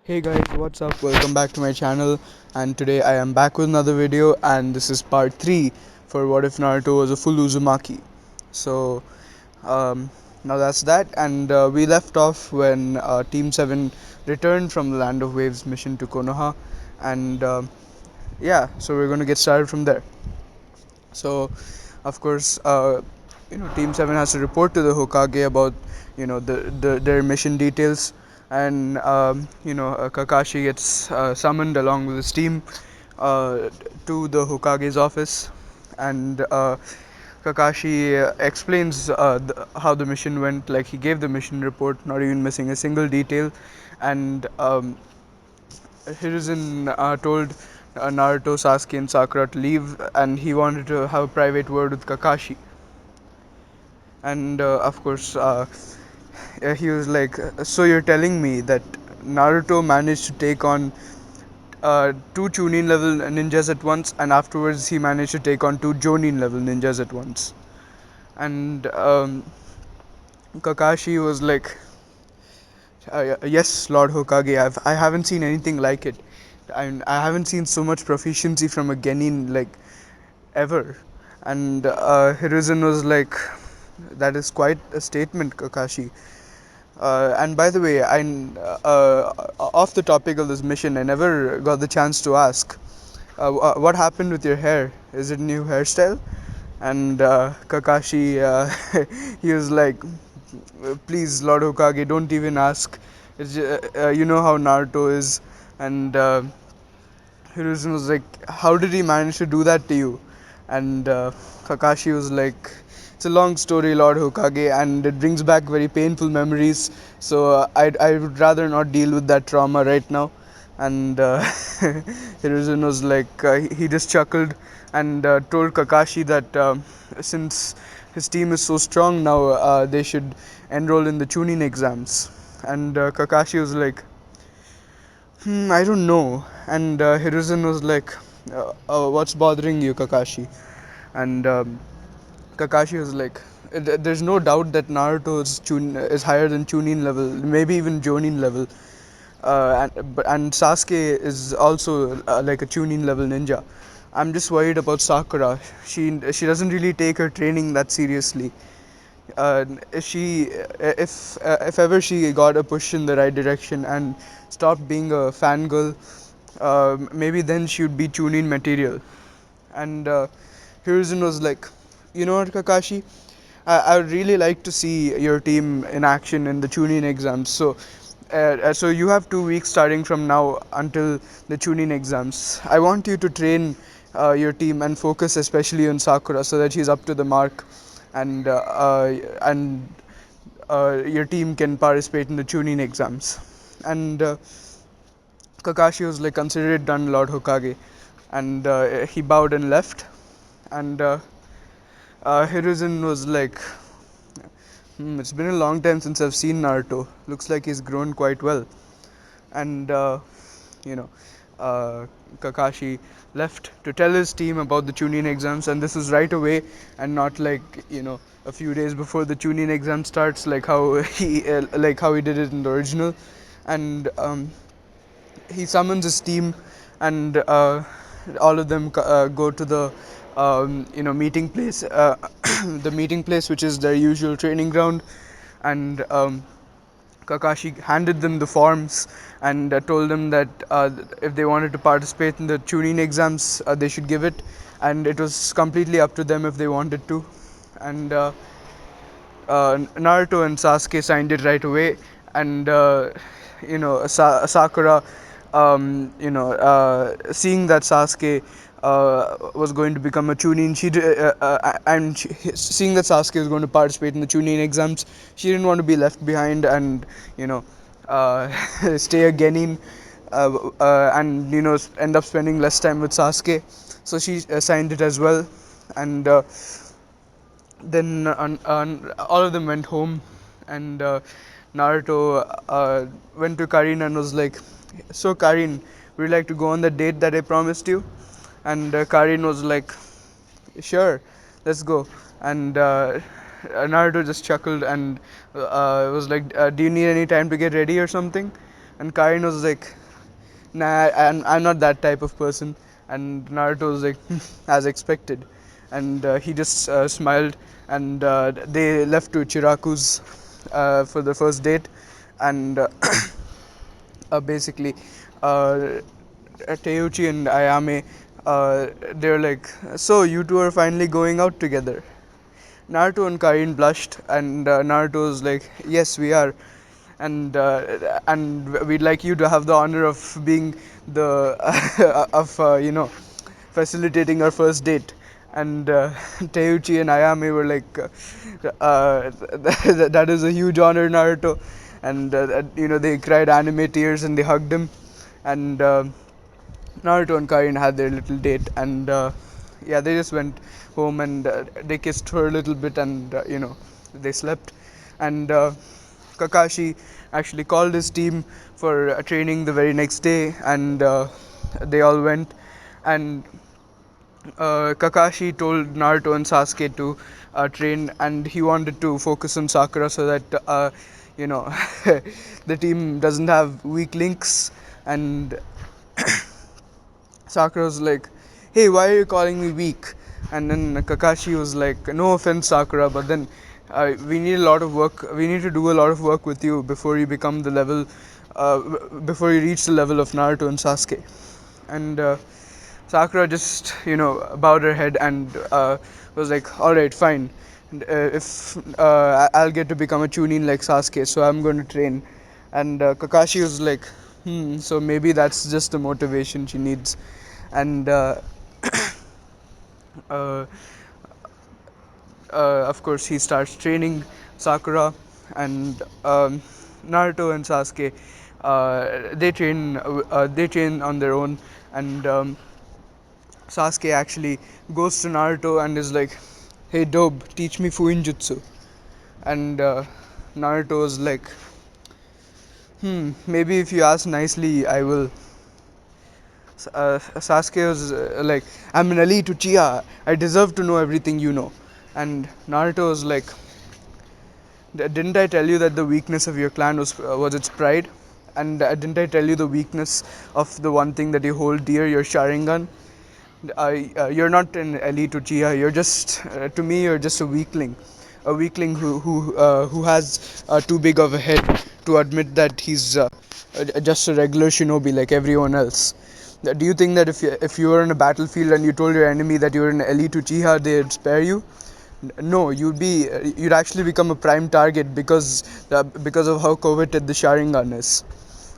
Hey guys, what's up? Welcome back to my channel, and today I am back with another video, and this is part 3 for What If Naruto Was a Full Uzumaki. So, um, now that's that, and we left off when Team 7 returned from the Land of Waves mission to Konoha, and yeah, so we're going to get started from there. So, of course, Team 7 has to report to the Hokage about their mission details, and Kakashi gets summoned along with his team uh, to the Hokage's office, and Kakashi explains how the mission went. Like, he gave the mission report, not even missing a single detail, and Hiruzen told Naruto, Sasuke, and Sakura to leave, and he wanted to have a private word with Kakashi. And of course, he was like, "So you're telling me that Naruto managed to take on two Chunin level ninjas at once, and afterwards he managed to take on two Jonin level ninjas at once?" And Kakashi was like, "Yes, Lord Hokage. I haven't seen anything like it. I haven't seen so much proficiency from a Genin like ever." And Hiruzen was like, "That is quite a statement, Kakashi." And by the way, off the topic of this mission, I never got the chance to ask, what happened with your hair? Is it a new hairstyle? And Kakashi, he was like, "Please, Lord Hokage, don't even ask. You know how Naruto is." And Hiruzen was like, "How did he manage to do that to you?" And Kakashi was like, "It's a long story, Lord Hokage, and it brings back very painful memories. So I would rather not deal with that trauma right now." And Hiruzen was like, he just chuckled and told Kakashi that since his team is so strong now, they should enroll in the Chunin exams. And Kakashi was like, I don't know. And Hiruzen was like, "What's bothering you, Kakashi?" And Kakashi was like, "There's no doubt that Naruto is higher than Chunin level, maybe even Jonin level. And Sasuke is also like a Chunin level ninja. I'm just worried about Sakura. She doesn't really take her training that seriously. If ever she got a push in the right direction and stopped being a fangirl, maybe then she would be Chunin material." And Hiruzen was like, "You know what, Kakashi? I would really like to see your team in action in the Chunin exams. So you have 2 weeks starting from now until the Chunin exams. I want you to train your team and focus especially on Sakura so that she's up to the mark, and your team can participate in the Chunin exams." And Kakashi was like, "Consider it done, Lord Hokage." And he bowed and left. And Hiruzen was like, "It's been a long time since I've seen Naruto. Looks like he's grown quite well." And you know, uh, Kakashi left to tell his team about the Chunin exams, and this was right away, and not like a few days before the Chunin exam starts, like how he did it in the original. And he summons his team, and all of them go to the meeting place, the meeting place, which is their usual training ground. And Kakashi handed them the forms and told them that if they wanted to participate in the Chunin exams, they should give it, and it was completely up to them if they wanted to. And Naruto and Sasuke signed it right away, and Sakura, seeing that Sasuke was going to become a Chunin, seeing that Sasuke was going to participate in the Chunin exams, she didn't want to be left behind and stay a Genin, and end up spending less time with Sasuke. So she signed it as well, and then all of them went home, and Naruto went to Karin and was like, "So Karin, would you like to go on the date that I promised you?" And Karin was like, "Sure, let's go." And Naruto just chuckled and was like, "Do you need any time to get ready or something?" And Karin was like, nah, I'm not that type of person. And Naruto was like, as expected. And he just smiled, and they left to Chiraku's for the first date. And basically, uh, Teuchi and Ayame, they're like, so you two are finally going out together. Naruto and Karin blushed, and Naruto was like, "Yes, we are, and we'd like you to have the honor of being the of facilitating our first date." And Teuchi and Ayame were like, "That is a huge honor, Naruto," and they cried anime tears and they hugged him, and Naruto and Karin had their little date, and yeah, they just went home and they kissed for a little bit, and they slept. And Kakashi actually called his team for training the very next day, and they all went. And Kakashi told Naruto and Sasuke to train, and he wanted to focus on Sakura so that you know the team doesn't have weak links. And Sakura was like, "Hey, why are you calling me weak?" And then Kakashi was like, "No offense, Sakura, but then we need a lot of work. We need to do a lot of work with you before you become the level, uh, before you reach the level of Naruto and Sasuke." And Sakura just bowed her head and was like, "All right, fine. And, if I'll get to become a chunin like Sasuke, so I'm going to train." And Kakashi was like, so maybe that's just the motivation she needs. And uh, of course, he starts training Sakura, and Naruto and Sasuke. They train on their own, and Sasuke actually goes to Naruto and is like, "Hey, Dobe, teach me Fuinjutsu." And Naruto is like, maybe if you ask nicely, I will. Sasuke was like, "I'm an elite Uchiha. I deserve to know everything you know." And Naruto was like, "Didn't I tell you that the weakness of your clan was its pride? And didn't I tell you the weakness of the one thing that you hold dear, your Sharingan? You're not an elite Uchiha. You're just, to me, you're just a weakling who has too big of a head to admit that he's just a regular shinobi like everyone else. Do you think that if you were in a battlefield and you told your enemy that you're an elite Uchiha, they'd spare you? No, you'd actually become a prime target because of how coveted the Sharingan is."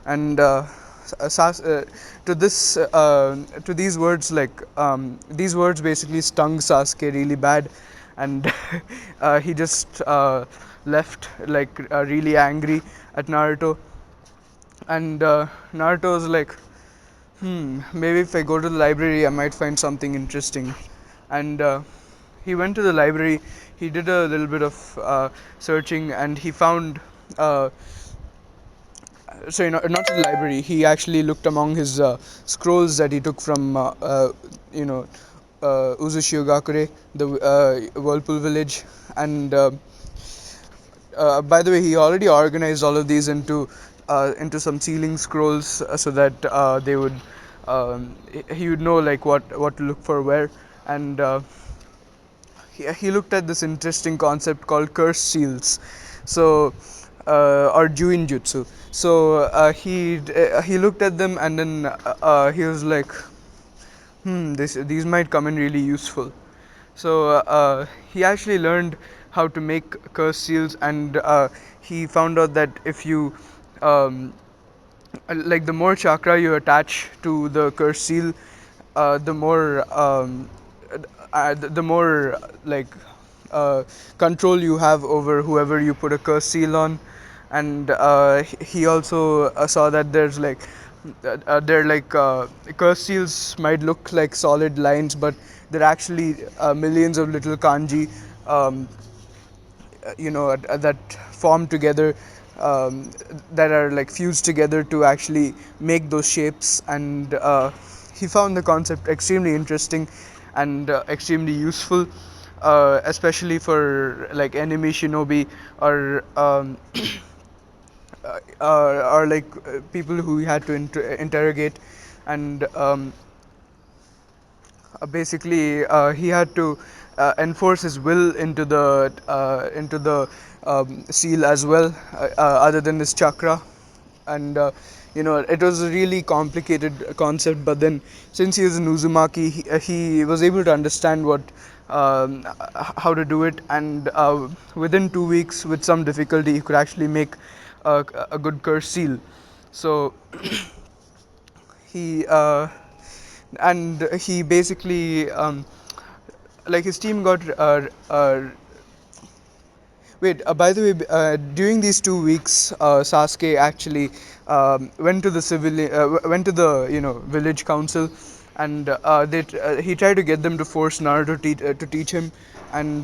And to this to these words, like these words basically stung Sasuke really bad, and he just left like really angry at Naruto. And Naruto was like, maybe if I go to the library, I might find something interesting. And he went to the library. He did a little bit of searching, and he found. Sorry, not to the library. He actually looked among his scrolls that he took from, you know, Uzushiogakure, the Whirlpool village. And by the way, he already organized all of these into some ceiling scrolls so that they would he would know like what to look for where. And he looked at this interesting concept called curse seals, so or Juin Jutsu. So he looked at them, and then he was like, these might come in really useful. So he actually learned how to make curse seals, and he found out that if you um, like the more chakra you attach to the curse seal, the more the more like uh, control you have over whoever you put a curse seal on. And he also saw that there's like they're like curse seals might look like solid lines, but they're actually millions of little kanji, um, that form together, um, that are like fused together to actually make those shapes. And he found the concept extremely interesting and extremely useful, especially for like enemy shinobi, or are like people who he had to interrogate, and basically he had to enforce his will into the seal as well, other than his chakra. And it was a really complicated concept, but then since he was an Uzumaki, he was able to understand how to do it, and within 2 weeks, with some difficulty, he could actually make a good curse seal. So he and he basically like his team got wait, by the way, during these 2 weeks, Sasuke actually went to the went to the village council, and he tried to get them to force Naruto to teach him, and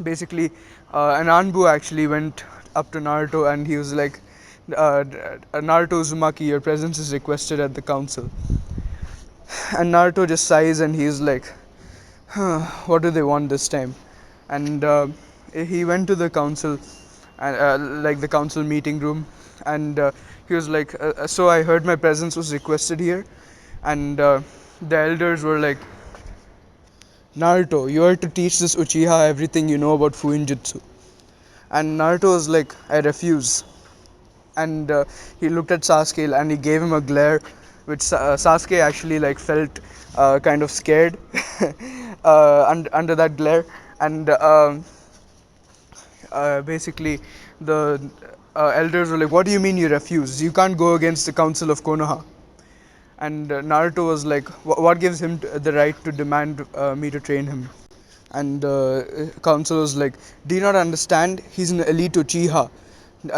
basically, an Anbu actually went up to Naruto, and he was like, "Naruto Uzumaki, your presence is requested at the council." And Naruto just sighs, and he's like, what do they want this time? And he went to the council, and like the council meeting room, and he was like, so I heard my presence was requested here. And the elders were like, Naruto, you are to teach this Uchiha everything you know about Fuinjutsu. And Naruto was like, I refuse. And he looked at Sasuke, and he gave him a glare, which Sasuke actually like felt kind of scared under that glare. And basically, the elders were like, "What do you mean you refuse? You can't go against the council of Konoha." And Naruto was like, "What gives him the right to demand me to train him?" And council was like, "Do you not understand? He's an elite Uchiha.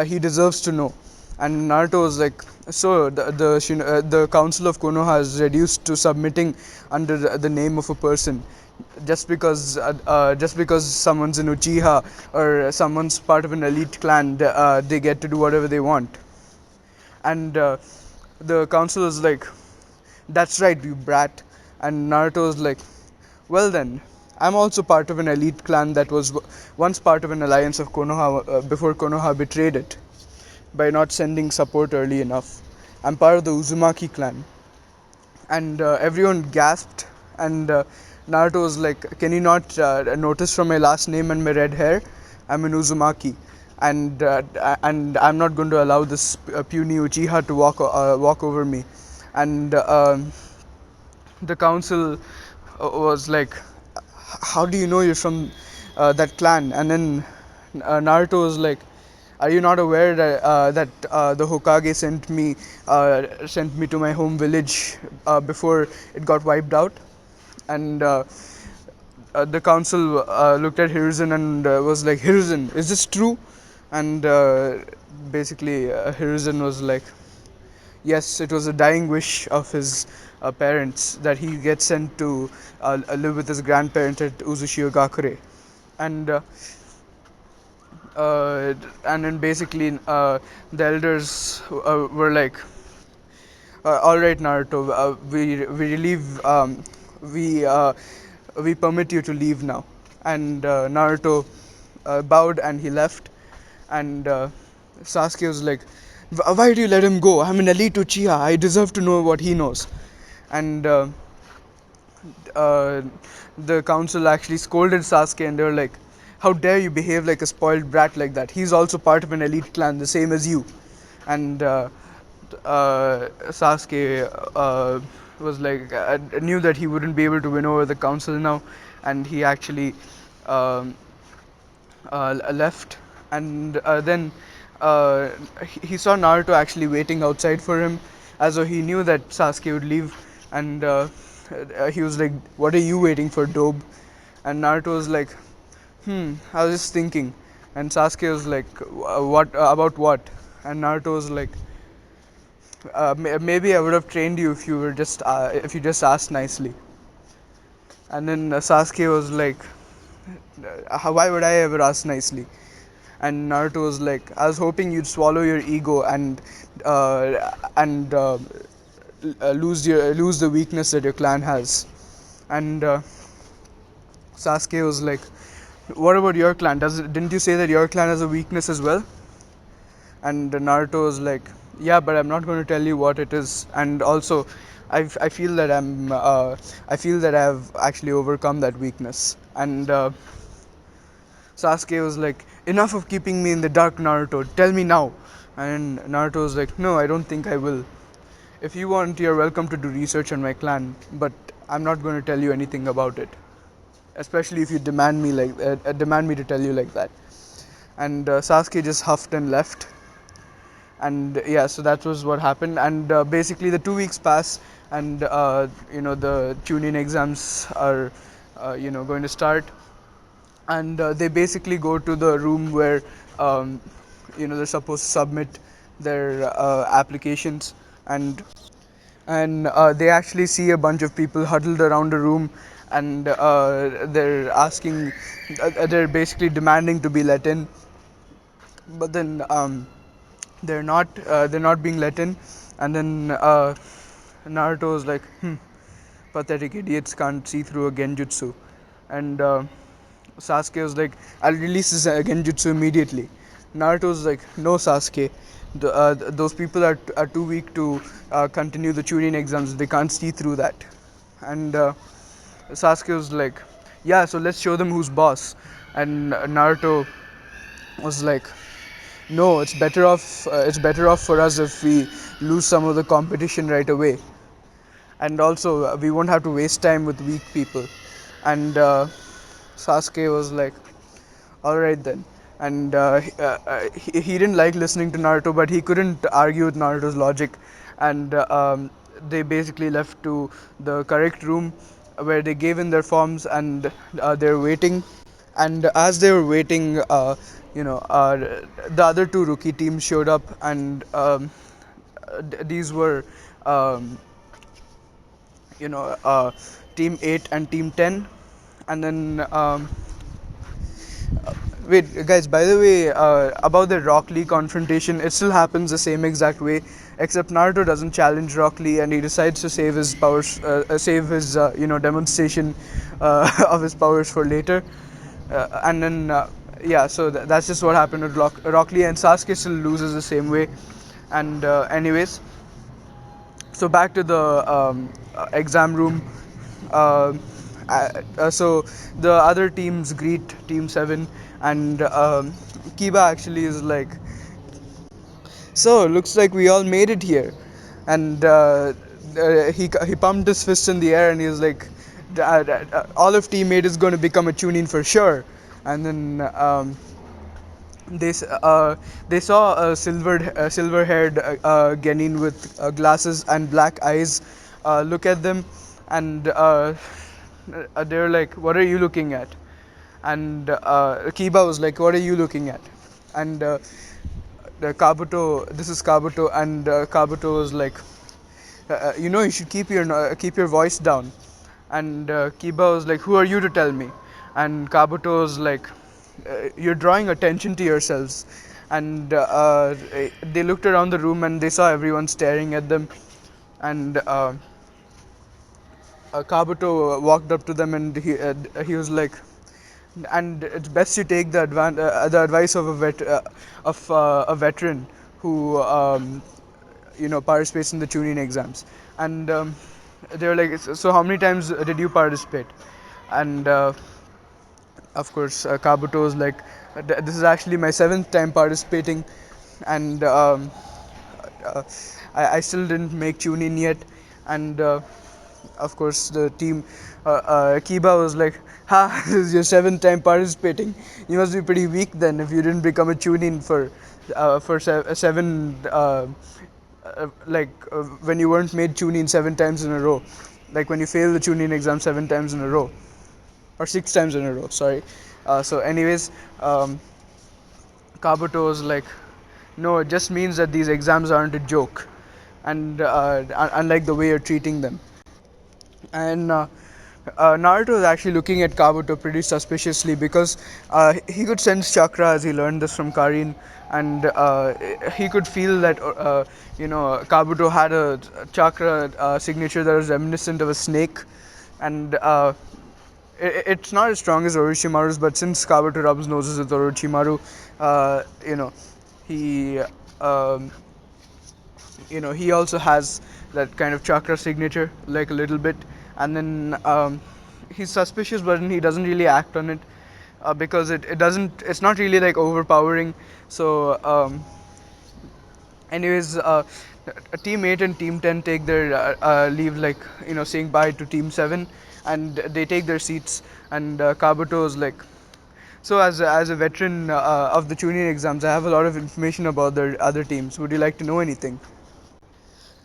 He deserves to know." And Naruto was like, "So the council of Konoha is reduced to submitting under the name of a person, just because someone's an Uchiha or someone's part of an elite clan, they get to do whatever they want." And the council was like, "That's right, you brat." And Naruto was like, "Well then, I'm also part of an elite clan that was once part of an alliance of Konoha before Konoha betrayed it by not sending support early enough. I'm part of the Uzumaki clan." And everyone gasped. And Naruto was like, "Can you not notice from my last name and my red hair? I'm an Uzumaki, and I'm not going to allow this puny Uchiha to walk over me." And the council was like, "How do you know you're from that clan?" And then Naruto was like, "Are you not aware that the Hokage sent me to my home village before it got wiped out?" And the council looked at Hiruzen and was like, "Hiruzen, is this true?" And basically, Hiruzen was like, "Yes, it was a dying wish of his parents that he gets sent to live with his grandparents at Uzushio-gakure." And uh, and then basically the elders were like, "All right, Naruto, we relieve we permit you to leave now." And Naruto bowed, and he left. And Sasuke was like, "Why do you let him go? I'm an elite Uchiha. I deserve to know what he knows." And uh, the council actually scolded Sasuke, and they were like, "How dare you behave like a spoiled brat like that? He's also part of an elite clan, the same as you." And Sasuke was like, knew that he wouldn't be able to win over the council now, and he actually um, left. And then he saw Naruto actually waiting outside for him, as though he knew that Sasuke would leave. And he was like, "What are you waiting for, Dobe?" And Naruto was like, I was just thinking." And Sasuke was like, "What about what?" And Naruto was like, "Maybe I would have trained you if you just asked nicely." And then Sasuke was like, "Why would I ever ask nicely?" And Naruto was like, "I was hoping you'd swallow your ego and lose the weakness that your clan has." And Sasuke was like, "What about your clan? Didn't you say that your clan has a weakness as well?" And Naruto was like, yeah, but I'm not going to tell you what it is. And also, I feel that I feel that I've actually overcome that weakness. And Sasuke was like, enough of keeping me in the dark, Naruto. Tell me now. And Naruto was like, no, I don't think I will. If you want, you're welcome to do research on my clan, but I'm not going to tell you anything about it. Especially if you demand me to tell you like that. And Sasuke just huffed and left. And yeah, so that was what happened. And basically, the 2 weeks pass, and the chunin exams are going to start, and they basically go to the room where um, they're supposed to submit their applications. And they actually see a bunch of people huddled around a room, and they're basically demanding to be let in, but then they're not being let in. And then Naruto is like, pathetic idiots can't see through a genjutsu. And Sasuke was like, I'll release this genjutsu immediately. Naruto was like, no, Sasuke, those people are too weak to continue the Chunin exams. They can't see through that. And Sasuke was like, yeah, so let's show them who's boss. And Naruto was like, no, it's better off for us if we lose some of the competition right away, and also we won't have to waste time with weak people. And Sasuke was like, all right then. And he didn't like listening to Naruto, but he couldn't argue with Naruto's logic. And they basically left to the correct room where they gave in their forms, and they're waiting. And as they were waiting, the other two rookie teams showed up, and these were um, you know uh, team 8 and team 10. And then wait, guys, by the way, about the Rock Lee confrontation, it still happens the same exact way, except Naruto doesn't challenge Rock Lee, and he decides to save his powers, save his demonstration of his powers for later. And then yeah, so that's just what happened with Rock Lee, and Sasuke still loses the same way. And anyways, so back to the exam room. Um so the other teams greet Team 7, and Kiba actually is like, so looks like we all made it here. And he pumped his fist in the air, and he was like, all of Team 8 is going to become a tuning for sure. And then they saw a silver haired Genin with glasses and black eyes look at them. And they're like, what are you looking at? And Kiba was like, what are you looking at? And this is Kabuto. And Kabuto was like, you should keep your voice down. And Kiba was like, who are you to tell me? And Kabuto was like, you're drawing attention to yourselves. And they looked around the room, and they saw everyone staring at them. And Kabuto walked up to them, and he was like, and it's best you take the advice of a veteran who participates in the tuning exams. And they were like, so how many times did you participate? And of course, Kabuto was like, this is actually my seventh time participating. And uh, I still didn't make tuning yet. And of course, the team, Kiba was like, ha, this is your seventh time participating. You must be pretty weak then if you didn't become a tuning for seven, when you weren't made tuning 7 times in a row. Like when you fail the tuning exam 7 times in a row, or 6 times in a row, sorry. So anyways, Kabuto was like, no, it just means that these exams aren't a joke, and unlike the way you're treating them. And Naruto is actually looking at Kabuto pretty suspiciously, because he could sense chakra, as he learned this from Karin. And he could feel that Kabuto had a chakra signature that was reminiscent of a snake. And it's not as strong as Orochimaru's, but since Kabuto rubs noses with Orochimaru, he um, he also has that kind of chakra signature, like a little bit. And then he's suspicious, but he doesn't really act on it, because it doesn't it's not really like overpowering. So anyways, team 8 and team 10 take their leave, like, saying bye to team 7, and they take their seats. And Kabuto is like, so as a veteran of the Chunin exams, I have a lot of information about the other teams. Would you like to know anything?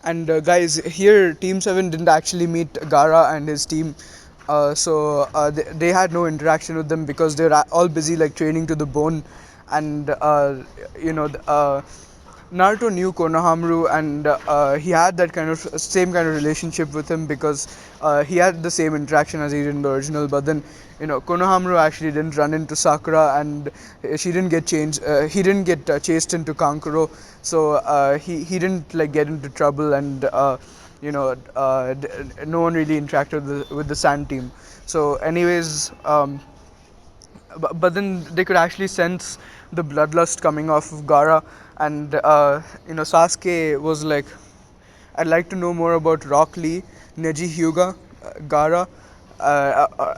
And guys, here Team 7 didn't actually meet Gara and his team. They had no interaction with them because they're all busy like training to the bone. And you know, Naruto knew Konohamaru, and he had that kind of same kind of relationship with him because he had the same interaction as he did in the original. But then, Konohamaru actually didn't run into Sakura, and she didn't get changed. He didn't get chased into Kankuro, so he didn't like get into trouble, and no one really interacted with the Sand team. So, anyways. But then they could actually sense the bloodlust coming off of Gara, and Sasuke was like, "I'd like to know more about Rock Lee, Neji Hyuga, Gara."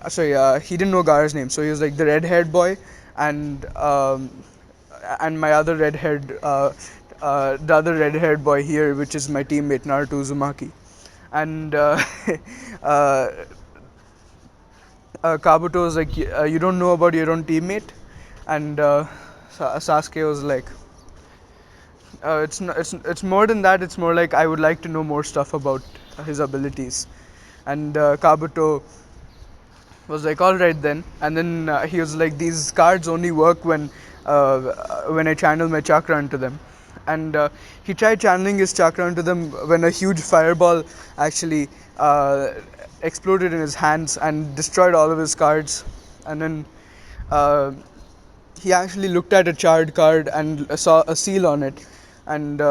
Sorry, he didn't know Gara's name, so he was like the red-haired boy, and my other the other red-haired boy here, which is my teammate Naruto Uzumaki, and uh, Kabuto was like, "You don't know about your own teammate," and Sasuke was like, it's more than that. It's more like I would like to know more stuff about his abilities." And Kabuto was like, "All right then." And then he was like, "These cards only work when I channel my chakra into them." And he tried channeling his chakra into them when a huge fireball actually exploded in his hands and destroyed all of his cards. And then uh, he actually looked at a charred card and saw a seal on it, and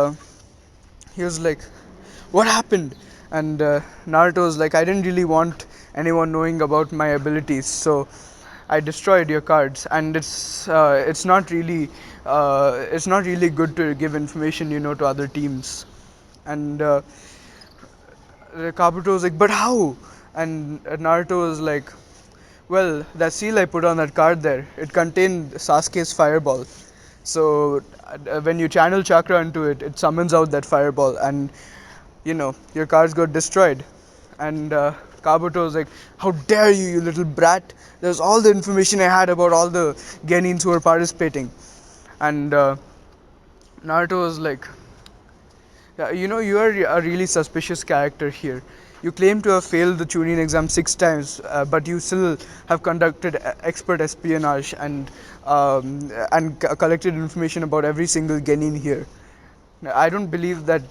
he was like, "What happened?" And Naruto was like, "I didn't really want anyone knowing about my abilities, so I destroyed your cards." And it's not really good to give information, to other teams. And Kabuto was like, "But how?" And Naruto was like, "Well, that seal I put on that card there, it contained Sasuke's fireball. So when you channel chakra into it, it summons out that fireball, and your cards got destroyed." And Kabuto was like, "How dare you, you little brat! There's all the information I had about all the Genins who were participating." And Naruto was like, "Yeah, you are a really suspicious character here. You claim to have failed the Chunin exam 6 times, but you still have conducted expert espionage and collected information about every single Genin here. I don't believe that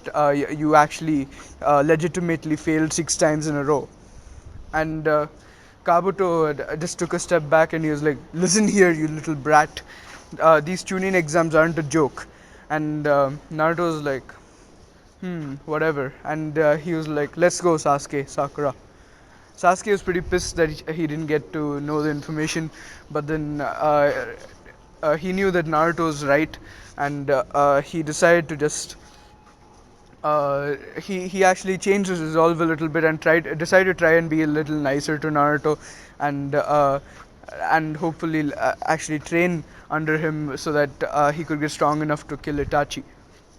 you actually legitimately failed 6 times in a row." And Kabuto just took a step back and he was like, "Listen here, you little brat. These Chunin exams aren't a joke." And Naruto was like, whatever. And he was like, "Let's go, Sasuke, Sakura." Sasuke was pretty pissed that he didn't get to know the information, but then he knew that Naruto was right, and he decided to just. He actually changed his resolve a little bit and decided to try and be a little nicer to Naruto, and hopefully actually train under him so that he could get strong enough to kill Itachi.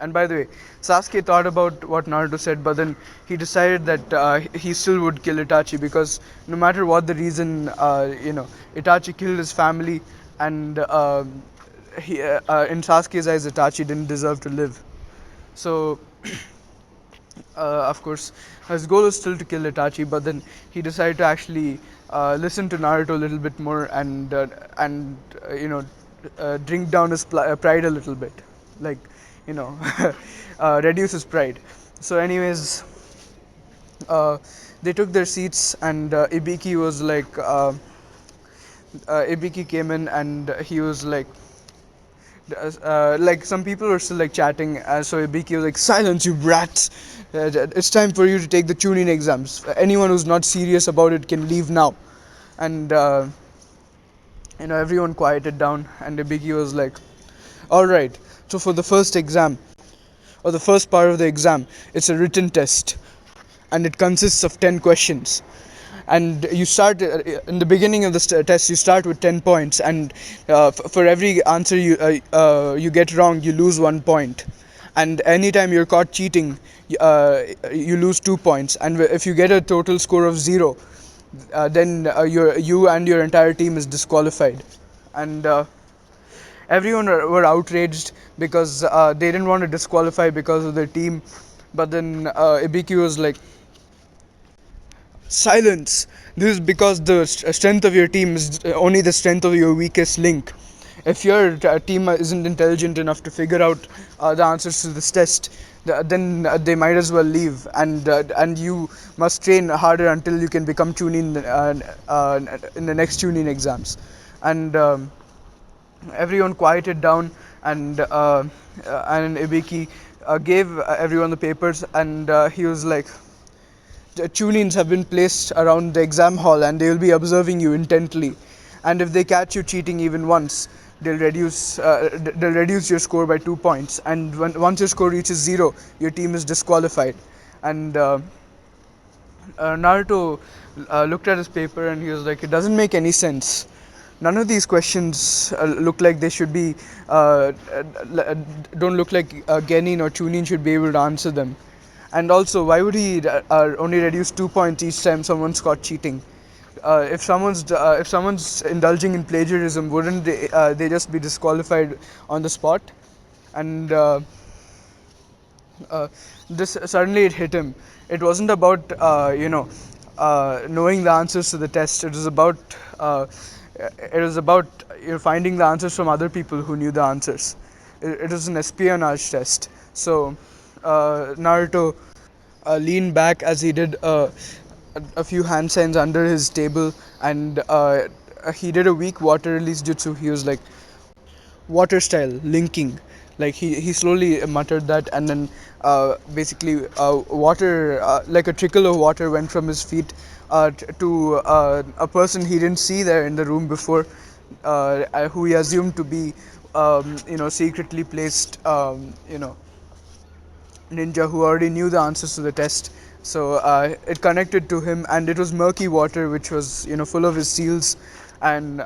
And by the way, Sasuke thought about what Naruto said, but then he decided that he still would kill Itachi because no matter what the reason, Itachi killed his family, and in Sasuke's eyes, Itachi didn't deserve to live. So, of course, his goal was still to kill Itachi, but then he decided to actually listen to Naruto a little bit more, and drink down his pride a little bit, like, you know, reduce his pride. So, anyways, uh, they took their seats, and Ibiki was like, Ibiki came in, and he was like some people were still like chatting. So Ibiki was like, "Silence, you brats! It's time for you to take the tuning exams. Anyone who's not serious about it can leave now." And everyone quieted down, and Ibiki was like, "All right. So for the first exam, or the first part of the exam. It's a written test, and it consists of 10 questions. And you start in the beginning of the test. You start with 10 points, and for every answer you get wrong, you lose 1 point. And anytime you're caught cheating, you lose 2 points. And if you get a total score of 0, then you and your entire team is disqualified. And everyone were outraged because they didn't want to disqualify because of their team. But then Ibiki was like, silence. This is because the strength of your team is only the strength of your weakest link. If your team isn't intelligent enough to figure out the answers to this test, then they might as well leave, and you must train harder until you can become chunin in the next chunin exams. And everyone quieted down, and Ibiki gave everyone the papers, and he was like, tunings have been placed around the exam hall, and they will be observing you intently. And if they catch you cheating even once, they'll reduce your score by 2 points. And once your score reaches 0, your team is disqualified. And Naruto looked at his paper, and he was like, "It doesn't make any sense. None of these questions look like they should be. Don't look like Genin or Chunin should be able to answer them. And also, why would he only reduce 2 points each time someone's caught cheating? If someone's indulging in plagiarism, wouldn't they just be disqualified on the spot?" And uh, this suddenly it hit him. It wasn't about knowing the answers to the test. It was about finding the answers from other people who knew the answers. It was an espionage test. So Naruto leaned back as he did a few hand signs under his table, and he did a weak water release jutsu. He was like, water style linking. Like he slowly muttered that, and then basically water, like a trickle of water, went from his feet to a person he didn't see there in the room before, who he assumed to be secretly placed ninja who already knew the answers to the test. So it connected to him, and it was murky water, which was full of his seals. And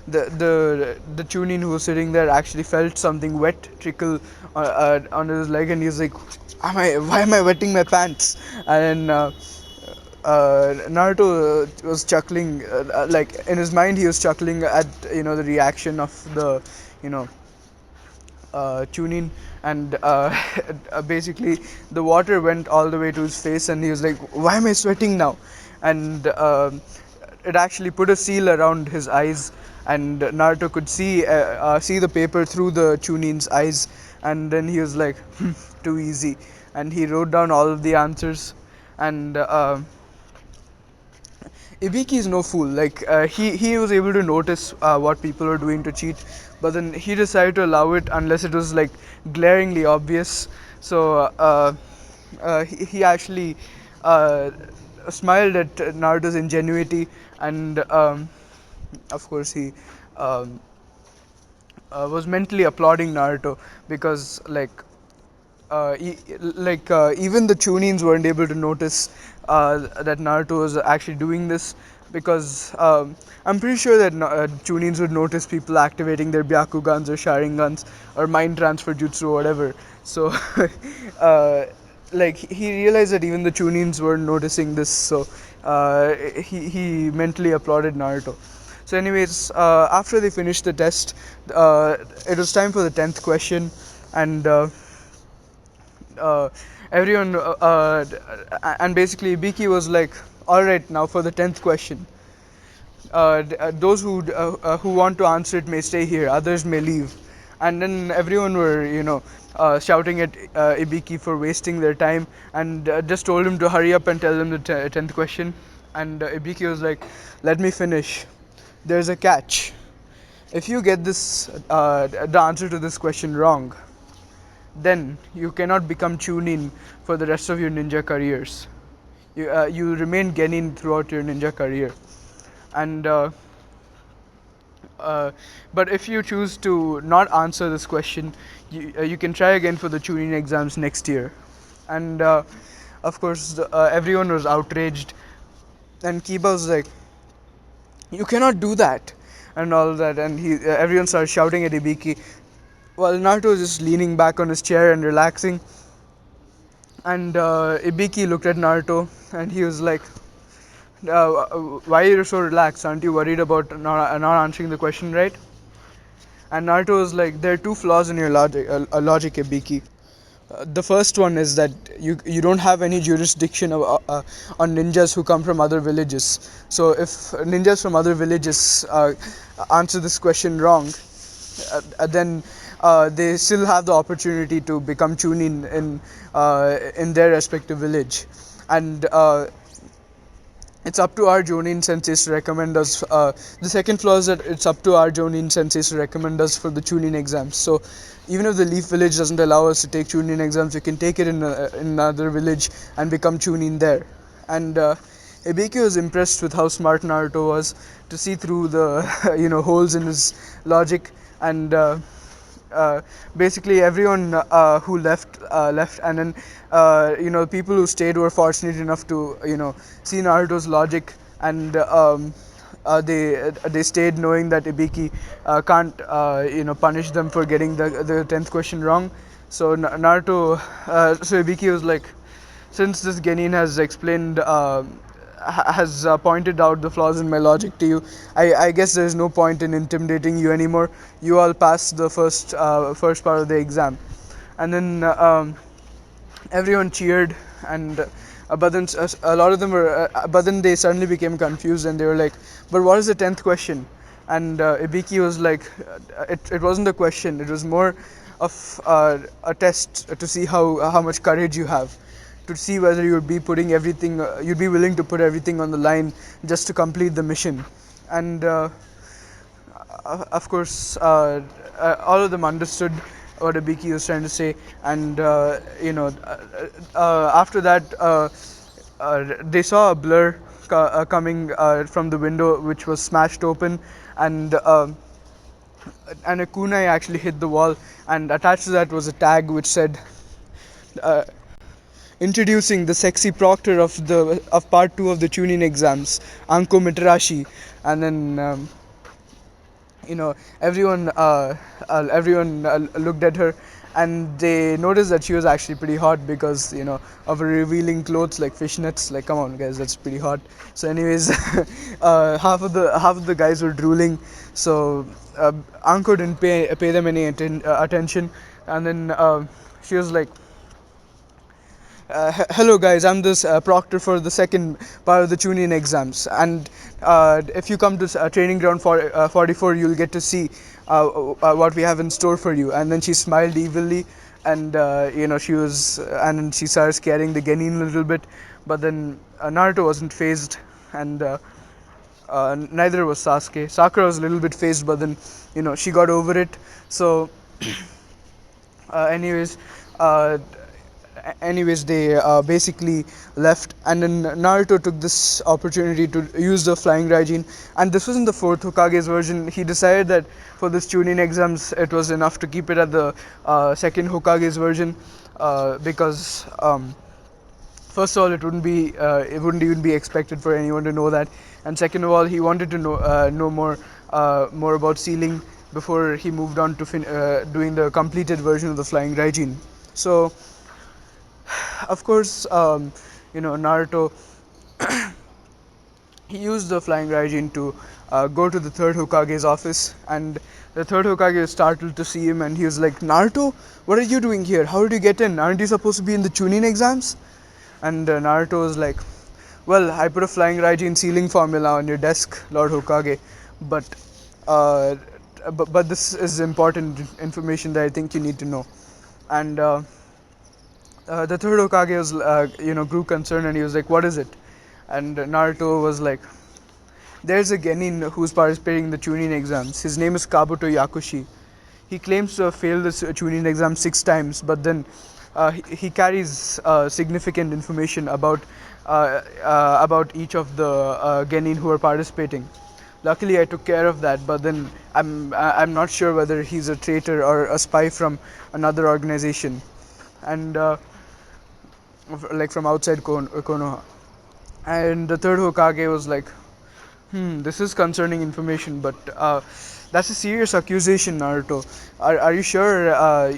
the chunin who was sitting there actually felt something wet trickle on his leg, and he was like, Why am I wetting my pants?" And Naruto was chuckling, like in his mind he was chuckling at the reaction of the you know Chunin. And basically the water went all the way to his face, and he was like, "Why am I sweating now?" And it actually put a seal around his eyes, and Naruto could see the paper through the Chunin's eyes. And then he was like, "Too easy," and he wrote down all of the answers. And Ibiki is no fool. Like he was able to notice what people were doing to cheat, but then he decided to allow it unless it was like glaringly obvious. So he actually smiled at Naruto's ingenuity, and of course he um, was mentally applauding Naruto, because even the Chunins weren't able to notice that Naruto was actually doing this, because I'm pretty sure that Chunins would notice people activating their Byakugans or Sharingans or mind transfer jutsu or whatever. So he realized that even the Chunins weren't noticing this, so he mentally applauded Naruto. So anyways, after they finished the test, it was time for the 10th question. And uh, everyone and basically Biki was like, "All right, now for the 10th question. Those who want to answer it may stay here, others may leave." And then everyone were shouting at Ibiki for wasting their time, and just told him to hurry up and tell them the 10th question. And Ibiki was like, "Let me finish. There's a catch. If you get the answer to this question wrong, then you cannot become Chunin for the rest of your ninja careers. You remain Genin throughout your ninja career." And Uh, but if you choose to not answer this question, you can try again for the Chunin exams next year. And of course, everyone was outraged, and Kiba was like, "You cannot do that," and all that. And everyone started shouting at Ibiki, while Naruto was just leaning back on his chair and relaxing. And Ibiki looked at Naruto, and he was like, "Why are you so relaxed? Aren't you worried about not answering the question right?" And Naruto was like, "There are two flaws in your logic, Ibiki. The first one is that you don't have any jurisdiction on ninjas who come from other villages. So if ninjas from other villages answer this question wrong, then they still have the opportunity to become chunin in their respective village, and it's up to our Jonin senseis to recommend us. The second flaw is that it's up to our Jonin senseis to recommend us for the Chunin exams. So even if the Leaf Village doesn't allow us to take Chunin exams, we can take it in another village and become Chunin there." And Ebeki was impressed with how smart Naruto was to see through the holes in his logic. And basically everyone who left, and then people who stayed were fortunate enough to see Naruto's logic. And they stayed knowing that Ibiki can't punish them for getting the 10th question wrong. So so Ibiki was like, "Since this Genin has explained has pointed out the flaws in my logic to you, I guess there's no point in intimidating you anymore. You all passed the first part of the exam." And then everyone cheered, and but then a lot of them were but then they suddenly became confused, and they were like, "But what is the 10th question?" And Ibiki was like, it wasn't a question, it was more of a test to see how much courage you have, to see whether you'd be willing to put everything on the line just to complete the mission. And of course, all of them understood what Ibiki was trying to say. And after that, they saw a blur coming from the window, which was smashed open. And a kunai actually hit the wall, and attached to that was a tag which said, uh, "Introducing the sexy proctor of part 2 of the Chunin exams, Anko Mitarashi." And then everyone looked at her, and they noticed that she was actually pretty hot because of her revealing clothes like fishnets. Like, come on guys, that's pretty hot. So anyways, half of the guys were drooling. So Anko didn't pay them any attention. And then she was like, "Hello guys, I'm this proctor for the second part of the Chunin exams, and if you come to training ground 44, you'll get to see what we have in store for you." And then she smiled evilly, and and then she started scaring the Genin a little bit. But then Naruto wasn't phased, and neither was Sasuke. Sakura was a little bit phased, but then she got over it. So anyways, uh, they basically left, and then Naruto took this opportunity to use the flying Raijin. And this was in the fourth Hokage's version. He decided that for this Chunin exams, it was enough to keep it at the second Hokage's version, because first of all, it wouldn't even be expected for anyone to know that, and second of all, he wanted to know more about sealing before he moved on to doing the completed version of the flying Raijin. So of course, Naruto, he used the flying Raijin to go to the third Hokage's office, and the third Hokage was startled to see him, and he was like, "Naruto, what are you doing here? How did you get in? Aren't you supposed to be in the Chunin exams?" And Naruto was like, "Well, I put a flying Raijin sealing formula on your desk, Lord Hokage, but uh, but this is important information that I think you need to know." And the third Hokage was, grew concerned, and he was like, "What is it?" And Naruto was like, "There's a Genin who's participating in the Chunin exams. His name is Kabuto Yakushi. He claims to have failed the Chunin exam 6 times, but then he carries significant information about each of the Genin who are participating. Luckily, I took care of that. But then I'm not sure whether he's a traitor or a spy from another organization, and like from outside Konoha. And the third Hokage was like, this is concerning information, but that's a serious accusation, Naruto. Are you sure? Uh,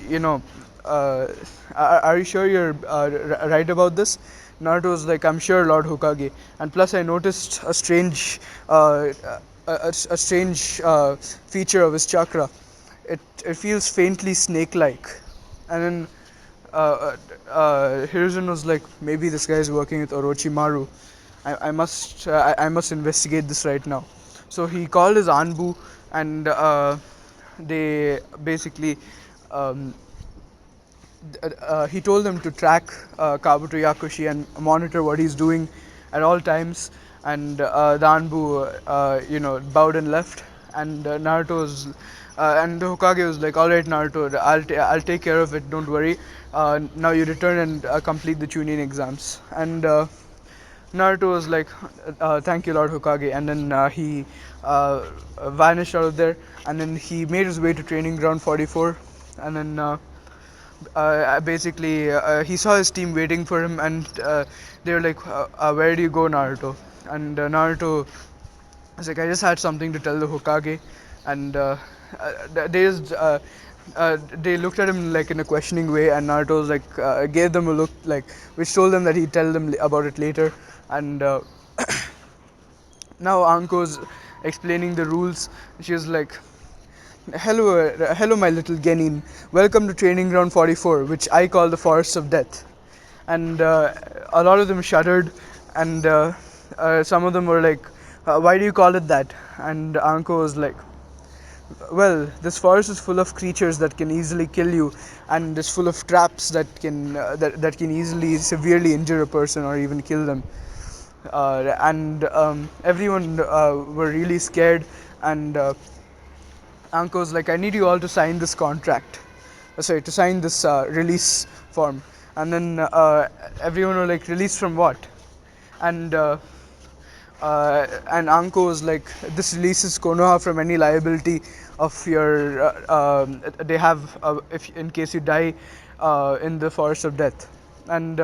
are you sure you're right about this? Naruto was like, I'm sure, Lord Hokage. And plus, I noticed a strange, a strange feature of his chakra. It feels faintly snake-like, and then Hiruzen was like, maybe this guy is working with Orochimaru. I must investigate this right now. So he called his Anbu, and they basically um, he told them to track Kabuto Yakushi and monitor what he's doing at all times. And the Anbu, bowed and left. And and the Hokage was like, "All right, Naruto, I'll take care of it. Don't worry. Now you return and complete the chunin exams." And Naruto was like, "Thank you, Lord Hokage," and then he vanished out of there. And then he made his way to Training Ground 44, and then basically he saw his team waiting for him, and they were like, "Where do you go, Naruto?" And Naruto was like, "I just had something to tell the Hokage," and they just. They looked at him like in a questioning way, and Naruto was like gave them a look like which told them that he'd tell them about it later. And now Anko's explaining the rules. She was like, hello, my little Genin. Welcome to Training Ground 44, which I call the Forest of Death." And a lot of them shuddered, and some of them were like, "Why do you call it that?" And Anko was like, "Well, this forest is full of creatures that can easily kill you, and it's full of traps that can easily severely injure a person or even kill them." And everyone were really scared, and Anko's like, "I need you all to sign this contract. Sorry, to sign this release form." And then everyone were like, "Release from what?" And and Anko was like, "This releases Konoha from any liability of your. They have if in case you die in the Forest of Death." And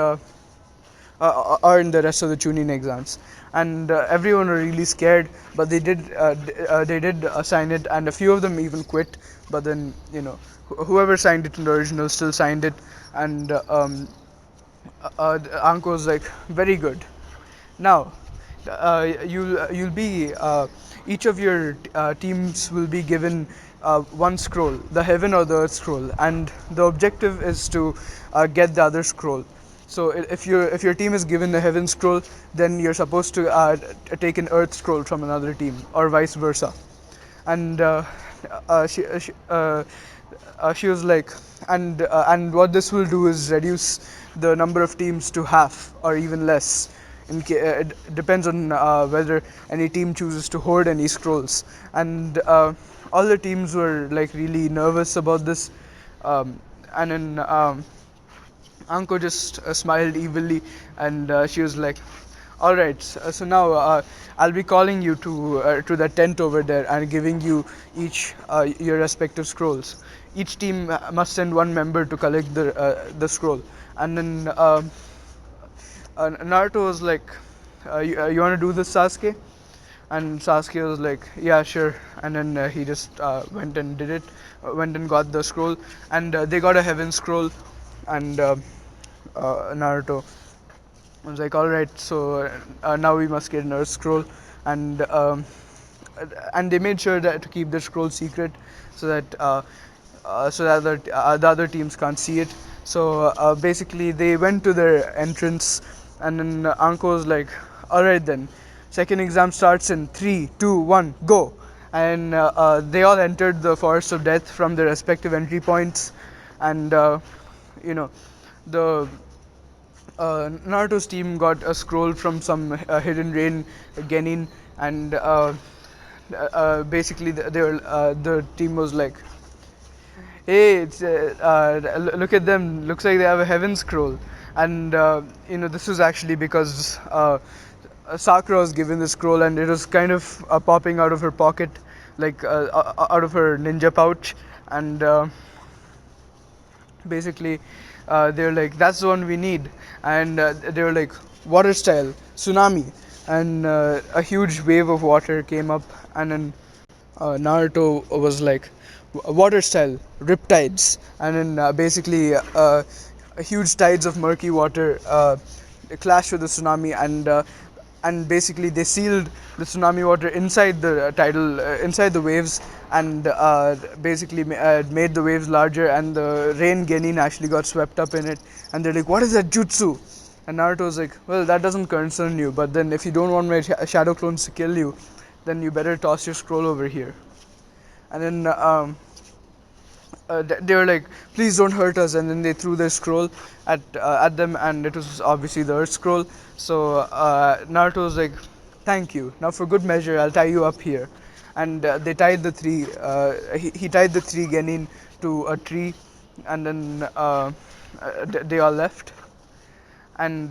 or in the rest of the Chunin exams. And everyone were really scared, but they did sign it, and a few of them even quit. But then whoever signed it in the original still signed it, and Anko was like, "Very good. Now, you'll be each of your teams will be given one scroll, the heaven or the earth scroll, and the objective is to get the other scroll. So if your team is given the heaven scroll, then you're supposed to take an earth scroll from another team, or vice versa." And uh, she, uh, she, uh, she was like, and what this will do is reduce the number of teams to half or even less. It depends on whether any team chooses to hoard any scrolls. And all the teams were like really nervous about this. And then Anko just smiled evilly, and she was like, "All right, so now I'll be calling you to the tent over there and giving you each your respective scrolls. Each team must send one member to collect the scroll." And then Naruto was like, "You want to do this, Sasuke?" And Sasuke was like, "Yeah, sure." And then he just went and did it, went and got the scroll, and they got a heaven scroll. And Naruto was like, "All right, so now we must get an earth scroll." And and they made sure that to keep the scroll secret, so that the other teams can't see it. So basically, they went to their entrance, and then Anko was like, "All right then, second exam starts in 3, 2, 1, go!" And they all entered the Forest of Death from their respective entry points, and you know, the Naruto's team got a scroll from some hidden rain genin, and basically the team was like, "Hey, look at them! Looks like they have a heaven scroll." And this was actually because Sakura was given the scroll, and it was kind of popping out of her pocket, like out of her ninja pouch, and basically they're like, that's the one we need. And they were like, water style tsunami, and a huge wave of water came up, and then Naruto was like, water style riptides, and then basically huge tides of murky water clashed with the tsunami, and basically they sealed the tsunami water inside the tidal inside the waves, and basically made the waves larger, and the rain genin actually got swept up in it. And they're like, what is that jutsu? And Naruto was like, well, that doesn't concern you, but then if you don't want my shadow clones to kill you, then you better toss your scroll over here. And then they were like, please don't hurt us. And then they threw their scroll at them, and it was obviously the earth scroll. So Naruto was like, thank you, now for good measure I'll tie you up here. And they tied the three he tied the three genin to a tree, and then they all left. And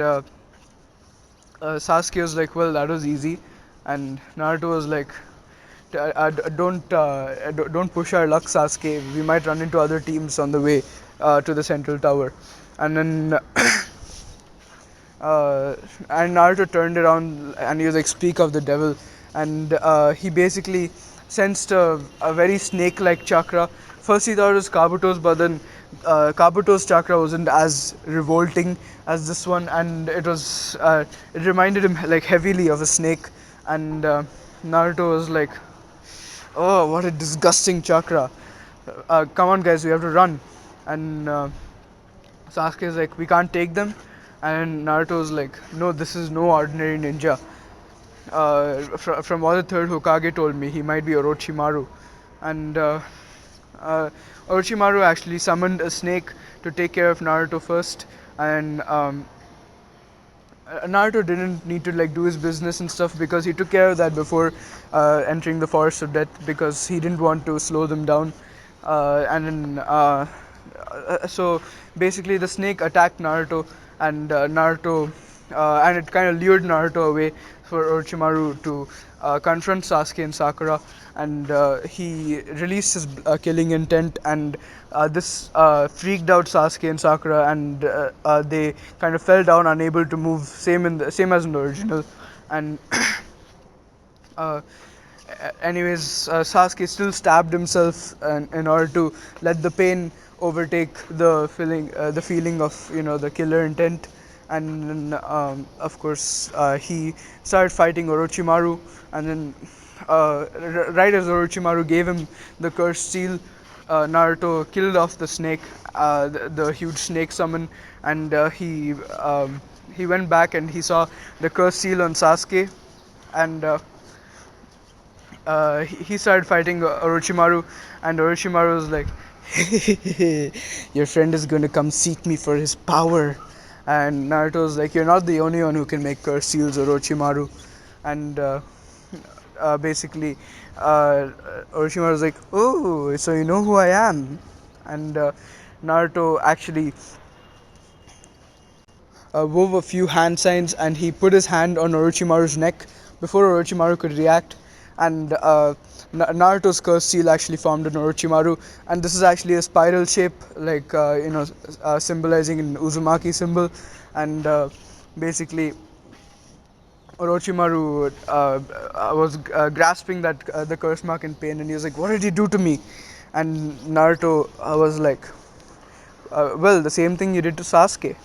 Sasuke was like, well, that was easy. And Naruto was like, don't push our luck, Sasuke. We might run into other teams on the way to the central tower. And then and Naruto turned around and he was like, speak of the devil. And he basically sensed a very snake-like chakra. First he thought it was Kabuto's, but then Kabuto's chakra wasn't as revolting as this one, and it reminded him like heavily of a snake. And Naruto was like, oh, what a disgusting chakra. Come on, guys, we have to run. And Sasuke is like, we can't take them. And Naruto is like, no, this is no ordinary ninja. From what the third Hokage told me, he might be Orochimaru. And Orochimaru actually summoned a snake to take care of Naruto first. And Naruto didn't need to like do his business and stuff, because he took care of that before entering the forest of death, because he didn't want to slow them down. And then so basically the snake attacked Naruto, and and it kind of lured Naruto away for Orochimaru to confront Sasuke and Sakura. And he released his killing intent, and this freaked out Sasuke and Sakura, and they kind of fell down unable to move, same as in the original. And uh, anyways, Sasuke still stabbed himself in order to let the pain overtake the feeling of the killer intent. And then, of course, he started fighting Orochimaru, and then right as Orochimaru gave him the cursed seal, Naruto killed off the snake, the huge snake summon, and he went back and he saw the cursed seal on Sasuke, and he started fighting Orochimaru, and Orochimaru was like, your friend is going to come seek me for his power. And Naruto was like, you're not the only one who can make curse seals, Orochimaru. And basically, Orochimaru was like, oh, so you know who I am. And Naruto actually wove a few hand signs, and he put his hand on Orochimaru's neck before Orochimaru could react. And Naruto's curse seal actually formed on Orochimaru, and this is actually a spiral shape, like symbolizing an Uzumaki symbol. And basically, Orochimaru was grasping that the curse mark in pain, and he was like, "What did he do to me?" And Naruto was like, "Well, the same thing you did to Sasuke."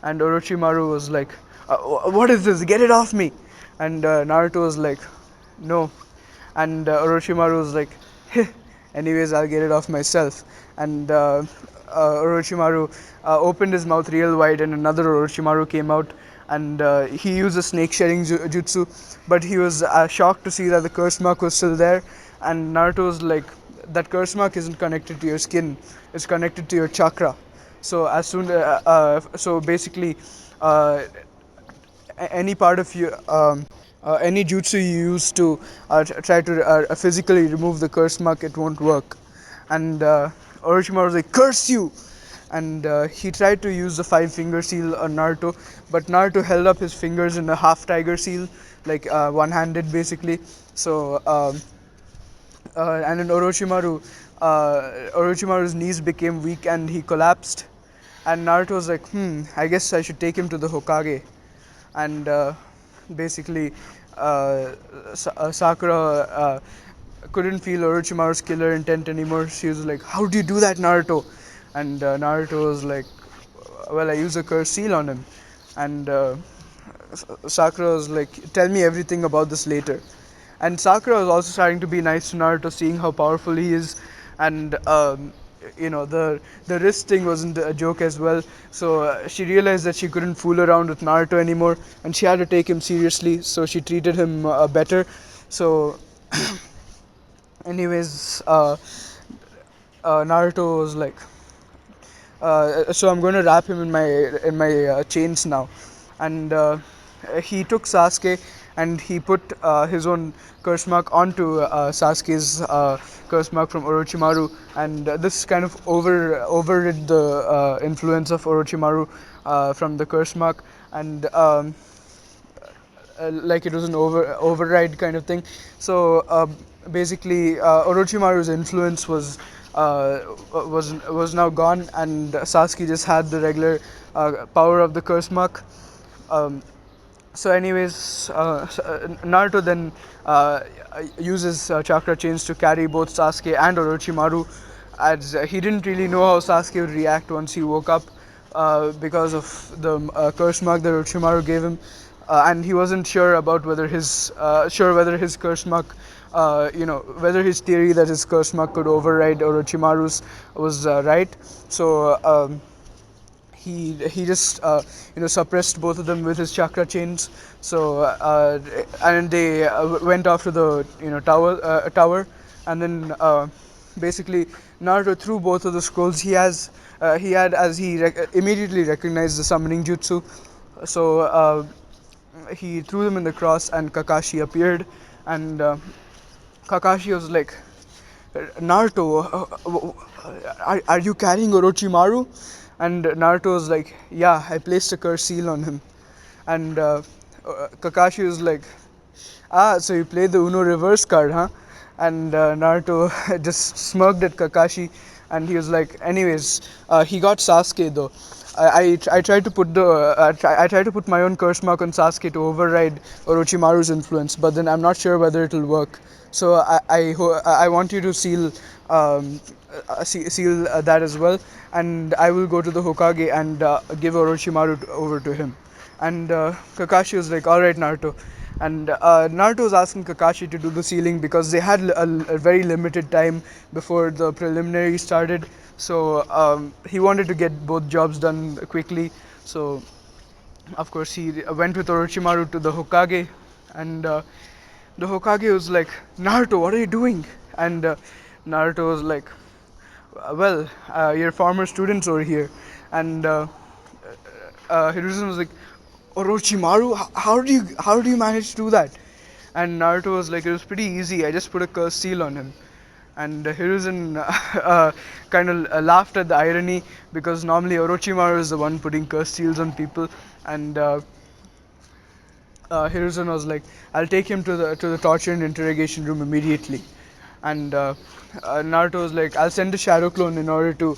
And Orochimaru was like, what is this, get it off me. And Naruto was like, no. And Orochimaru was like, anyways, I'll get it off myself. And Orochimaru opened his mouth real wide, and another Orochimaru came out, and he used a snake shedding jutsu, but he was shocked to see that the curse mark was still there. And Naruto was like, that curse mark isn't connected to your skin, it's connected to your chakra. So so basically, any part of you, any jutsu you use to try to physically remove the curse mark, it won't work. And Orochimaru was like, curse you. and he tried to use the five finger seal on Naruto, but Naruto held up his fingers in a half tiger seal, like one handed basically. So and then Orochimaru's knees became weak and he collapsed. And Naruto was like, I guess I should take him to the Hokage. And basically, Sakura couldn't feel Orochimaru's killer intent anymore. She was like, "How do you do that, Naruto?" And Naruto was like, "Well, I use a curse seal on him." And Sakura was like, "Tell me everything about this later." And Sakura was also starting to be nice to Naruto, seeing how powerful he is, and the wrist thing wasn't a joke as well. So she realized that she couldn't fool around with Naruto anymore, and she had to take him seriously. So she treated him better. So, anyways, Naruto was like, so I'm going to wrap him in my chains now, and he took Sasuke and he put his own curse mark onto Sasuke's curse mark from Orochimaru, and this kind of overrid the influence of Orochimaru from the curse mark, and like it was an override kind of thing. So basically, Orochimaru's influence was now gone, and Sasuke just had the regular power of the curse mark. Um, so, anyways, Naruto then uses chakra chains to carry both Sasuke and Orochimaru, as he didn't really know how Sasuke would react once he woke up because of the curse mark that Orochimaru gave him, and he wasn't sure about whether his curse mark. Whether his theory that his curse mark could override Orochimaru's was right. So he just suppressed both of them with his chakra chains. So and they went off to the tower, and then basically Naruto threw both of the scrolls he had, as he immediately recognized the summoning jutsu. So he threw them in the cross, and Kakashi appeared, and Kakashi was like, Naruto, are you carrying Orochimaru? And Naruto was like, yeah, I placed a curse seal on him. And Kakashi was like, so you played the Uno reverse card, huh? And Naruto just smirked at Kakashi, and he was like, anyways, he got Sasuke though. I tried to put I tried to put my own curse mark on Sasuke to override Orochimaru's influence, but then I'm not sure whether it'll work. So I want you to seal that as well, and I will go to the Hokage and give Orochimaru over to him. And Kakashi was like, "All right, Naruto." And Naruto was asking Kakashi to do the sealing because they had a very limited time before the preliminary started. So he wanted to get both jobs done quickly. So of course he went with Orochimaru to the Hokage, and the Hokage was like, "Naruto, what are you doing?" And Naruto was like, "Well, your former students over here." And Hiruzen was like, "Orochimaru, how do you manage to do that?" And Naruto was like, "It was pretty easy. I just put a curse seal on him." And Hiruzen kind of laughed at the irony, because normally Orochimaru is the one putting curse seals on people, and Hiruzen was like, "I'll take him to the torture and interrogation room immediately." And Naruto was like, "I'll send a shadow clone in order to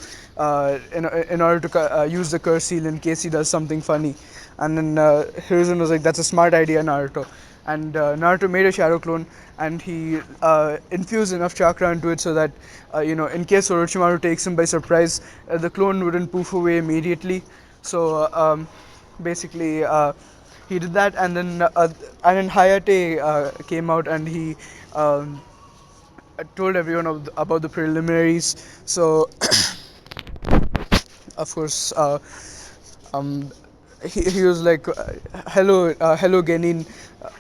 use the curse seal in case he does something funny." And then Hiruzen was like, "That's a smart idea, Naruto." And Naruto made a shadow clone, and he infused enough chakra into it so that in case Orochimaru takes him by surprise, the clone wouldn't poof away immediately. So basically. He did that, and then Hayate came out, and he told everyone about the preliminaries. So of course, um, he was like, hello Genin,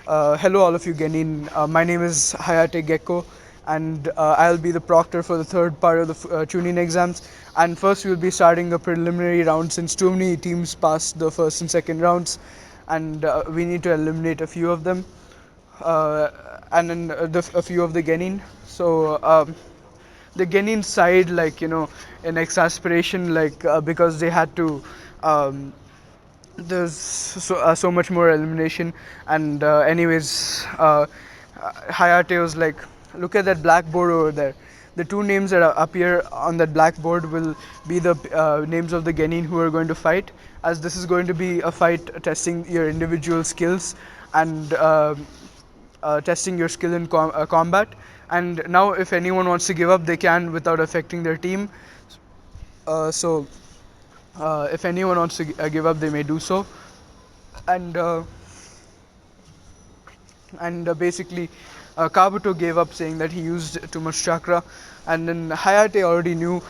hello all of you Genin. My name is Hayate Gecko, and I'll be the proctor for the third part of the chunin exams. And first we'll be starting a preliminary round, since too many teams passed the first and second rounds, and we need to eliminate a few of them, and then a few of the Genin. So the Genin side, like, in exasperation, like, because they had to. There's so much more elimination, and anyways, Hayate was like, look at that blackboard over there. The two names that appear on that blackboard will be the names of the Genin who are going to fight, as this is going to be a fight testing your individual skills and testing your skill in combat. And now, if anyone wants to give up, they can without affecting their team. So, if anyone wants to give up, they may do so. And basically, Kabuto gave up, saying that he used too much chakra. And then Hayate already knew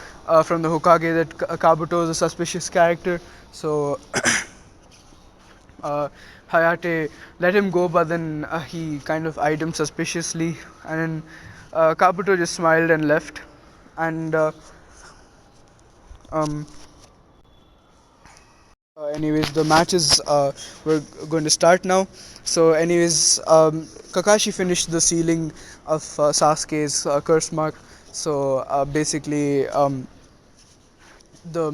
from the Hokage that Kabuto is a suspicious character, so uh, Hayate let him go, but then he kind of eyed him suspiciously, and then Kabuto just smiled and left. And um, anyways, the matches were going to start now. So, anyways, Kakashi finished the sealing of Sasuke's curse mark. So, basically, the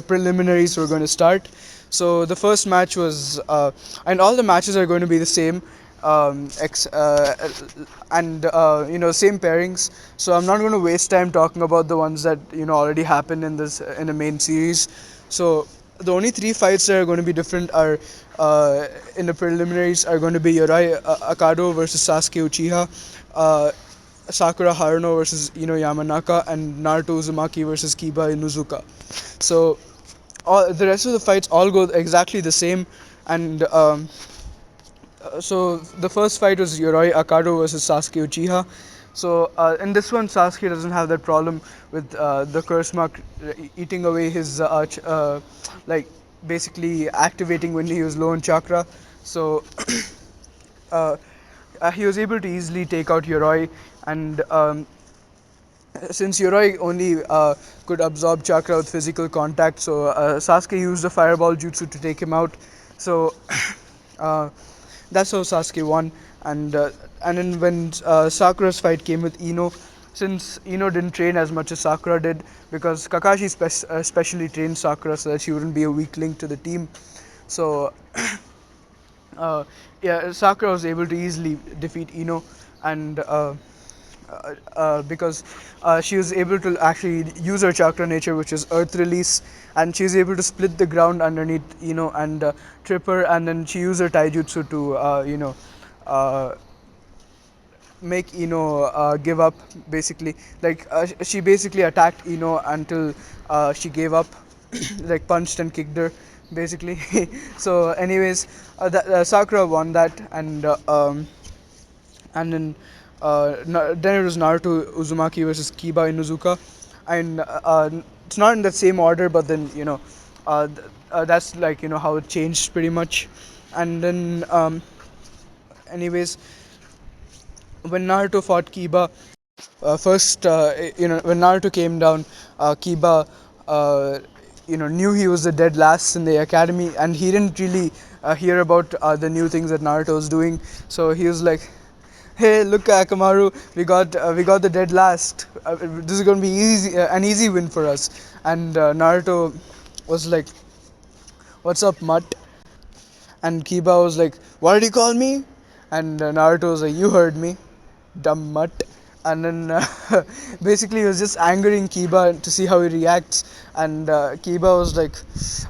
preliminaries were going to start. So the first match was, and all the matches are going to be the same, and same pairings. So I'm not going to waste time talking about the ones that already happened in this in the main series. So the only three fights that are going to be different are in the preliminaries are going to be Yorai Akado versus Sasuke Uchiha. Sakura Haruno versus Yamanaka, and Naruto Uzumaki versus Kiba Inuzuka. So all the rest of the fights all go exactly the same, and so the first fight was Yoroi Akado versus Sasuke Uchiha. So in this one, Sasuke doesn't have that problem with the curse mark eating away his like basically activating when he was low on chakra. So uh, he was able to easily take out Yoroi, and since Yoroi only could absorb chakra with physical contact, so Sasuke used the fireball jutsu to take him out. So uh, that's how Sasuke won. And then when Sakura's fight came with Ino, since Ino didn't train as much as Sakura did, because Kakashi specially trained Sakura so that she wouldn't be a weak link to the team. So uh, yeah, Sakura was able to easily defeat Ino, and because she was able to actually use her chakra nature, which is earth release, and she was able to split the ground underneath and trip her, and then she used her taijutsu to uh, make give up, basically. Like she basically attacked until she gave up, like punched and kicked her, basically. So anyways, Sakura won that, and then then it was Naruto Uzumaki versus Kiba Inuzuka, and it's not in the same order, but then that's like how it changed pretty much. And then anyways, when Naruto fought Kiba, first when Naruto came down, Kiba knew he was the dead last in the academy, and he didn't really hear about the new things that Naruto was doing. So he was like, "Hey, look, Akamaru, we got the dead last. This is going to be an easy win for us." And Naruto was like, "What's up, mutt?" And Kiba was like, "What did you call me?" And Naruto was like, "You heard me, dumb mutt." And then basically he was just angering Kiba to see how he reacts. And Kiba was like,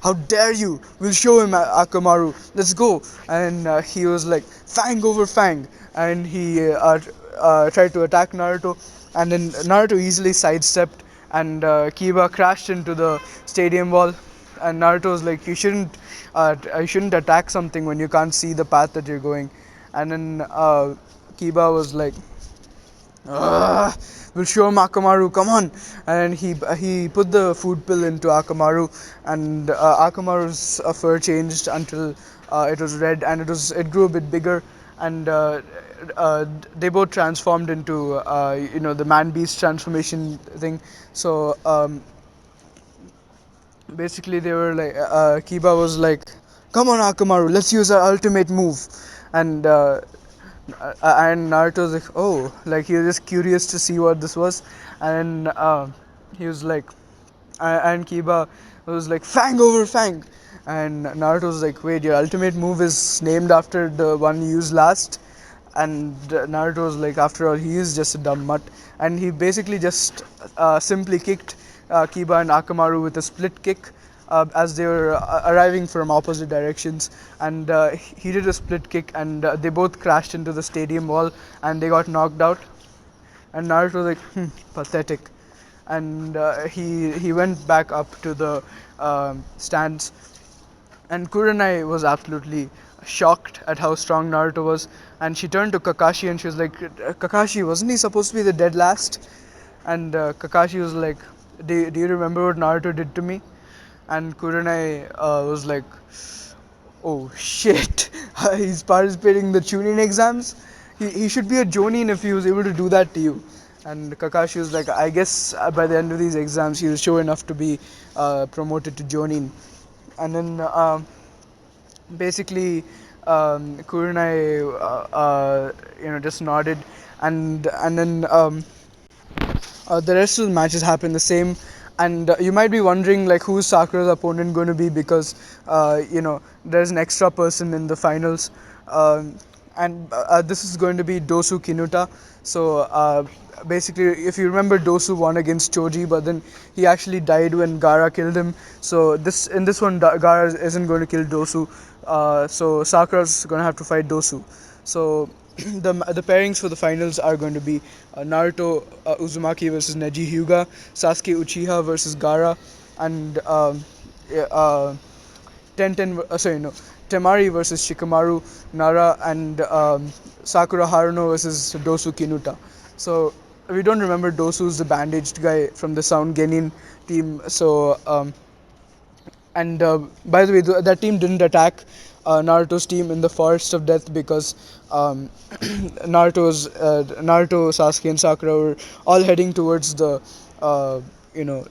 "How dare you? We'll show him, Akamaru. Let's go." And he was like, "Fang over Fang," and he tried to attack Naruto. And then Naruto easily sidestepped, and Kiba crashed into the stadium wall. And Naruto was like, you shouldn't attack something when you can't see the path that you're going." And then Kiba was like, "Ugh, we'll show him, Akamaru, come on." And he put the food pill into Akamaru, and Akamaru's fur changed until it was red, and it grew a bit bigger, and they both transformed into the man beast transformation thing. So basically they were like, Kiba was like, "Come on, Akamaru, let's use our ultimate move." And And Naruto was like, oh, like he was just curious to see what this was, and he was like, and Kiba was like, Fang over Fang, and Naruto was like, wait, your ultimate move is named after the one you used last, and Naruto was like, after all, he is just a dumb mutt, and he basically just simply kicked Kiba and Akamaru with a split kick. As they were arriving from opposite directions, and he did a split kick, and they both crashed into the stadium wall, and they got knocked out. And Naruto was like, pathetic, and he went back up to the stands, and Kurenai was absolutely shocked at how strong Naruto was, and she turned to Kakashi and she was like, Kakashi, wasn't he supposed to be the dead last? And Kakashi was like, do you remember what Naruto did to me? And Kurenai was like, oh shit, he's participating in the chunin exams? He should be a Jonin if he was able to do that to you. And Kakashi was like, I guess by the end of these exams, he was sure enough to be promoted to Jonin. And then basically, Kurenai, just nodded, and then the rest of the matches happen the same, and you might be wondering like who's Sakura's opponent going to be, because there's an extra person in the finals, and this is going to be Dosu Kinuta. So basically, if you remember, Dosu won against Choji, but then he actually died when Gara killed him. So this one, Gara isn't going to kill Dosu. So Sakura's going to have to fight Dosu. So the pairings for the finals are going to be Naruto Uzumaki versus Neji Hyuga, Sasuke Uchiha versus Gara, and yeah, sorry, no, Temari versus Shikamaru, Nara, and Sakura Haruno versus Dosu Kinuta. So we don't remember Dosu's the bandaged guy from the Sound Genin team. So and by the way, that team didn't attack Naruto's team in the Forest of Death because Naruto, Sasuke, and Sakura were all heading towards the you know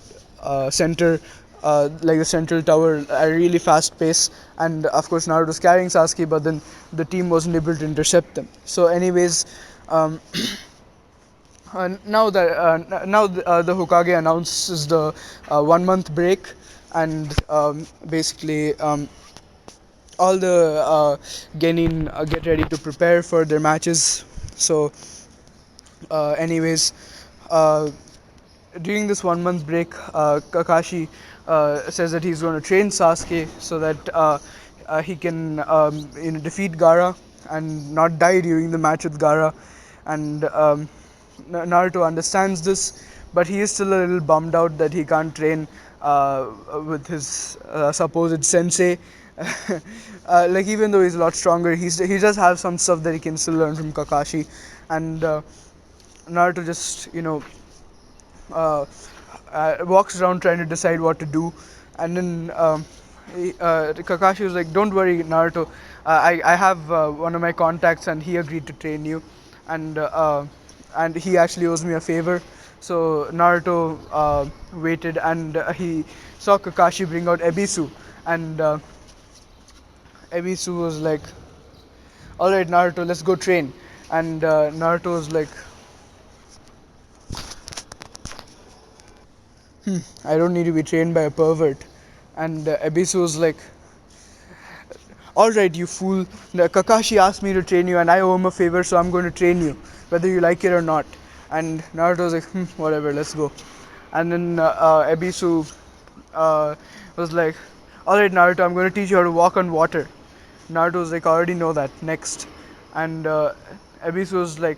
center, like the central tower, at a really fast pace. And of course, Naruto's carrying Sasuke, but then the team wasn't able to intercept them. So, anyways. Now the Hokage announces the 1 month break, and basically all the genin get ready to prepare for their matches. So anyways, uh, during this 1 month break, Kakashi says that he's going to train Sasuke so that he can defeat Gara and not die during the match with Gara. And Naruto understands this, but he is still a little bummed out that he can't train with his supposed sensei. Like, even though he's a lot stronger, he does have some stuff that he can still learn from Kakashi, and Naruto just uh, walks around trying to decide what to do, and then Kakashi was like, "Don't worry, Naruto. I have one of my contacts, and he agreed to train you, and he actually owes me a favor." So Naruto waited, and he saw Kakashi bring out Ebisu, and Ebisu was like, "All right, Naruto, let's go train." And Naruto was like, I don't need to be trained by a pervert. And Ebisu was like, alright, you fool. Kakashi asked me to train you, and I owe him a favor, so I'm going to train you, whether you like it or not. And Naruto was like, whatever, let's go. And then Ebisu was like, alright, Naruto, I'm going to teach you how to walk on water. Naruto was like, I already know that. Next. And Ebisu was like,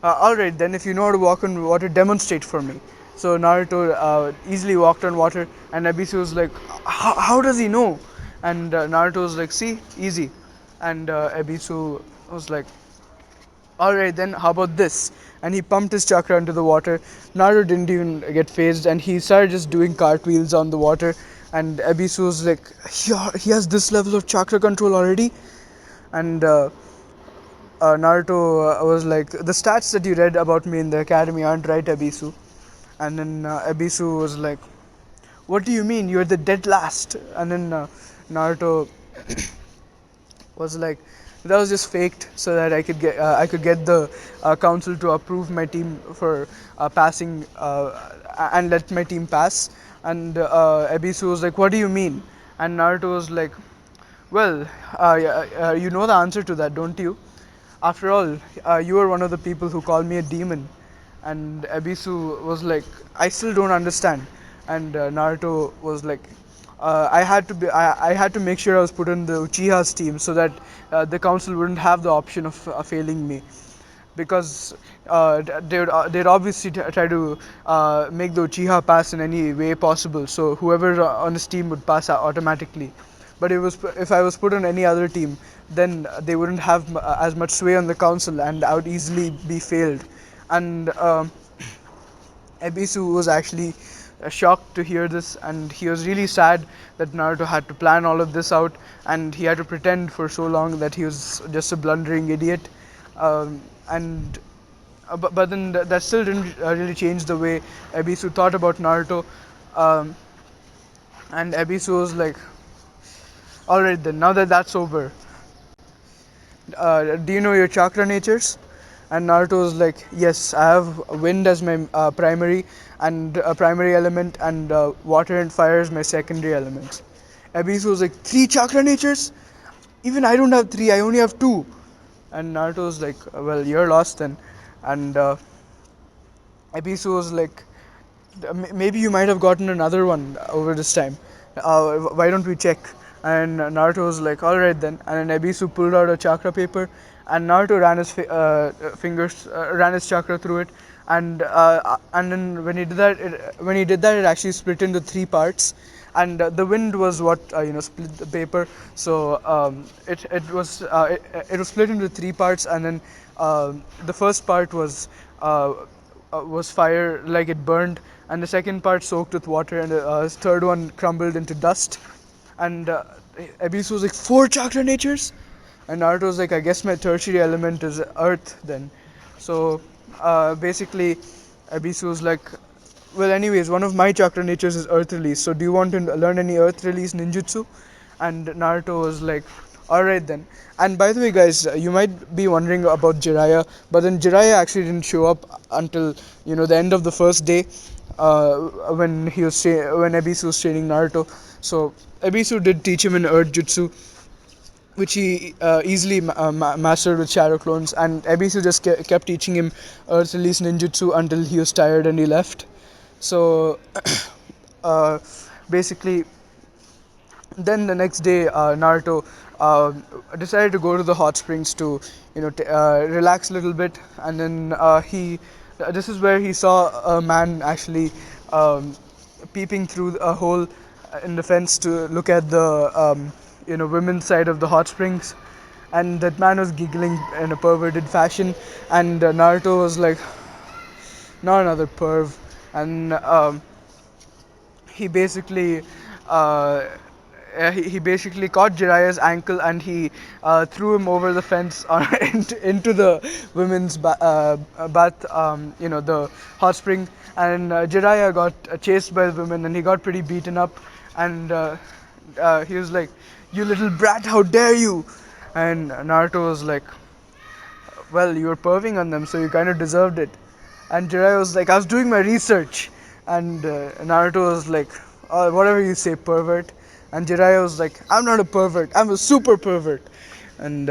alright, then if you know how to walk on water, demonstrate for me. So Naruto easily walked on water, and Ebisu was like, how does he know? And Naruto was like, see, easy. And Ebisu was like, alright, then how about this? And he pumped his chakra into the water. Naruto didn't even get phased, and he started just doing cartwheels on the water. And Ebisu was like, he has this level of chakra control already? And Naruto was like, the stats that you read about me in the academy aren't right, Ebisu. And then Ebisu was like, what do you mean? You're the dead last. And then Naruto was like, that was just faked so that I could get the council to approve my team for passing and let my team pass. And Ebisu was like, "What do you mean?" And Naruto was like, "Well, yeah, you know the answer to that, don't you? After all, you were one of the people who called me a demon." And Ebisu was like, "I still don't understand." And Naruto was like, I had to make sure I was put in the Uchiha's team so that the council wouldn't have the option of failing me, because they'd obviously try to make the Uchiha pass in any way possible. So whoever on his team would pass automatically. But if I was put on any other team, then they wouldn't have as much sway on the council, and I would easily be failed. And Ebisu was actually shocked to hear this, and he was really sad that Naruto had to plan all of this out, and he had to pretend for so long that he was just a blundering idiot. And but then that still didn't really change the way Ebisu thought about Naruto. Um, and Ebisu was like, "All right then, now that that's over, do you know your chakra natures?" And Naruto was like, "Yes, I have wind as my primary and primary element, and water and fire as my secondary elements." Ebisu was like, "Three chakra natures? Even I don't have three. I only have two." And Naruto was like, "Well, you're lost then." And Ebisu was like, "Maybe you might have gotten another one over this time. Why don't we check?" And Naruto was like, "All right then." And then Ebisu pulled out a chakra paper, and Naruto ran his fingers, ran his chakra through it, and then when he did that, it actually split into three parts. And the wind was what split the paper. So it was split into three parts, and then the first part uh, was fire, like it burned, and the second part soaked with water, and the third one crumbled into dust. And Ebisu was like, "Four chakra natures?" And Naruto was like, "I guess my tertiary element is earth then." So basically, Ebisu was like, "Well, anyways, one of my chakra natures is earth release, so do you want to learn any earth release ninjutsu?" And Naruto was like, "All right then." And by the way, guys, you might be wondering about Jiraiya, but then Jiraiya actually didn't show up until the end of the first day, when when Ebisu was training Naruto. So Ebisu did teach him an earth jutsu, which he easily mastered with shadow clones, and Ebisu just kept teaching him earth release ninjutsu until he was tired and he left. So uh, basically, then the next day, Naruto decided to go to the hot springs to relax a little bit. And then he this is where he saw a man actually peeping through a hole in the fence to look at the women's side of the hot springs. And that man was giggling in a perverted fashion, and Naruto was like, "Not another perv." And he basically uh, he basically caught Jiraiya's ankle, and he threw him over the fence into the women's bath, the hot spring. And Jiraiya got chased by the women, and he got pretty beaten up. And he was like, "You little brat, how dare you!" And Naruto was like, "Well, you were perving on them, so you kind of deserved it." And Jiraiya was like, "I was doing my research." And Naruto was like, "Oh, whatever you say, pervert." And Jiraiya was like, "I'm not a pervert, I'm a super pervert." And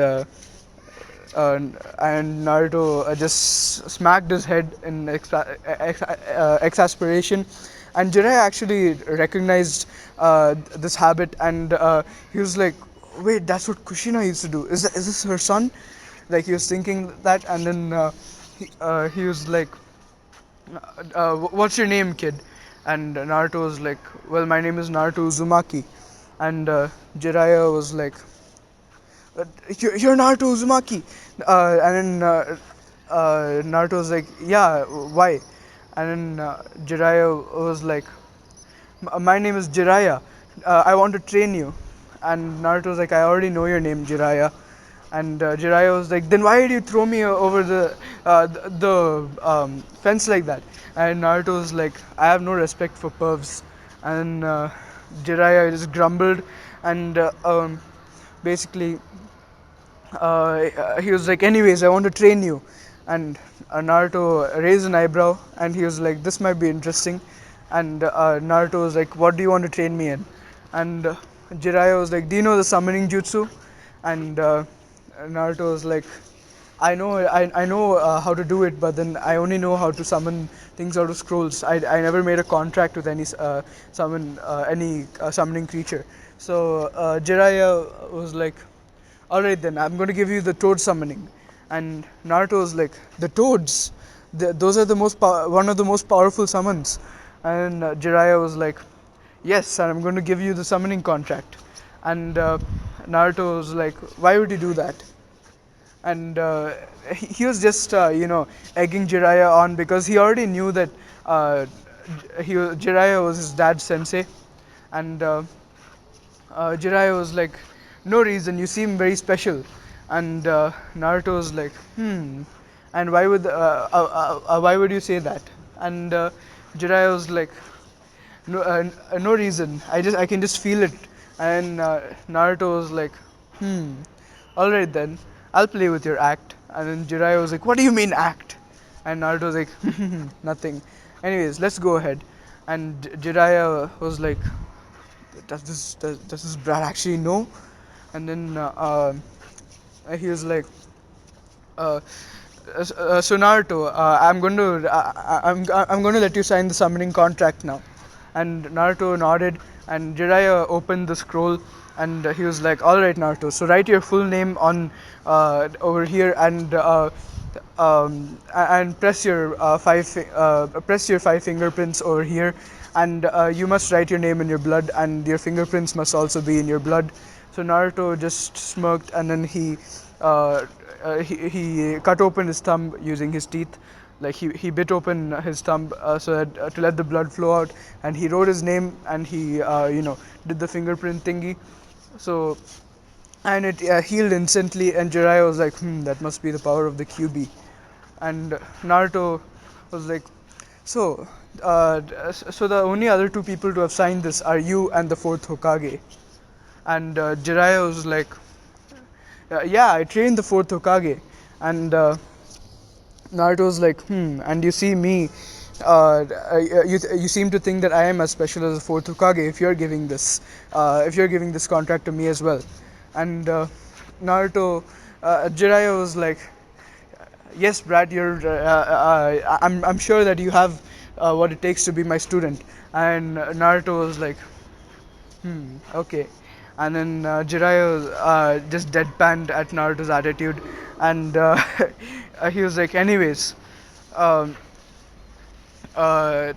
and Naruto just smacked his head in exasperation. And Jiraiya actually recognized this habit, and he was like, "Wait, that's what Kushina used to do. Is this her son?" Like, he was thinking that. And then he was like, "What's your name, kid?" And Naruto was like, "Well, my name is Naruto Uzumaki." And Jiraiya was like, "You're Naruto Uzumaki." And then Naruto was like, "Yeah, why?" And then Jiraiya was like, "My name is Jiraiya. I want to train you." And Naruto was like, "I already know your name, Jiraiya." And Jiraiya was like, "Then why did you throw me over the fence like that?" And Naruto was like, "I have no respect for pervs." And Jiraiya just grumbled, and basically he was like, anyways, I want to train you. And Naruto raised an eyebrow and he was like, this might be interesting. And Naruto was like, what do you want to train me in? And Jiraiya was like, do you know the summoning jutsu? And Naruto was like, I know how to do it, but then I only know how to summon things out of scrolls. I never made a contract with any summoning creature. So Jiraiya was like, alright then, I'm going to give you the toad summoning. And Naruto was like, the toads? Those are one of the most powerful summons. And Jiraiya was like, yes, and I'm going to give you the summoning contract. And Naruto was like, why would you do that? And he was just egging Jiraiya on because he already knew that Jiraiya was his dad's sensei, and Jiraiya was like, no reason, you seem very special. And Naruto was like, and why would you say that? And Jiraiya was like, no reason. I can just feel it. And Naruto was like, all right then, I'll play with your act. And then Jiraiya was like, what do you mean act? And Naruto was like, nothing. Anyways, let's go ahead. And Jiraiya was like, does this brat actually know? And then he was like, uh, so Naruto, I'm going to let you sign the summoning contract now. And Naruto nodded, and Jiraiya opened the scroll, and he was like, all right, Naruto, so write your full name on over here, and press your five fingerprints over here, and you must write your name in your blood, and your fingerprints must also be in your blood. So Naruto just smirked, and then he cut open his thumb using his teeth. Like he bit open his thumb so that to let the blood flow out, and he wrote his name, and he did the fingerprint thingy. So and it healed instantly, and Jiraiya was like, that must be the power of the QB. And Naruto was like, so so the only other two people to have signed this are you and the fourth Hokage. And Jiraiya was like, yeah, I trained the fourth Hokage. And Naruto's like, and you see me, you seem to think that I am as special as the fourth Hokage if you're giving this contract to me as well. And Jiraiya was like, yes, Brad, I'm sure that you have what it takes to be my student. And Naruto was like, okay. And then Jiraiya just deadpanned at Naruto's attitude, and he was like, anyways, um, uh,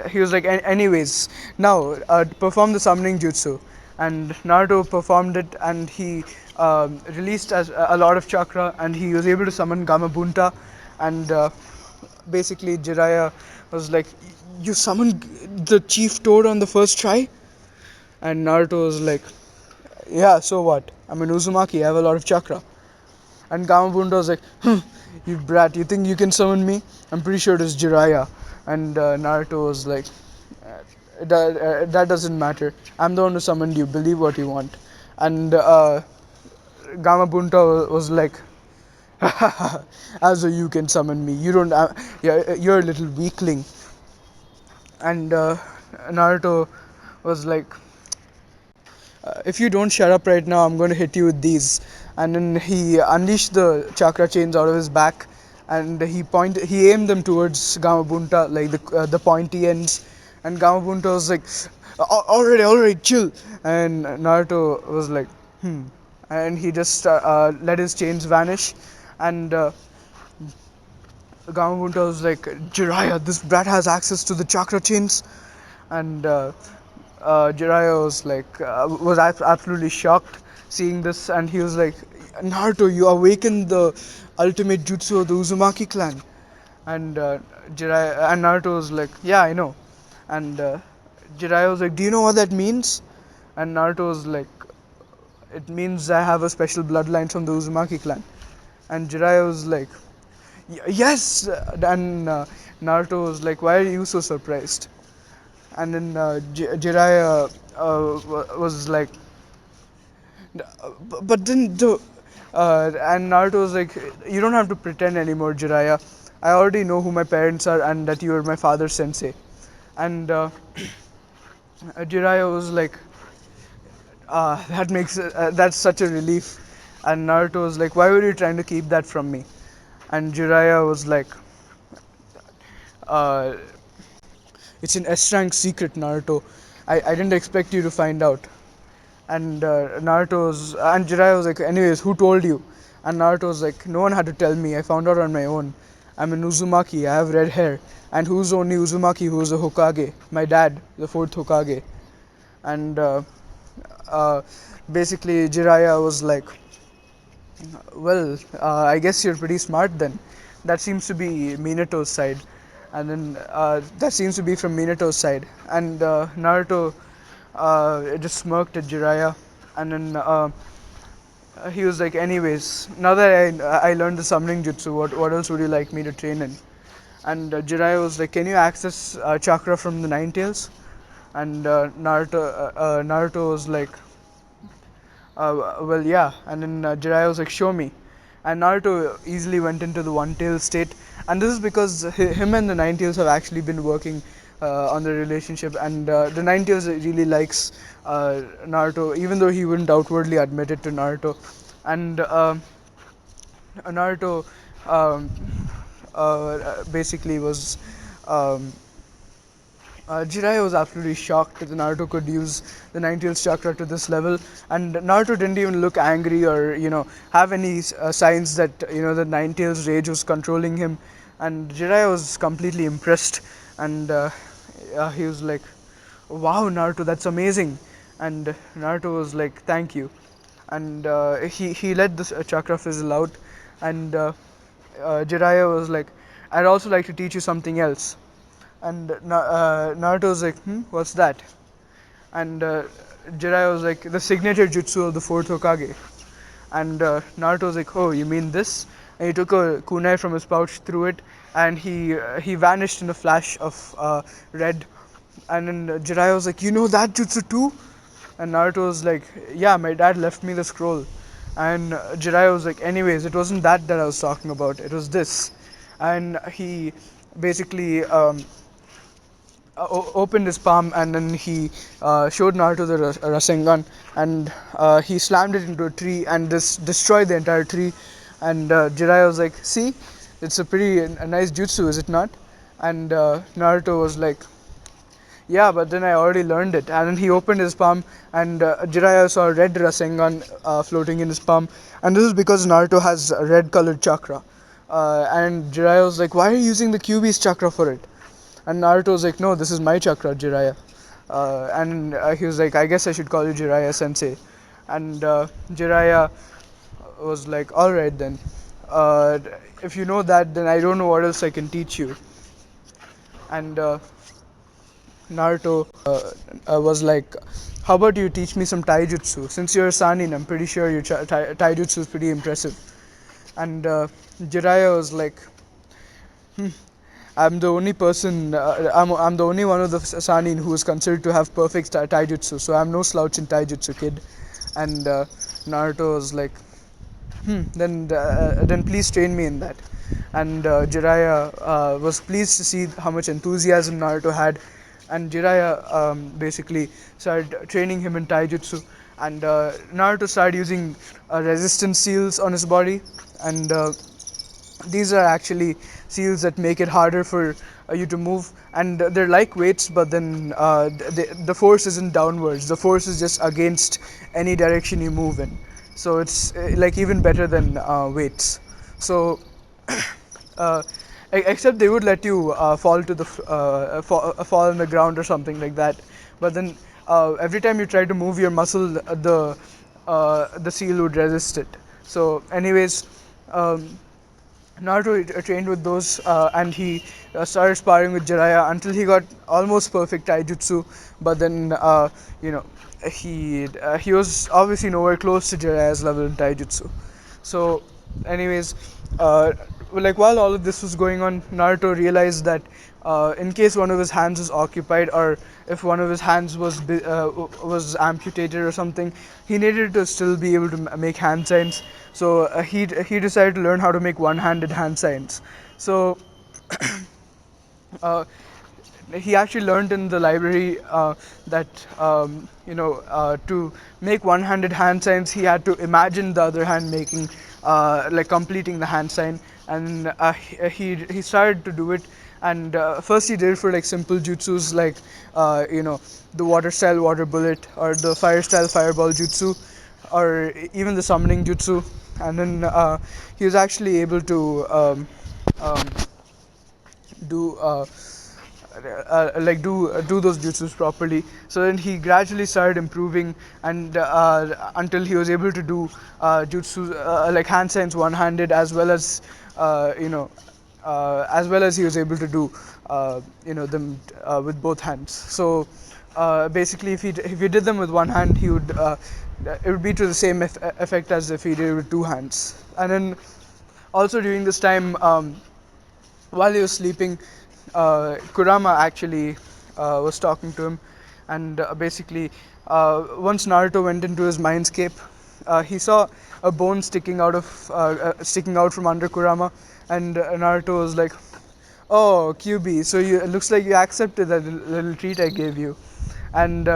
he was like, anyways, now perform the summoning jutsu. And Naruto performed it, and he released a lot of chakra, and he was able to summon Gamabunta. And basically, Jiraiya was like, you summoned the chief toad on the first try? And Naruto was like, yeah, so what? I'm an Uzumaki, I have a lot of chakra. And Gamabunta was like, you brat, you think you can summon me? I'm pretty sure it is Jiraiya. And Naruto was like, that doesn't matter. I'm the one who summoned you, believe what you want. And Gamabunta was like, as though you can summon me. You don't, you're a little weakling. And Naruto was like, if you don't shut up right now, I'm going to hit you with these. And then he unleashed the chakra chains out of his back, and he aimed them towards Gamabunta, like the pointy ends. And Gamabunta was like, all right, chill. And Naruto was like, and he just let his chains vanish. And Gamabunta was like, Jiraiya, this brat has access to the chakra chains. And Jiraiya was like, absolutely shocked seeing this, and he was like, Naruto, you awakened the ultimate jutsu of the Uzumaki clan. And Naruto was like, yeah, I know. And Jiraiya was like, do you know what that means? And Naruto was like, it means I have a special bloodline from the Uzumaki clan. And Jiraiya was like, yes. And Naruto was like, why are you so surprised? And then Jiraiya was like, But then and Naruto was like, you don't have to pretend anymore, Jiraiya. I already know who my parents are and that you are my father's sensei. And Jiraiya was like, that's such a relief. And Naruto was like, why were you trying to keep that from me? And Jiraiya was like, uh, it's an S rank secret, Naruto. I didn't expect you to find out. And Jiraiya was like, anyways, who told you? And Naruto was like, no one had to tell me. I found out on my own. I'm an Uzumaki. I have red hair. And who's only Uzumaki? Who's a Hokage? My dad, the fourth Hokage. And uh, basically, Jiraiya was like, well, I guess you're pretty smart then. That seems to be Minato's side. And then that seems to be from Minato's side. And Naruto just smirked at Jiraiya. And then he was like, anyways, now that I learned the summoning jutsu, what else would you like me to train in? And Jiraiya was like, can you access chakra from the Nine Tails? And Naruto was like, well, yeah. And then Jiraiya was like, show me. And Naruto easily went into the One Tail state. And this is because him and the Nine Tails have actually been working on the relationship. And the Nine Tails really likes Naruto, even though he wouldn't outwardly admit it to Naruto. And Naruto um, basically was. Um, Jiraiya was absolutely shocked that Naruto could use the Ninetales chakra to this level, and Naruto didn't even look angry or have any signs that the Ninetales rage was controlling him, and Jiraiya was completely impressed, and he was like, "Wow, Naruto, that's amazing," and Naruto was like, "Thank you," and he let this chakra fizzle out, and Jiraiya was like, "I'd also like to teach you something else." And Naruto's like, what's that? And Jiraiya was like, the signature jutsu of the fourth Hokage. And Naruto's like, oh, you mean this? And he took a kunai from his pouch, threw it, and he vanished in a flash of red. And then Jiraiya was like, you know that jutsu too? And Naruto was like, yeah, my dad left me the scroll. And Jiraiya was like, anyways, it wasn't that I was talking about. It was this. And he basically opened his palm, and then he showed Naruto the Rasengan, and he slammed it into a tree and this destroyed the entire tree. And Jiraiya was like, "See, it's a nice jutsu, is it not?" And Naruto was like, "Yeah, but then I already learned it." And then he opened his palm, and Jiraiya saw a red Rasengan floating in his palm, and this is because Naruto has a red colored chakra. And Jiraiya was like, "Why are you using the QB's chakra for it?" And Naruto was like, no, this is my chakra, Jiraiya. And he was like, I guess I should call you Jiraiya Sensei. And Jiraiya was like, alright then. Uh, if you know that, then I don't know what else I can teach you. And Naruto was like, how about you teach me some taijutsu? Since you're a Sanin, I'm pretty sure your taijutsu is pretty impressive. And Jiraiya was like, I'm the only person. I'm the only one of the Sanin who is considered to have perfect taijutsu. So I'm no slouch in taijutsu, kid. And Naruto was like, then please train me in that. And Jiraiya was pleased to see how much enthusiasm Naruto had, and Jiraiya basically started training him in taijutsu. And Naruto started using resistance seals on his body, and these are actually seals that make it harder for you to move, and they're like weights, but then the force isn't downwards, the force is just against any direction you move in, so it's like even better than weights. So uh, except they would let you fall to the fall on the ground or something like that, but then every time you try to move your muscle, the seal would resist it. So anyways, Naruto trained with those, and he started sparring with Jiraiya until he got almost perfect taijutsu. But then, you know, he was obviously nowhere close to Jiraiya's level in taijutsu. So, anyways, like while all of this was going on, Naruto realized that in case one of his hands was occupied, or if one of his hands was amputated or something, he needed to still be able to make hand signs. So he decided to learn how to make one-handed hand signs. So uh, he actually learned in the library that to make one-handed hand signs, he had to imagine the other hand making like completing the hand sign, and he started to do it. And first he did it for like simple jutsus like the water style water bullet, or the fire style fireball jutsu, or even the summoning jutsu. And then he was actually able to um, do do those jutsus properly. So then he gradually started improving, and until he was able to do jutsu like hand signs one-handed, as well as as well as he was able to do them with both hands. So basically, if he did them with one hand, he would it would be to the same effect as if he did it with two hands. And then also during this time, while he was sleeping, Kurama actually was talking to him, and basically, once Naruto went into his mindscape, he saw a bone sticking out from under Kurama, and Naruto was like, "Oh, QB, so it looks like you accepted that little treat I gave you." And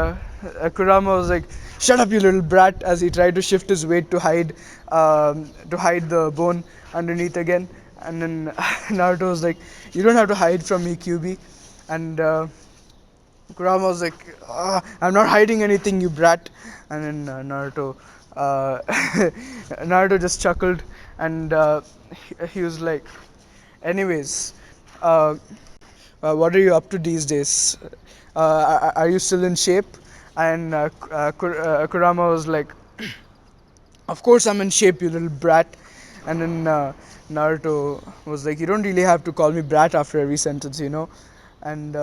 Kurama was like, "Shut up, you little brat!" As he tried to shift his weight to hide the bone underneath again. And then Naruto was like, "You don't have to hide from me, QB." And Kurama was like, "I'm not hiding anything, you brat." And then Naruto just chuckled, and he was like, "Anyways, uh, what are you up to these days? Are you still in shape?" And Kurama was like, "Of course I'm in shape, you little brat." And then Naruto was like, "You don't really have to call me brat after every sentence, you know." And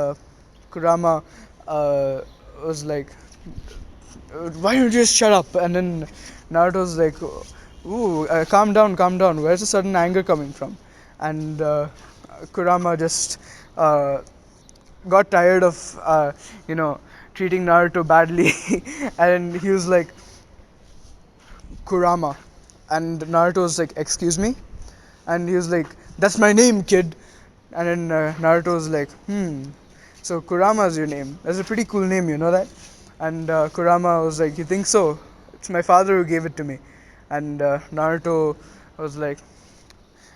Kurama uh, was like, "Why don't you just shut up?" And then Naruto was like, "Ooh, calm down, calm down. Where's the sudden anger coming from?" And Kurama just got tired of you know treating Naruto badly, and he was like, "Kurama," and Naruto was like, "Excuse me," and he was like, "That's my name, kid." And then Naruto was like, "So Kurama is your name? That's a pretty cool name, you know that?" And Kurama was like, "You think so? It's my father who gave it to me." And Naruto was like,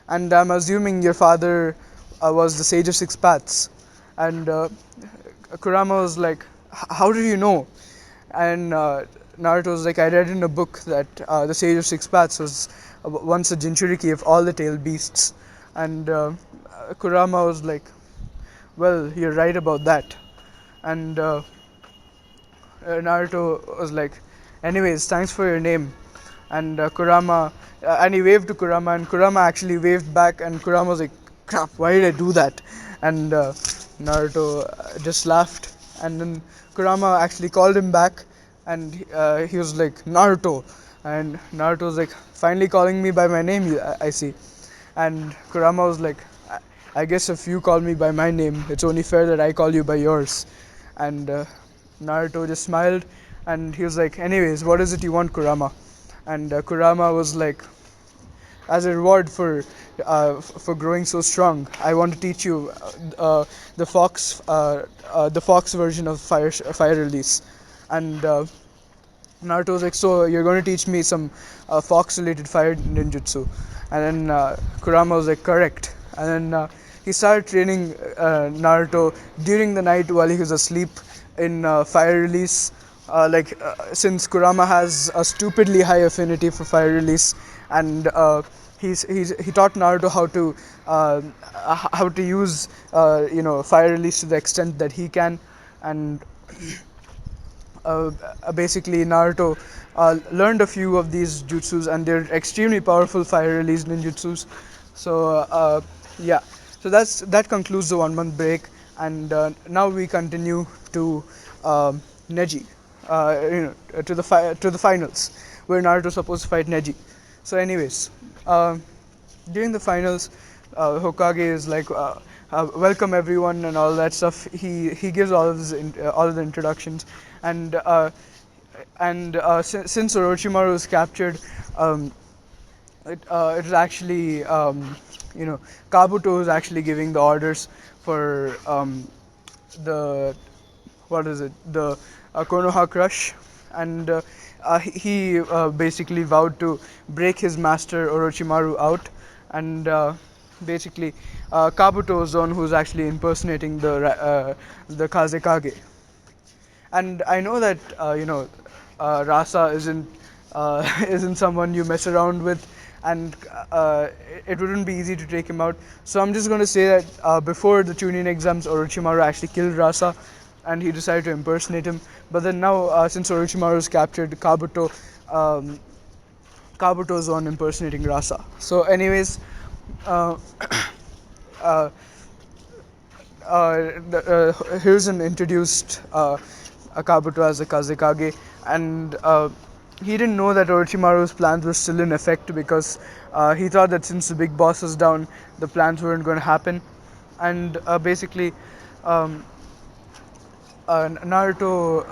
"And I'm assuming your father was the Sage of Six Paths." And Kurama was like, "How did you know?" And Naruto was like, "I read in a book that the Sage of Six Paths was once a Jinchuriki of all the tailed beasts." And Kurama was like, "Well, you're right about that." And Naruto was like, "Anyways, thanks for your name." And and he waved to Kurama, and Kurama actually waved back, and Kurama was like, "Crap, why did I do that?" And Naruto just laughed, and then Kurama actually called him back, and he was like, "Naruto," and Naruto was like, "Finally calling me by my name, I see." And Kurama was like, "I guess if you call me by my name, it's only fair that I call you by yours." And Naruto just smiled, and he was like, "Anyways, what is it you want, Kurama?" And Kurama was like, "As a reward for growing so strong, I want to teach you the fox version of fire release." And Naruto was like, "So you're going to teach me some fox-related fire ninjutsu?" And then Kurama was like, "Correct." And then he started training Naruto during the night while he was asleep in fire release. Since Kurama has a stupidly high affinity for fire release, and he taught Naruto how to use fire release to the extent that he can. And basically Naruto learned a few of these jutsus, and they're extremely powerful fire release ninjutsus. So yeah, so that concludes the 1 month break, and now we continue to Neji, to the finals, where Naruto's supposed to fight Neji. So anyways, uh, during the finals, Hokage is like, welcome everyone and all that stuff. He gives all of all of the introductions, and since Orochimaru was captured, um, it is actually Kabuto is actually giving the orders for the what is it the Konoha Crush, and he basically vowed to break his master Orochimaru out, and basically Kabuto is the one who's actually impersonating the Kazekage. And I know that Rasa isn't isn't someone you mess around with, and it wouldn't be easy to take him out. So I'm just going to say that before the chunin exams, Orochimaru actually killed Rasa, and he decided to impersonate him. But then now, since Orochimaru is captured, um, Kabuto is on impersonating Rasa. So, anyways, uh, uh, Hiruzen introduced Kabuto as a Kazekage, and he didn't know that Orochimaru's plans were still in effect because he thought that since the big boss was down, the plans weren't going to happen. And basically, um, Naruto.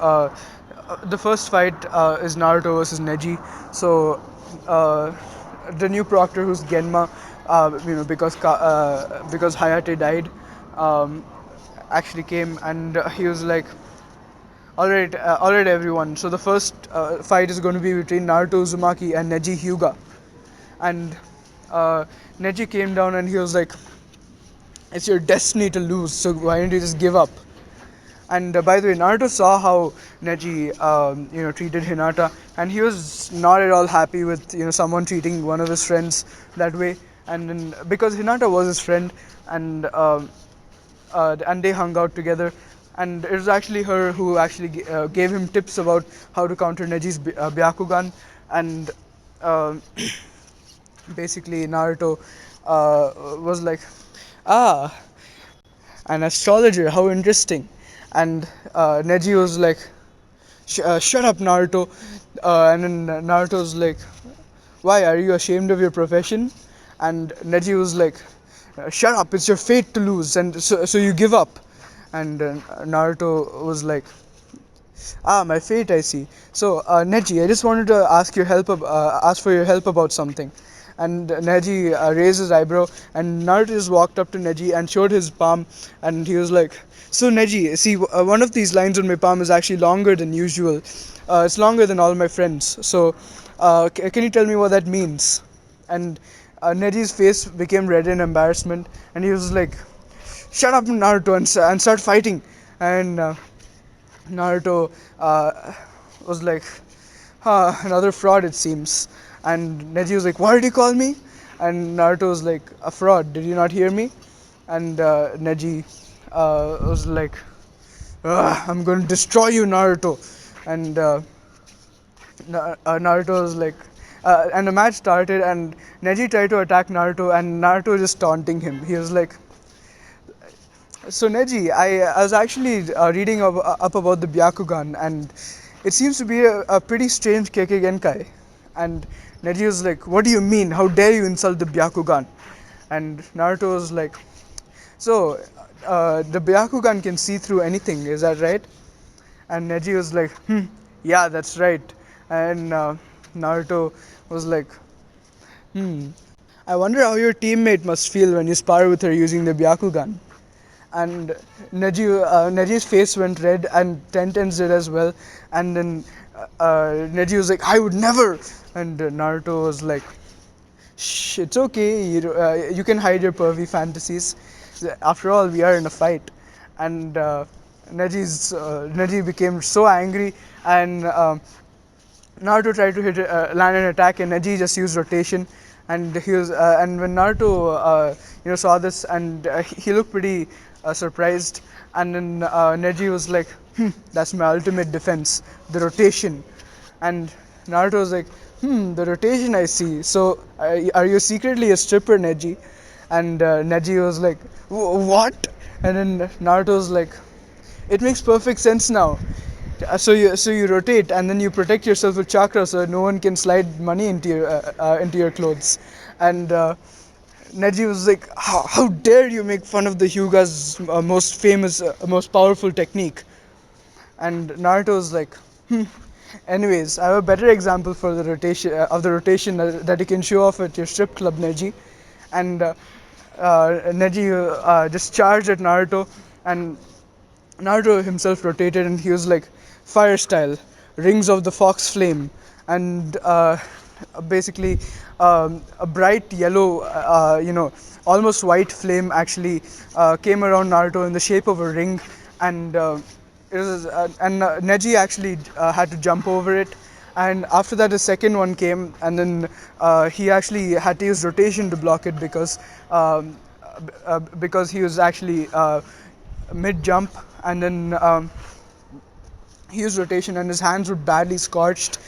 The first fight is Naruto versus Neji. So uh, the new proctor, who's Genma, because Hayate died, um, actually came, and he was like, all right, everyone. So the first fight is going to be between Naruto Uzumaki and Neji Hyuga, and Neji came down and he was like, "It's your destiny to lose. So why don't you just give up?" And by the way, Naruto saw how Neji, treated Hinata, and he was not at all happy with someone treating one of his friends that way. And then, because Hinata was his friend, and and they hung out together, and it was actually her who actually gave him tips about how to counter Neji's Byakugan, and uh, basically Naruto was like, ah, an astrologer, how interesting. And Neji was like, shut up, Naruto. And then Naruto was like, why, are you ashamed of your profession? And Neji was like, shut up, it's your fate to lose, and so you give up. And Naruto was like, ah, my fate, I see. So, Neji, I just wanted to ask for your help about something. And Neji raised his eyebrow, and Naruto just walked up to Neji and showed his palm, and he was like, "So, Neji, see, one of these lines on my palm is actually longer than usual. It's longer than all my friends. So, can you tell me what that means?" And Neji's face became red in embarrassment, and he was like, "Shut up, Naruto, and start fighting." And Naruto was like, another fraud, it seems. And Neji was like, what did you call me? And Naruto was like, a fraud, did you not hear me? And Neji was like, I'm going to destroy you, Naruto. And Naruto was like, and the match started, and Neji tried to attack Naruto, and Naruto was just taunting him. He was like, so Neji, I was actually reading up about the Byakugan, and it seems to be a pretty strange Kekkei Genkai. And Neji was like, what do you mean? How dare you insult the Byakugan? And Naruto was like, so the Byakugan can see through anything, is that right? And Neji was like, yeah, that's right. And Naruto was like, I wonder how your teammate must feel when you spar with her using the Byakugan. And Neji's face went red, and Tenten's did as well. And then Neji was like, I would never. And Naruto was like, shh, it's okay, you can hide your pervy fantasies. After all, we are in a fight. And Neji became so angry, and Naruto tried to land an attack, and Neji just used rotation. And and when Naruto saw this, and he looked pretty surprised. And then Neji was like, "That's my ultimate defense, the rotation." And Naruto was like, the rotation, I see. So are you secretly a stripper, Neji? And Neji was like, what? And then Naruto was like, it makes perfect sense now. So you rotate, and then you protect yourself with chakra so no one can slide money into your clothes. And Neji was like, how dare you make fun of the Hyuga's most famous, most powerful technique? And Naruto was like, anyways, I have a better example for the rotation of the rotation that you can show off at your strip club, Neji. And Neji just charged at Naruto, and Naruto himself rotated, and he was like, fire style, rings of the fox flame, and basically a bright yellow, almost white flame actually came around Naruto in the shape of a ring, and Neji actually had to jump over it. And after that, a second one came, and then he actually had to use rotation to block it because he was actually mid jump, and then he used rotation, and his hands were badly scorched.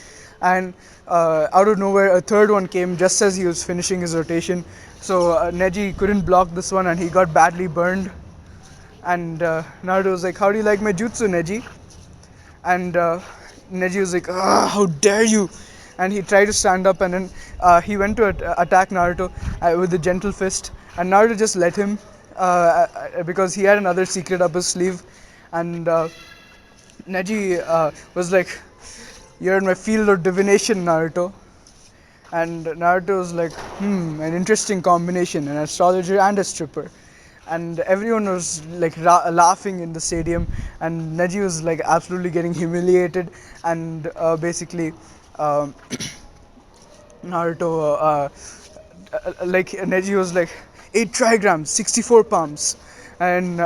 And out of nowhere, a third one came just as he was finishing his rotation. So Neji couldn't block this one, and he got badly burned. And Naruto was like, "How do you like my jutsu, Neji?" And Neji was like, "How dare you!" And he tried to stand up, and then he went to attack Naruto with a gentle fist, and Naruto just let him because he had another secret up his sleeve. And Neji was like, "You're in my field of divination, Naruto." And Naruto was like, an interesting combination, an astrologer and a stripper. And everyone was like laughing in the stadium, and Neji was like absolutely getting humiliated. And basically, um, Naruto, like Neji was like 8 trigrams, 64 palms, and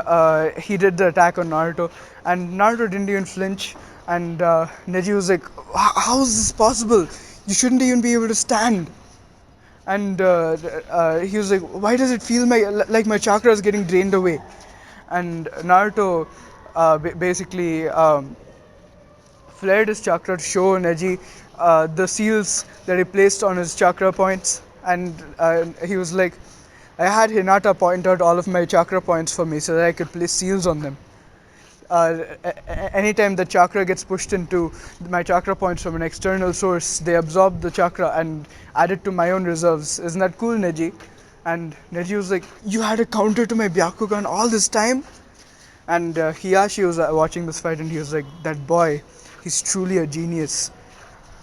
he did the attack on Naruto, and Naruto didn't even flinch. And Neji was like, "How is this possible? You shouldn't even be able to stand." And he was like, "Why does it feel like my chakra is getting drained away?" And Naruto basically flared his chakra to show Neji the seals that he placed on his chakra points. And he was like, "I had Hinata point out all of my chakra points for me so that I could place seals on them. Anytime the chakra gets pushed into my chakra points from an external source, they absorb the chakra and add it to my own reserves. Isn't that cool, Neji?" And Neji was like, "You had a counter to my Byakugan all this time?" And Hiyashi was watching this fight, and he was like, "That boy, he's truly a genius.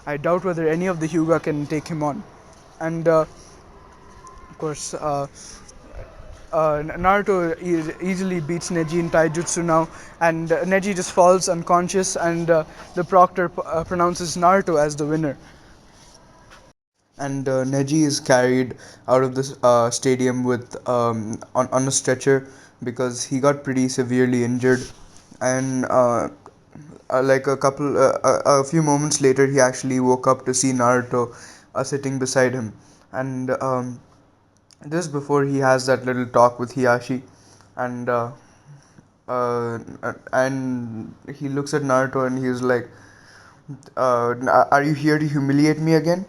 I doubt whether any of the Hyuga can take him on." And of course, Naruto easily beats Neji in Taijutsu now, and Neji just falls unconscious, and the proctor pronounces Naruto as the winner. And Neji is carried out of the stadium with on a stretcher because he got pretty severely injured. And like a few moments later, he actually woke up to see Naruto sitting beside him. And just before he has that little talk with Hiyashi, and and he looks at Naruto, and he's like, "Are you here to humiliate me again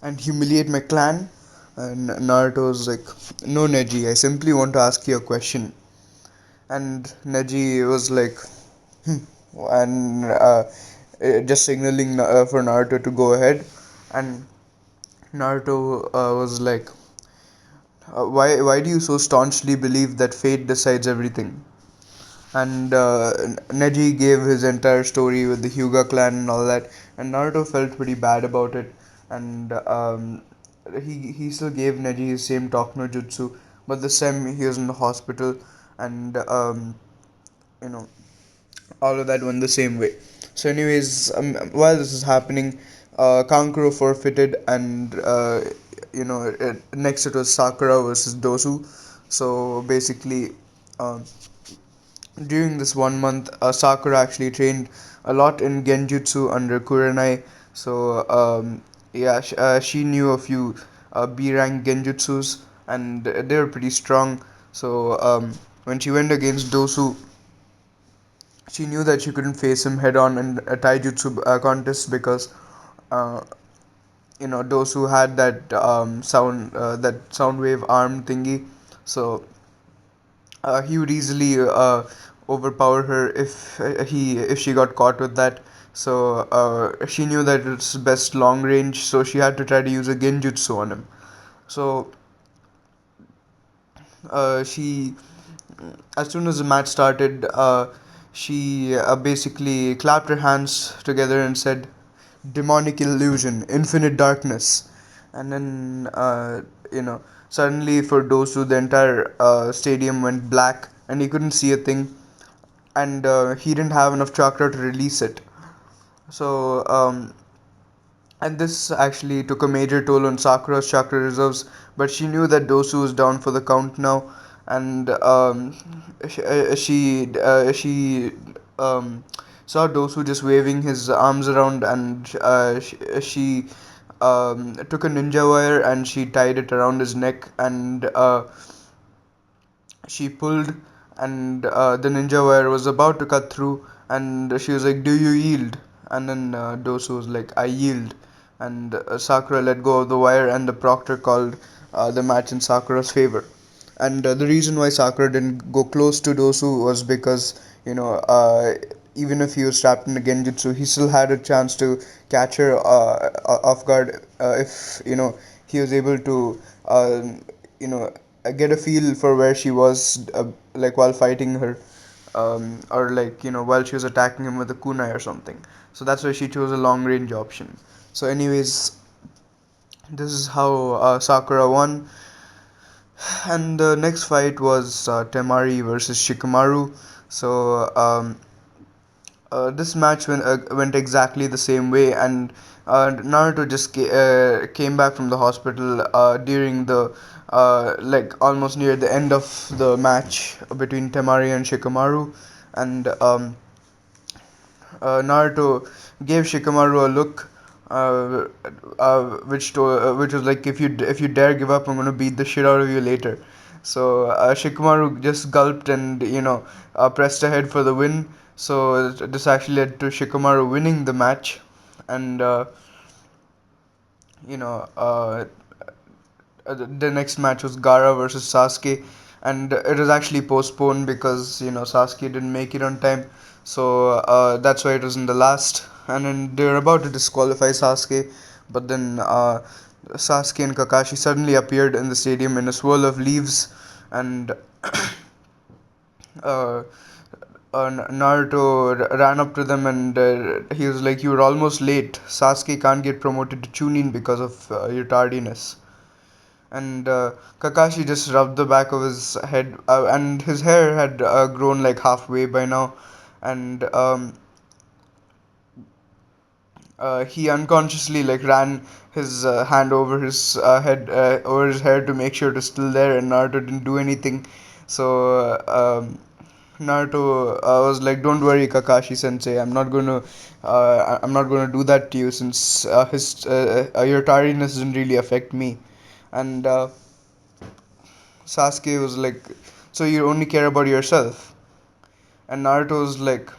and humiliate my clan?" And Naruto's like, "No, Neji, I simply want to ask you a question." And Neji was like, and just signaling for Naruto to go ahead. And Naruto was like, why do you so staunchly believe that fate decides everything?" And Neji gave his entire story with the Hyuga clan and all that, and Naruto felt pretty bad about it. And he still gave Neji his same talk no jutsu, but this time he was in the hospital. And you know all of that went the same way. So, anyways, while this is happening, Kankuro forfeited, and next it was Sakura versus Dosu. So basically, um, during this 1 month, Sakura actually trained a lot in Genjutsu under Kurenai. So yeah, she knew a few B rank Genjutsus, and they were pretty strong. So when she went against Dosu, she knew that she couldn't face him head on in a taijutsu contest because uh, Dosu had that sound wave arm thingy. So he would easily overpower her if she got caught with that. So she knew that it's best long range, so she had to try to use a genjutsu on him. So She as soon as the match started, she basically clapped her hands together and said, "Demonic illusion, infinite darkness," and then suddenly for Dosu, the entire stadium went black, and he couldn't see a thing, and he didn't have enough chakra to release it. So and this actually took a major toll on Sakura's chakra reserves, but she knew that Dosu was down for the count now, and she saw Dosu just waving his arms around, and she took a ninja wire and she tied it around his neck, and she pulled, and the ninja wire was about to cut through, and she was like, "Do you yield?" And then Dosu was like, "I yield." And Sakura let go of the wire, and the proctor called the match in Sakura's favor. And the reason why Sakura didn't go close to Dosu was because, even if he was trapped in the Genjutsu, he still had a chance to catch her off guard if, he was able to, you know, get a feel for where she was, like while fighting her, or like, while she was attacking him with a kunai or something. So that's why she chose a long range option. So, anyways, this is how Sakura won, and the next fight was Temari versus Shikamaru. So this match went exactly the same way, and Naruto just came back from the hospital during the like almost near the end of the match between Temari and Shikamaru, and Naruto gave Shikamaru a look, which was like, if you dare give up, I'm gonna beat the shit out of you later. So Shikamaru just gulped and pressed ahead for the win. So this actually led to Shikamaru winning the match, and you know the next match was Gara versus Sasuke, and it was actually postponed because Sasuke didn't make it on time, so that's why it was in the last. And then they were about to disqualify Sasuke, but then Sasuke and Kakashi suddenly appeared in the stadium in a swirl of leaves, and uh, Naruto ran up to them, and he was like, "You were almost late. Sasuke can't get promoted to chunin because of your tardiness." And Kakashi just rubbed the back of his head, and his hair had grown like halfway by now, and he unconsciously like ran his hand over his head, over his hair to make sure it was still there, and Naruto didn't do anything. So Naruto was like, "Don't worry, Kakashi Sensei. I'm not gonna do that to you, since your tardiness didn't really affect me." And Sasuke was like, "So you only care about yourself?" And Naruto was like,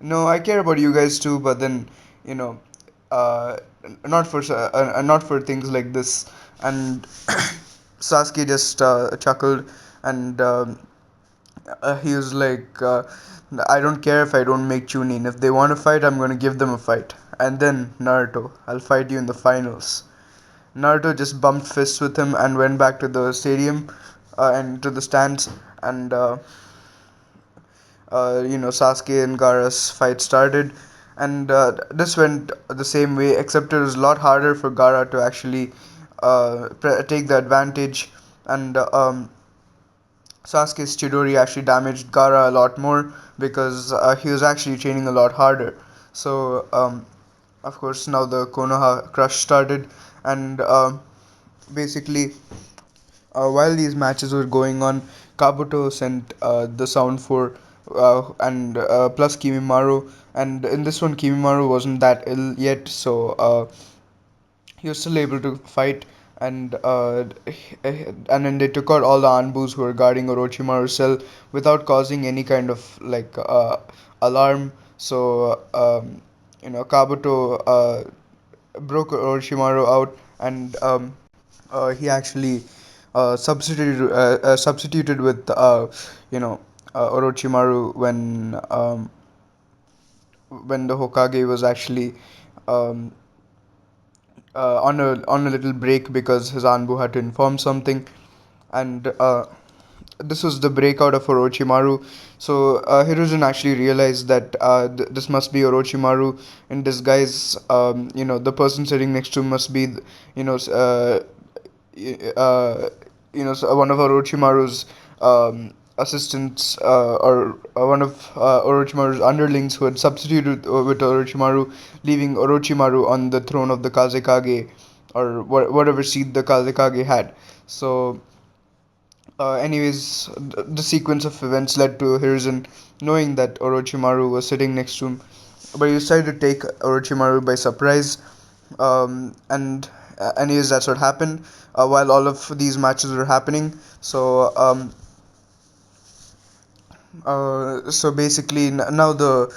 "No, I care about you guys too, but then, you know, uh, not for things like this." And Sasuke just chuckled, and he was like, "I don't care if I don't make Chunin. If they want to fight, I'm gonna give them a fight. And then, Naruto, I'll fight you in the finals." Naruto just bumped fists with him and went back to the stadium, and to the stands, and Sasuke and Gaara's fight started, and this went the same way, except it was a lot harder for Gaara to actually take the advantage, and Sasuke's Chidori actually damaged Gaara a lot more because he was actually training a lot harder. So, of course, now the Konoha crush started, and basically, while these matches were going on, Kabuto sent the sound for and plus Kimimaru, and in this one Kimimaru wasn't that ill yet, so he was still able to fight, and and then they took out all the Anbus who were guarding Orochimaru's cell without causing any kind of like alarm. So Kabuto broke Orochimaru out, and he actually substituted with you know Orochimaru when the Hokage was actually um, on a little break because his Anbu had to inform something, and this was the breakout of Orochimaru. So Hiruzen actually realized that this must be Orochimaru in disguise. The person sitting next to him must be, you know, uh, one of Orochimaru's assistants, or one of Orochimaru's underlings who had substituted with Orochimaru, leaving Orochimaru on the throne of the Kazekage, or whatever seat the Kazekage had. So, the sequence of events led to Hiruzen knowing that Orochimaru was sitting next to him, but he decided to take Orochimaru by surprise. And anyways, that's what happened while all of these matches were happening. So basically, now the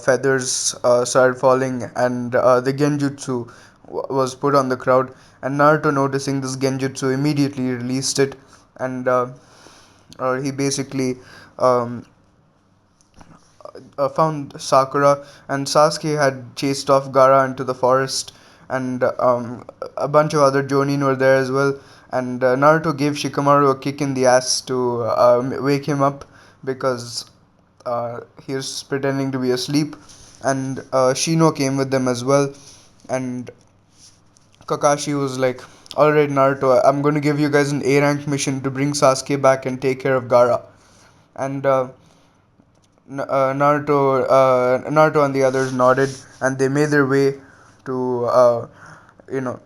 feathers started falling, and the genjutsu was put on the crowd. And Naruto, noticing this genjutsu, immediately released it, and he basically um, found Sakura, and Sasuke had chased off Gaara into the forest, and a bunch of other Jonin were there as well. And Naruto gave Shikamaru a kick in the ass to wake him up, because he was pretending to be asleep. And Shino came with them as well, and Kakashi was like, "Alright, Naruto, I'm going to give you guys an A rank mission to bring Sasuke back and take care of Gaara." And Naruto and the others nodded, and they made their way to you know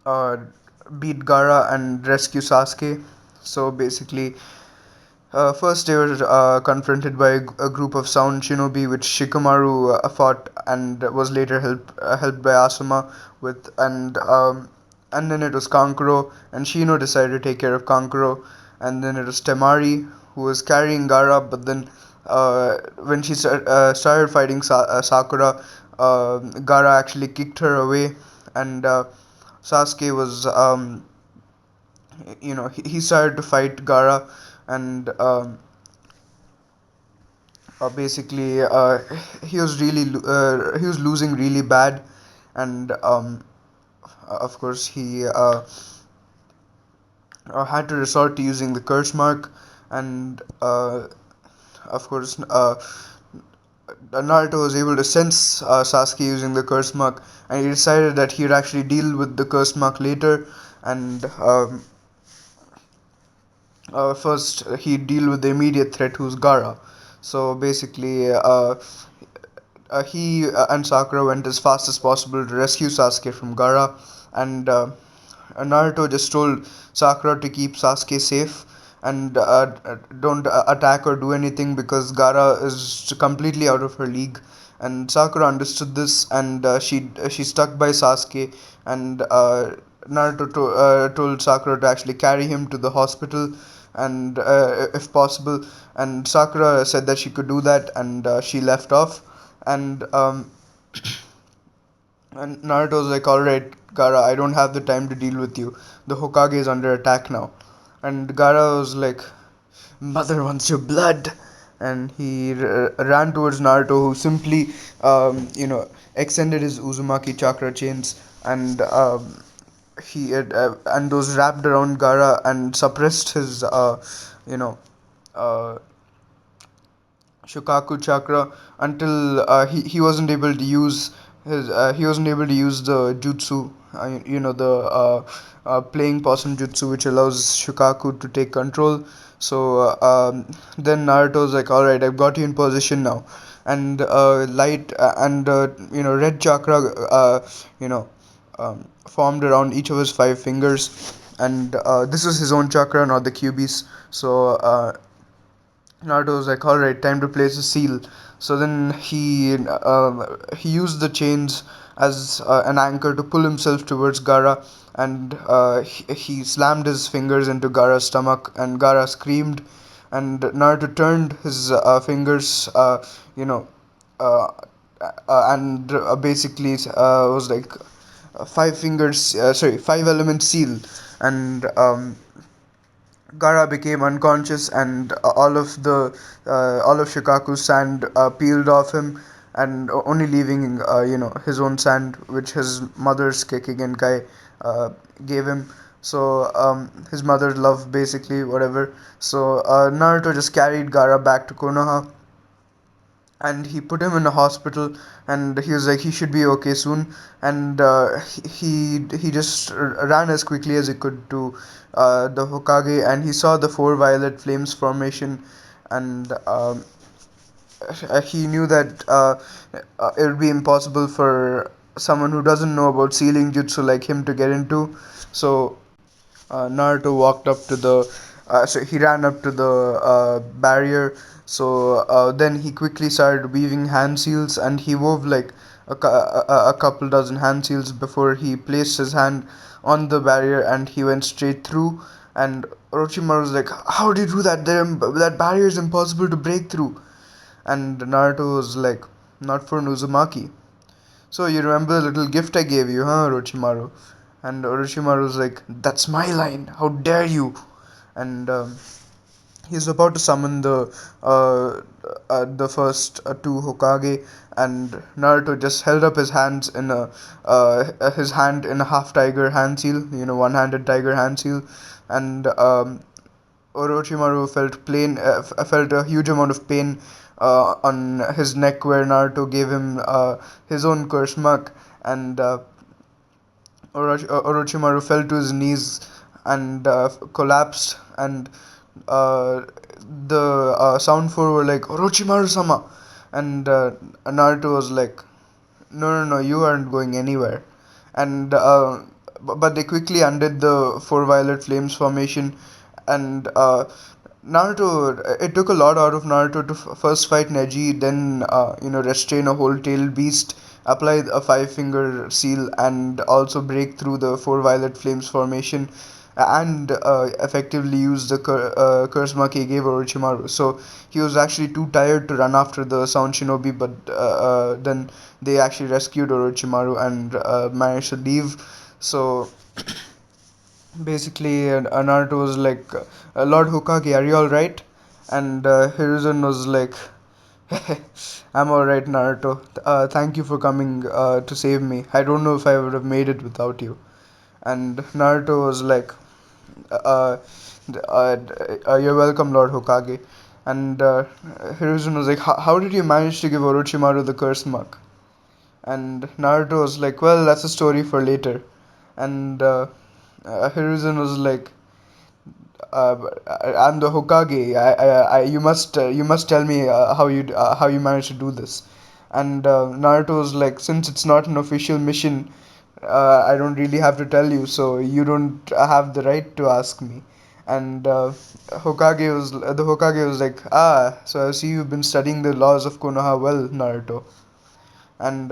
uh, beat Gaara and rescue Sasuke. So basically, first they were confronted by a group of sound shinobi, which Shikamaru fought and was later helped by Asuma with, and then it was Kankuro, and Shino decided to take care of Kankuro, and then it was Temari who was carrying Gaara, but then when she started fighting Sakura, Gaara actually kicked her away, and Sasuke was he started to fight Gaara, and basically he was losing really bad, and of course he had to resort to using the curse mark, and of course Naruto was able to sense Sasuke using the curse mark, and he decided that he'd actually deal with the curse mark later, and first he'd deal with the immediate threat, who's Gara. So basically, he and Sakura went as fast as possible to rescue Sasuke from Gara, and Naruto just told Sakura to keep Sasuke safe, and don't attack or do anything, because Gara is completely out of her league. And Sakura understood this, and she stuck by Sasuke, and told Sakura to actually carry him to the hospital, and if possible. And Sakura said that she could do that, and she left off. And Naruto's like, "Alright, Gaara, I don't have the time to deal with you. The Hokage is under attack now." And Gaara was like, "Mother wants your blood." And he ran towards Naruto, who simply, extended his Uzumaki chakra chains, and and those wrapped around Gaara and suppressed his, you know, uh, Shokaku chakra, until he wasn't able to use the jutsu, the playing possum jutsu, which allows Shokaku to take control. So then Naruto's like, "All right, I've got you in position now," and light and red chakra, you know formed around each of his five fingers, and this is his own chakra, not the QB's. So Naruto was like, "All right, time to place a seal." So then he used the chains as an anchor to pull himself towards Gara, and he slammed his fingers into Gara's stomach, and Gara screamed, and Naruto turned his fingers, you know, uh, and basically was like five element seal, and Gara became unconscious, and all of Shikaku's sand peeled off him, and only leaving his own sand, which his mother's Kekkei Genkai gave him. So his mother love basically whatever. So Naruto just carried Gaara back to Konoha, and he put him in a hospital, and he was like he should be okay soon. And he just ran as quickly as he could to the Hokage, and he saw the four violet flames formation. And he knew that it would be impossible for someone who doesn't know about sealing jutsu like him to get into. So Naruto walked up to the so he ran up to the barrier. So then he quickly started weaving hand seals, and he wove like a couple dozen hand seals before he placed his hand on the barrier, and he went straight through. And Orochimaru was like, "How did you do that? That barrier is impossible to break through." And Naruto was like, "Not for an Uzumaki." "So you remember the little gift I gave you, huh, Orochimaru?" And Orochimaru was like, "That's my line. How dare you?" And he's about to summon the first two Hokage, and Naruto just held up his hands in a his hand in a half tiger hand seal, one-handed tiger hand seal. And Orochimaru felt a huge amount of pain on his neck, where Naruto gave him his own curse mark. And Orochimaru fell to his knees and collapsed. And uh, the sound four were like, "Orochimaru-sama," and Naruto was like, "No, no, no, you aren't going anywhere." And but they quickly undid the four violet flames formation. And Naruto, it took a lot out of Naruto to first fight Neji, then restrain a whole tailed beast, apply a five finger seal, and also break through the four violet flames formation, and effectively use the curse mark he gave Orochimaru. So he was actually too tired to run after the Sound Shinobi, but then they actually rescued Orochimaru and managed to leave. So basically, Naruto was like, "Lord Hokage, are you alright?" And Hiruzen was like, "I'm alright, Naruto. Thank you for coming to save me. I don't know if I would have made it without you." And Naruto was like, uh, "You're welcome, Lord Hokage." And Hiruzen was like, "How did you manage to give Orochimaru the curse mark?" And Naruto was like, "Well, that's a story for later." And Hiruzen was like, uh, "I'm the Hokage. You must tell me how you managed to do this." And Naruto was like, "Since it's not an official mission, I don't really have to tell you, so you don't have the right to ask me." And the Hokage was like, "Ah, so I see you've been studying the laws of Konoha well, Naruto." And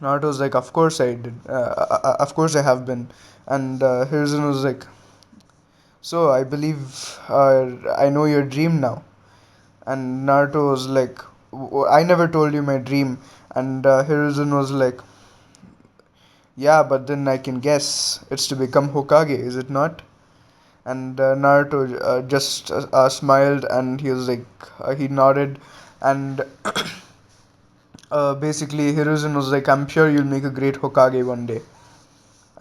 Naruto was like, "Of course I did. Of course I have been." And Hiruzen was like, "So I believe I know your dream now." And Naruto was like, "I never told you my dream." And Hiruzen was like, "Yeah, but then I can guess. It's to become Hokage, is it not?" And Naruto just smiled, and he was like, he nodded. And basically, Hiruzen was like, "I'm sure you'll make a great Hokage one day."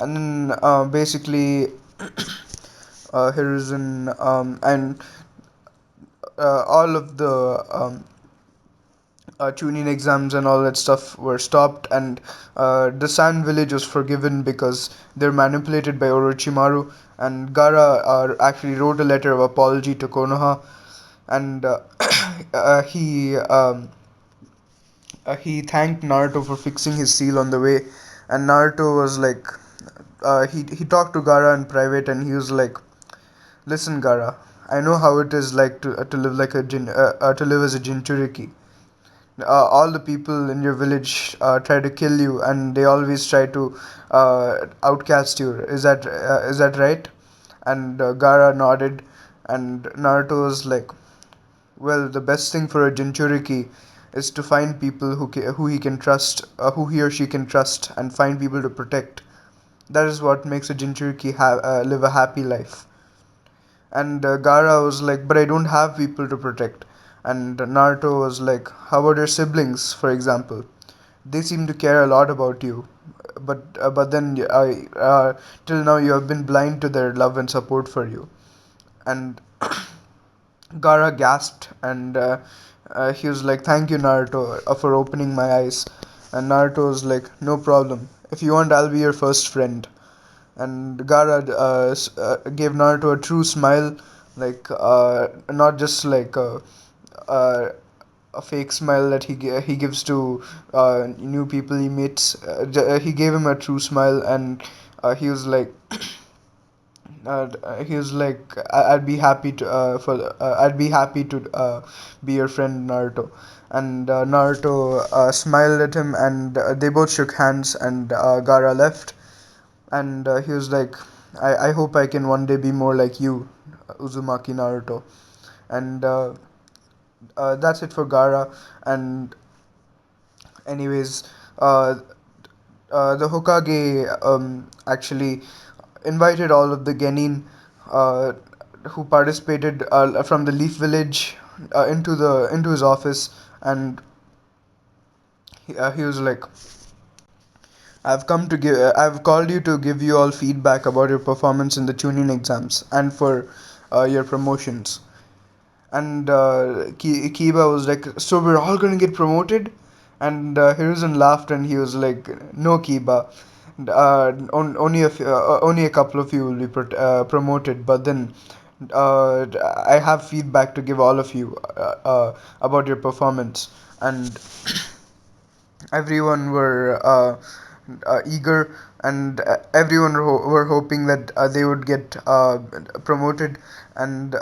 And then basically, Hiruzen and all of the chunin exams and all that stuff were stopped. And the Sand Village was forgiven because they're manipulated by Orochimaru. And Gara actually wrote a letter of apology to Konoha. And he thanked Naruto for fixing his seal on the way. And Naruto was like, he talked to Gara in private, and he was like, "Listen, Gara, I know how it is like to live like to live as a Jinchuriki. All the people in your village try to kill you, and they always try to outcast you. Is that right?" And Gara nodded. And Naruto was like, "Well, the best thing for a Jinchuriki is to find people who he can trust, who he or she can trust, and find people to protect. That is what makes a Jinchuriki live a happy life." And Gara was like, "But I don't have people to protect." And Naruto was like, "How about your siblings, for example?" They seem to care a lot about you, but then till now you have been blind to their love and support for you. And Gara gasped, and he was like, "Thank you, Naruto, for opening my eyes." And Naruto was like, "No problem. If you want, I'll be your first friend." And Gara gave Naruto a true smile, like not just like uh, a fake smile that he gives to new people he meets. He gave him a true smile, and he was like, I'd be happy to I'd be happy to be your friend, Naruto." And Naruto smiled at him, and they both shook hands, and Gara left, and he was like, I hope I can one day be more like you, Uzumaki Naruto." And that's it for Gara. And anyways, uh, the Hokage actually invited all of the Genin uh, who participated from the Leaf Village into his office, and he was like, I've called you to give you all feedback about your performance in the tuning exams and for your promotions." And Kiba was like, "So we're all gonna get promoted?" And Hiruzen laughed, and he was like, "No, Kiba. Only a couple of you will be promoted, but then uh, I have feedback to give all of you about your performance." And everyone were eager, and everyone were hoping that they would get promoted. And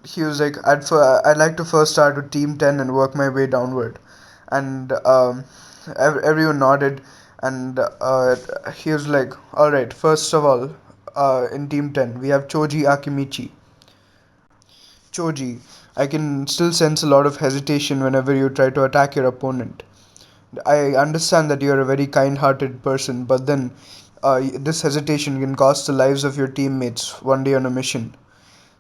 he was like, I'd like to first start with Team 10 and work my way downward." And everyone nodded, and he was like, "All right, first of all, in Team 10 we have Choji Akimichi." "Choji, I can still sense a lot of hesitation whenever you try to attack your opponent. I understand that you're a very kind hearted person, but then this hesitation can cost the lives of your teammates one day on a mission.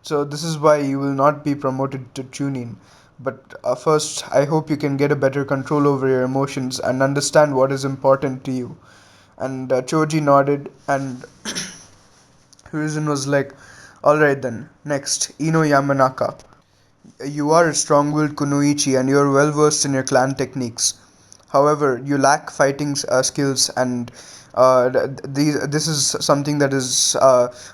So, this is why you will not be promoted to chunin. But first, I hope you can get a better control over your emotions and understand what is important to you." And Choji nodded, and Hiruzen was like, "Alright then, next, Ino Yamanaka. You are a strong willed kunoichi and you are well versed in your clan techniques. However, you lack fighting skills, and this is something that is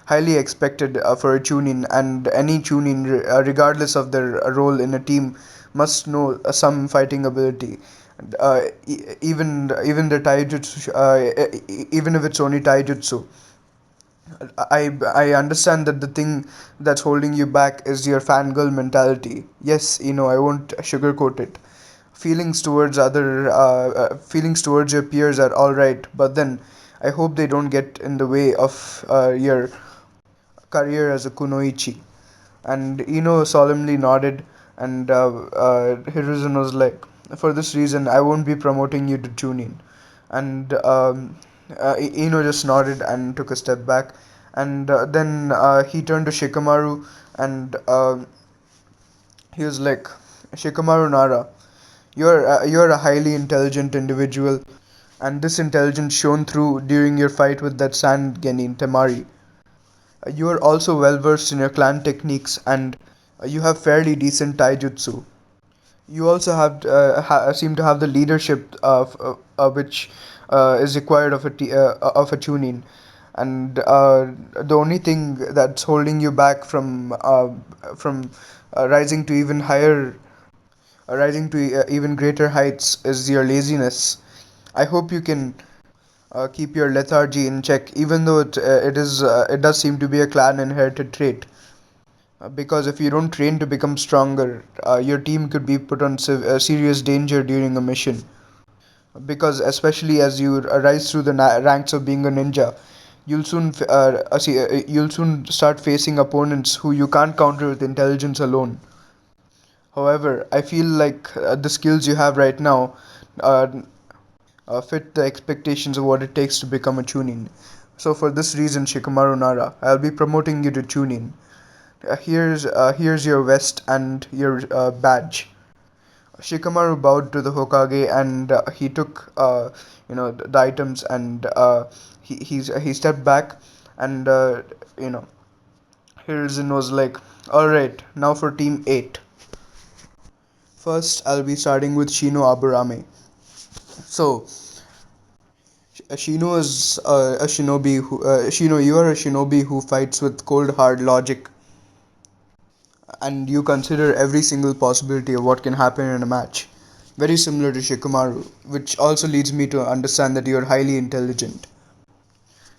highly expected for a chunin, and any chunin, regardless of their role in a team, must know some fighting ability. Even the taijutsu, even if it's only taijutsu. I understand that the thing that's holding you back is your fangirl mentality. Yes, I won't sugarcoat it. Feelings towards your peers are all right, but then I hope they don't get in the way of your career as a kunoichi." And Ino solemnly nodded, and Hiruzen was like, "For this reason, I won't be promoting you to Chunin." And Ino just nodded and took a step back. And then he turned to Shikamaru, and he was like, "Shikamaru Nara, you're a highly intelligent individual, and this intelligence shone through during your fight with that sand genin Temari. You are also well versed in your clan techniques, and you have fairly decent taijutsu. You also seem to have the leadership which is required of a chunin, and the only thing that's holding you back from rising to even greater heights is your laziness. I hope you can keep your lethargy in check, even though it does seem to be a clan inherited trait. Because if you don't train to become stronger, your team could be put on serious danger during a mission. Because especially as you rise through the ranks of being a ninja, you'll soon start facing opponents who you can't counter with intelligence alone. However, I feel like the skills you have right now uh, fit the expectations of what it takes to become a chunin. So for this reason, Shikamaru Nara, I'll be promoting you to chunin. Here's your vest and your badge." Shikamaru bowed to the Hokage, and he took the items, and he stepped back, and you know Hiruzen was like, "All right, now for Team 8. First, I'll be starting with Shino Aburame. So, Shino is a shinobi who Shino, you are a shinobi who fights with cold hard logic, and you consider every single possibility of what can happen in a match. Very similar to Shikamaru, which also leads me to understand that you're highly intelligent.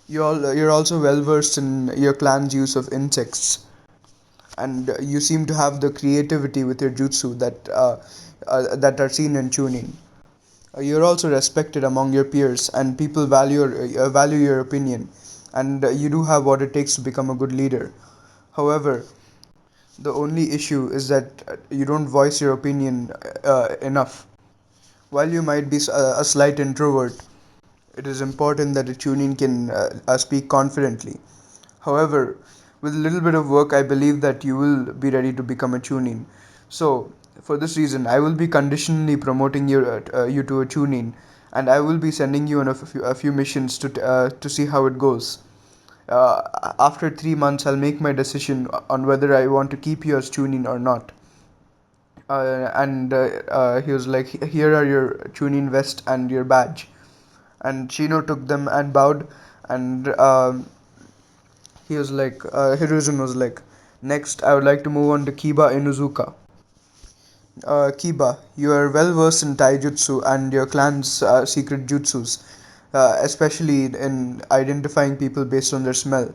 You're also well versed in your clan's use of insects, and you seem to have the creativity with your jutsu that are seen in chunin. You're also respected among your peers, and people value your opinion, and you do have what it takes to become a good leader. However, the only issue is that you don't voice your opinion enough. While you might be a slight introvert, it is important that a chunin can speak confidently. However, with a little bit of work, I believe that you will be ready to become a chunin. So, for this reason, I will be conditionally promoting you to a chunin, and I will be sending you on a few missions to see how it goes. After 3 months, I'll make my decision on whether I want to keep you as chunin or not. And he was like, "Here are your chunin vest and your badge." And Chino took them and bowed, and he was like, Hiruzen was like, "Next, I would like to move on to Kiba Inuzuka. Kiba, you are well versed in taijutsu and your clan's secret jutsus, especially in identifying people based on their smell.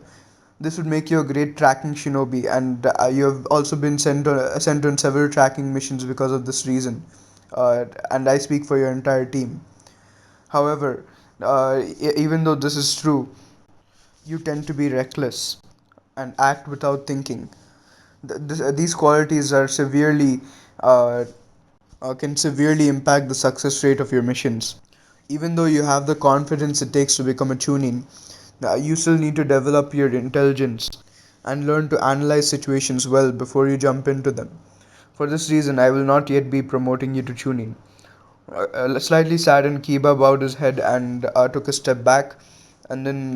This would make you a great tracking shinobi, and you have also been sent on several tracking missions because of this reason. And I speak for your entire team. However, even though this is true, you tend to be reckless and act without thinking. These qualities are severely uh, can severely impact the success rate of your missions. Even though you have the confidence it takes to become a chunin, you still need to develop your intelligence and learn to analyze situations well before you jump into them. For this reason, I will not yet be promoting you to chunin. Slightly saddened, Kiba bowed his head and took a step back. And then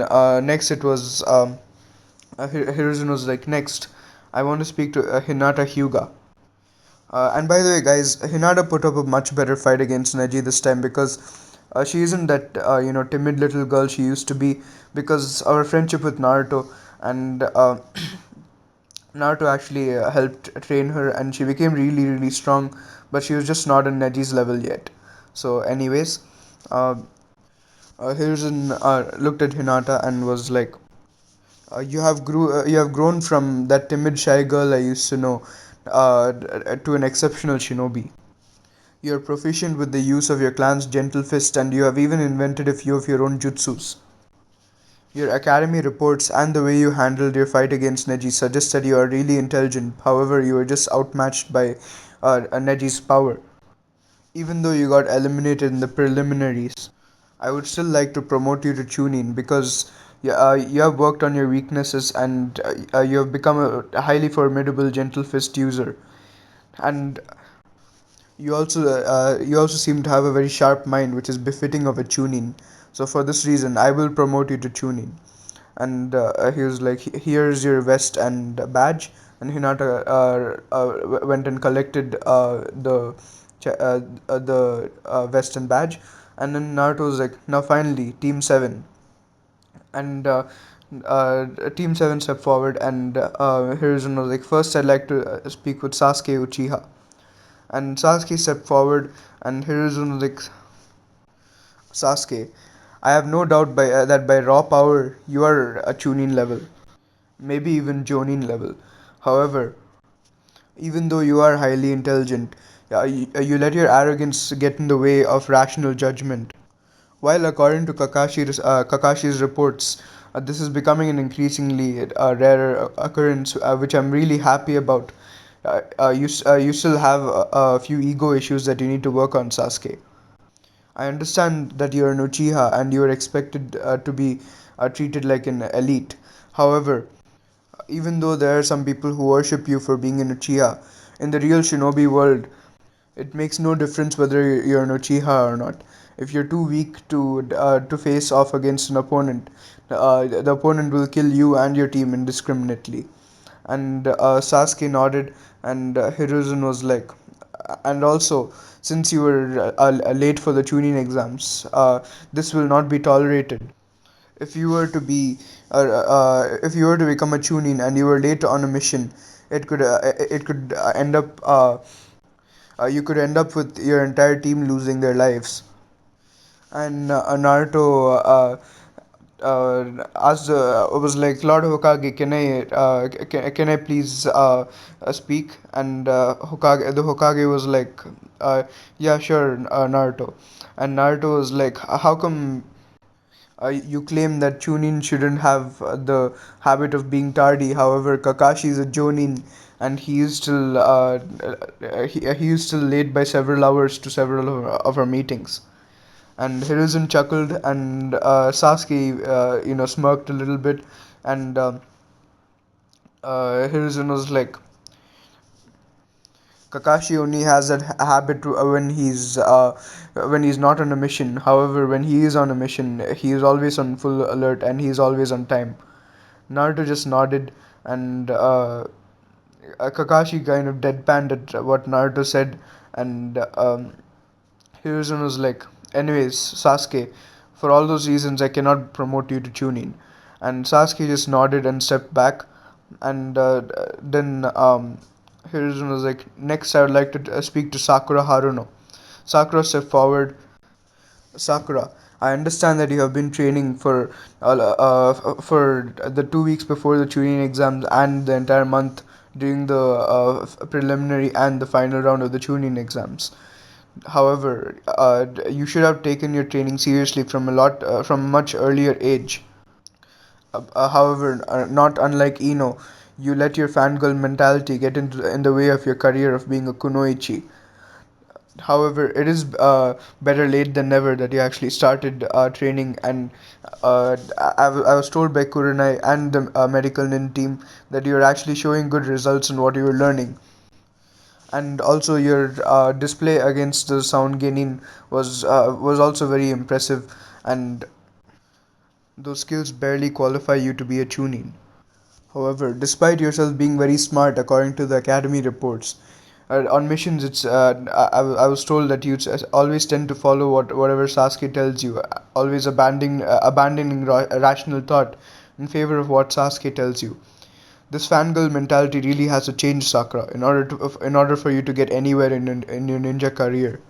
next it was Hiruzen was like, "Next, I want to speak to Hinata Hyuga." And by the way, guys, Hinata put up a much better fight against Neji this time because she isn't that timid little girl she used to be. Because our friendship with Naruto, and Naruto actually helped train her, and she became really strong. But she was just not on Neji's level yet. So, anyways, uh, Hiruzen looked at Hinata and was like, you have grown from that timid shy girl I used to know to an exceptional shinobi. You are proficient with the use of your clan's gentle fist, and you have even invented a few of your own jutsus. Your academy reports and the way you handled your fight against Neji suggest that you are really intelligent. However, you are just outmatched by Neji's power. Even though you got eliminated in the preliminaries, I would still like to promote you to Chunin because you have worked on your weaknesses, and you have become a highly formidable gentle fist user. And you also seem to have a very sharp mind, which is befitting of a Chunin. So for this reason, I will promote you to Chunin. And he was like, "Here's your vest and badge." And Hinata went and collected the vest and badge. And then Naruto was like, "Now finally, Team 7." And Team 7 stepped forward, and Hiruzen was like, "First, I'd like to speak with Sasuke Uchiha." And Sasuke stepped forward, and Hiruzen was like, "Sasuke, I have no doubt that by raw power, you are a Chunin level, maybe even Jonin level. However, even though you are highly intelligent, you let your arrogance get in the way of rational judgment. While according to Kakashi's reports, this is becoming an increasingly rare occurrence, which I'm really happy about. You still have a few ego issues that you need to work on, Sasuke. I understand that you are an Uchiha and you are expected to be treated like an elite. However, even though there are some people who worship you for being an Uchiha, in the real shinobi world, It makes no difference whether you're an Uchiha or not. If you're too weak to face off against an opponent, the opponent will kill you and your team indiscriminately. And Sasuke nodded, and Hiruzen was like, and also, since you were late for the tuning exams, this will not be tolerated. If you were to be, if you were to become a chunin and you were late on a mission, it could end up, you could end up with your entire team losing their lives. And Naruto asked, was like, Lord Hokage, can I please speak? And the Hokage was like, yeah, sure, Naruto. And Naruto was like, how come you claim that Chunin shouldn't have the habit of being tardy? However, Kakashi is a Jonin, and he is still late by several hours to several of our meetings. And Hiruzen chuckled, and Sasuke, smirked a little bit, and Hiruzen was like, Kakashi only has that habit when he's not on a mission. However, when he is on a mission, he is always on full alert and he is always on time. Naruto just nodded, and Kakashi kind of deadpanned at what Naruto said, and Hiruzen was like, anyways, Sasuke, for all those reasons, I cannot promote you to Chunin. And Sasuke just nodded and stepped back, and then Hiruzen was like, next, I would like to speak to Sakura Haruno. Sakura stepped forward. Sakura, I understand that you have been training for the 2 weeks before the Chunin exams and the entire month during the preliminary and the final round of the Chunin exams. However, you should have taken your training seriously from a much earlier age. However, not unlike Ino, you let your fangirl mentality get in the way of your career of being a kunoichi. However, it is better late than never that you actually started training, and I was told by Kurenai and the medical nin team that you are actually showing good results in what you were learning. And also your display against the sound genin was also very impressive, and those skills barely qualify you to be a chunin. However, despite yourself being very smart according to the academy reports, on missions I was told that you always tend to follow whatever Sasuke tells you, always abandoning rational thought in favor of what Sasuke tells you. This fangirl mentality really has to change, Sakura, in order for you to get anywhere in your ninja career.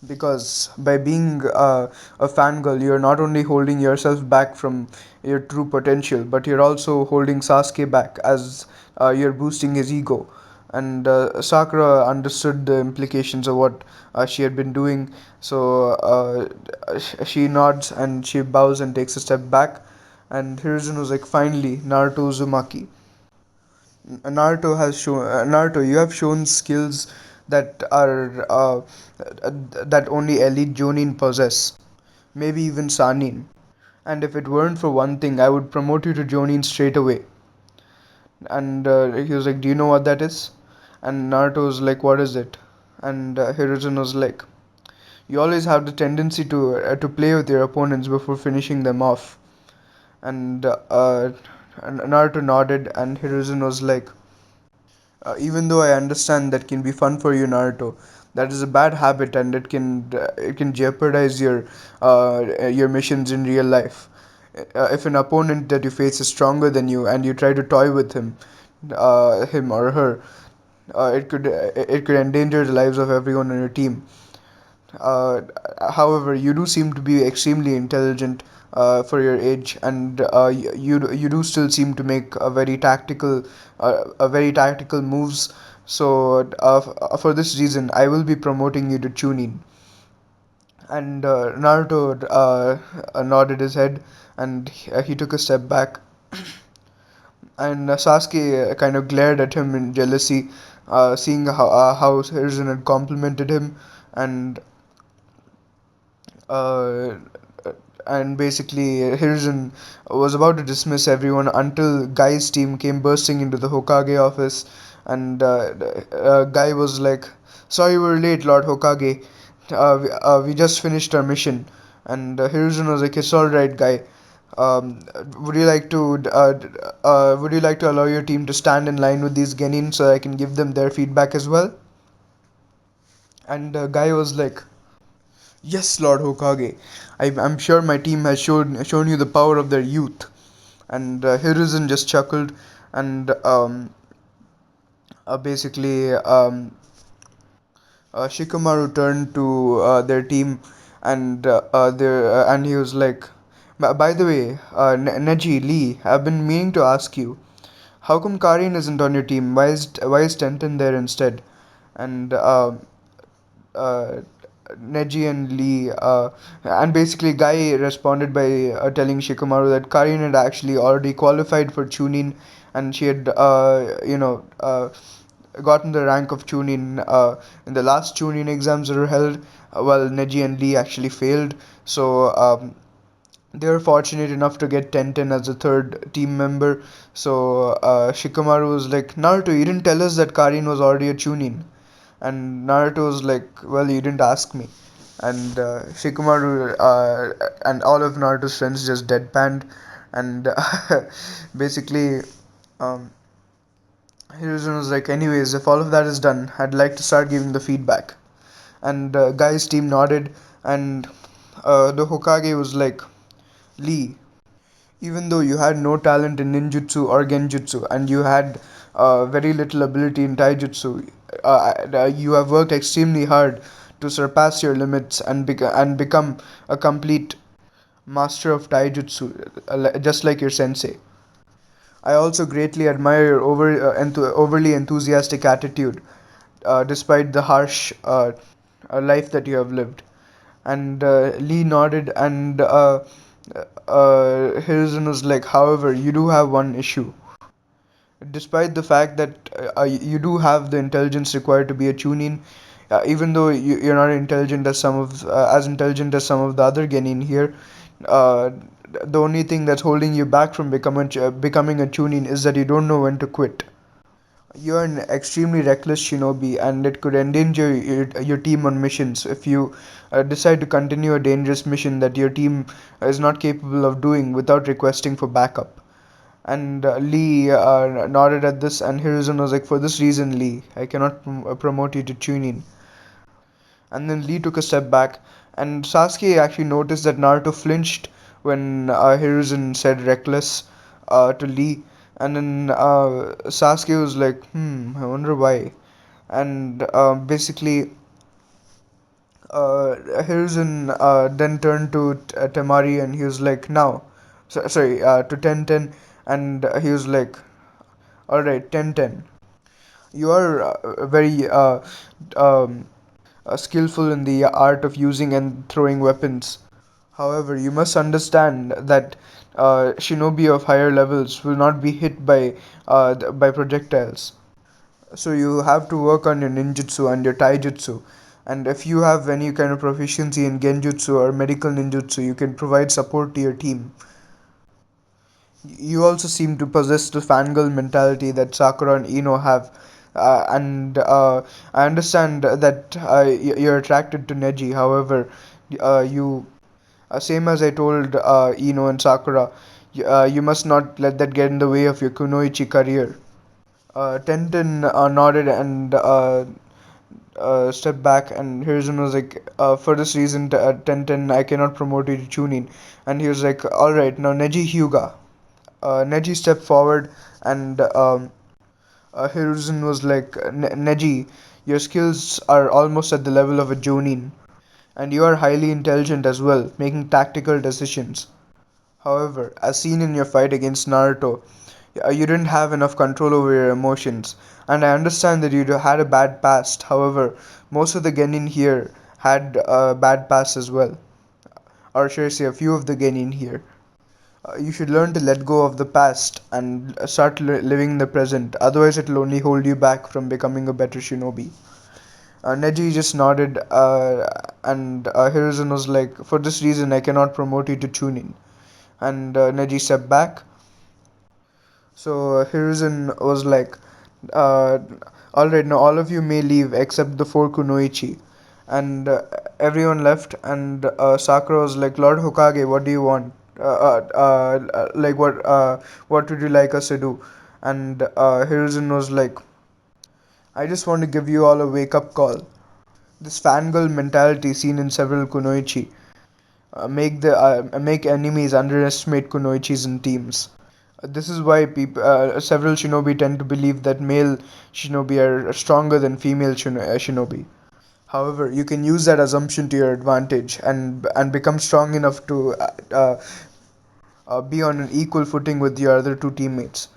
Because by being a fangirl, you're not only holding yourself back from your true potential, but you're also holding Sasuke back as you're boosting his ego. And Sakura understood the implications of what she had been doing, so she nods and she bows and takes a step back. And Hiruzen was like, finally, Naruto Uzumaki. Naruto, you have shown skills that are that only elite Jonin possess, maybe even Sanin. And if it weren't for one thing, I would promote you to Jonin straight away. And he was like, "Do you know what that is?" And Naruto was like, "What is it?" And Hiruzen was like, "You always have the tendency to play with your opponents before finishing them off." And Naruto nodded, and Hiruzen was like, even though I understand that can be fun for you, Naruto, that is a bad habit, and it can jeopardize your missions in real life. If an opponent that you face is stronger than you, and you try to toy with him or her, it could endanger the lives of everyone on your team. Uh, However, you do seem to be extremely intelligent for your age, and you do still seem to make a very tactical moves. So, for this reason, I will be promoting you to Chunin. And Naruto nodded his head, and he took a step back. And Sasuke kind of glared at him in jealousy, seeing how Hiruzen had complimented him, and uh, basically Hiruzen was about to dismiss everyone until Guy's team came bursting into the Hokage office, and Guy was like, Sorry we're late, Lord Hokage. We just finished our mission. And Hiruzen was like, it's alright, guy. Um, would you like to allow your team to stand in line with these genin so I can give them their feedback as well? And Guy was like, yes, Lord Hokage. I'm sure my team has shown you the power of their youth. And Hiruzen just chuckled and basically Shikamaru turned to their team and he was like, by the way, Neji Lee, I've been meaning to ask you, how come Karin isn't on your team? Why is Tenten there instead?" And uh, Neji and Lee, and basically Guy responded by telling Shikamaru that Karin had actually already qualified for chunin, and she had, gotten the rank of chunin in the last chunin exams that were held, while Neji and Lee actually failed. So they were fortunate enough to get Tenten as a third team member. So Shikamaru was like, Naruto, you didn't tell us that Karin was already a chunin. And Naruto was like, well, you didn't ask me. And Shikamaru and all of Naruto's friends just deadpanned. And basically, um, Hiruzen was like, anyways, if all of that is done, I'd like to start giving the feedback. And Guy's team nodded, and the Hokage was like, Lee, even though you had no talent in ninjutsu or genjutsu, and you had very little ability in taijutsu, you have worked extremely hard to surpass your limits and become a complete master of taijutsu, just like your sensei. I also greatly admire your overly enthusiastic attitude, despite the harsh life that you have lived. And Lee nodded, and Hiruzen was like, however, you do have one issue. Despite the fact that you do have the intelligence required to be a chunin, even though you're not intelligent as intelligent as some of the other genin here, uh, the only thing that's holding you back from becoming a chunin is that you don't know when to quit. You're an extremely reckless shinobi, and it could endanger your team on missions if you decide to continue a dangerous mission that your team is not capable of doing without requesting for backup. And Lee nodded at this, and Hiruzen was like, for this reason, Lee, I cannot promote you to Chunin. And then Lee took a step back, and Sasuke actually noticed that Naruto flinched when Hiruzen said reckless to Lee. And then Sasuke was like, I wonder why. And basically, Hiruzen then turned to Temari and he was like, now. Sorry, to Tenten, and he was like, alright, Tenten. You are very um, skillful in the art of using and throwing weapons. However, you must understand that shinobi of higher levels will not be hit by projectiles. So you have to work on your ninjutsu and your taijutsu. And if you have any kind of proficiency in genjutsu or medical ninjutsu, you can provide support to your team. You also seem to possess the fangirl mentality that Sakura and Ino have. And I understand that you're attracted to Neji. However, you same as I told Ino and Sakura, you must not let that get in the way of your kunoichi career. Tenten nodded and stepped back, and Hiruzen was like, for this reason, Tenten, I cannot promote you to Chunin. And he was like, alright, now Neji Hyuga. Neji stepped forward, and Hiruzen was like, Neji, your skills are almost at the level of a Jonin, and you are highly intelligent as well, making tactical decisions. However, as seen in your fight against Naruto, you didn't have enough control over your emotions, and I understand that you had a bad past. However, most of the genin here had a bad past as well, or should I say, a few of the genin here. You should learn to let go of the past and start living in the present, otherwise, it will only hold you back from becoming a better shinobi. Neji just nodded, and Hiruzen was like, for this reason, I cannot promote you to Chunin. And Neji stepped back. So Hiruzen was like, uh, Alright, now all of you may leave except the four Kunoichi. And everyone left, and Sakura was like, Lord Hokage, what do you want? Like, what would you like us to do? And Hiruzen was like, I just want to give you all a wake up call. This fangirl mentality seen in several Kunoichi make enemies underestimate Kunoichis in teams. This is why several shinobi tend to believe that male shinobi are stronger than female shinobi. However, you can use that assumption to your advantage and become strong enough to be on an equal footing with your other two teammates.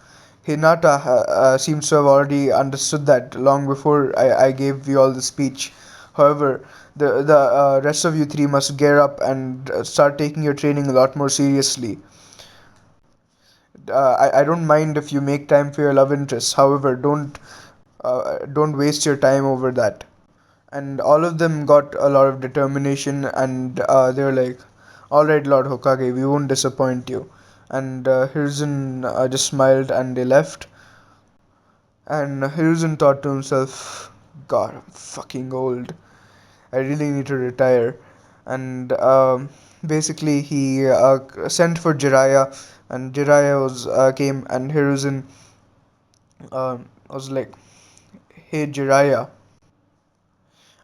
Hinata seems to have already understood that long before I gave you all the speech. However, the rest of you three must gear up and start taking your training a lot more seriously. I don't mind if you make time for your love interests. However, don't waste your time over that. And all of them got a lot of determination, and they were like, all right, Lord Hokage, we won't disappoint you. And Hiruzen just smiled and they left. And Hiruzen thought to himself, God, I'm fucking old. I really need to retire. And basically he sent for Jiraiya, and Jiraiya came, and Hiruzen was like, hey Jiraiya,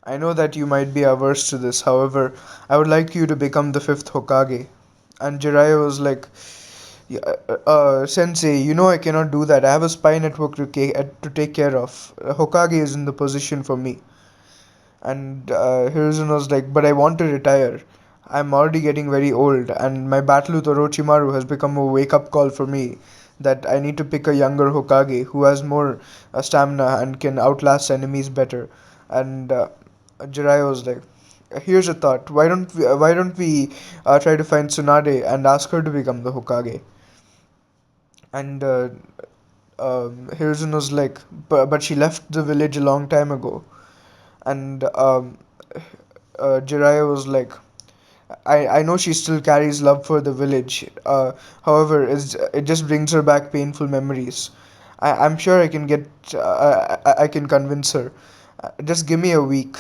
I know that you might be averse to this, however, I would like you to become the fifth Hokage. And Jiraiya was like, yeah, Sensei, you know I cannot do that. I have a spy network to take care of. Hokage is in the position for me. And Hiruzen was like, but I want to retire. I'm already getting very old, and my battle with Orochimaru has become a wake up call for me that I need to pick a younger Hokage who has more stamina and can outlast enemies better. And Jiraiya was like, here's a thought. Why don't we try to find Tsunade and ask her to become the Hokage? And Hiruzen was like, but she left the village a long time ago. And Jiraiya was like, I know she still carries love for the village. However, it just brings her back painful memories. I'm sure I can I can convince her. Just give me a week.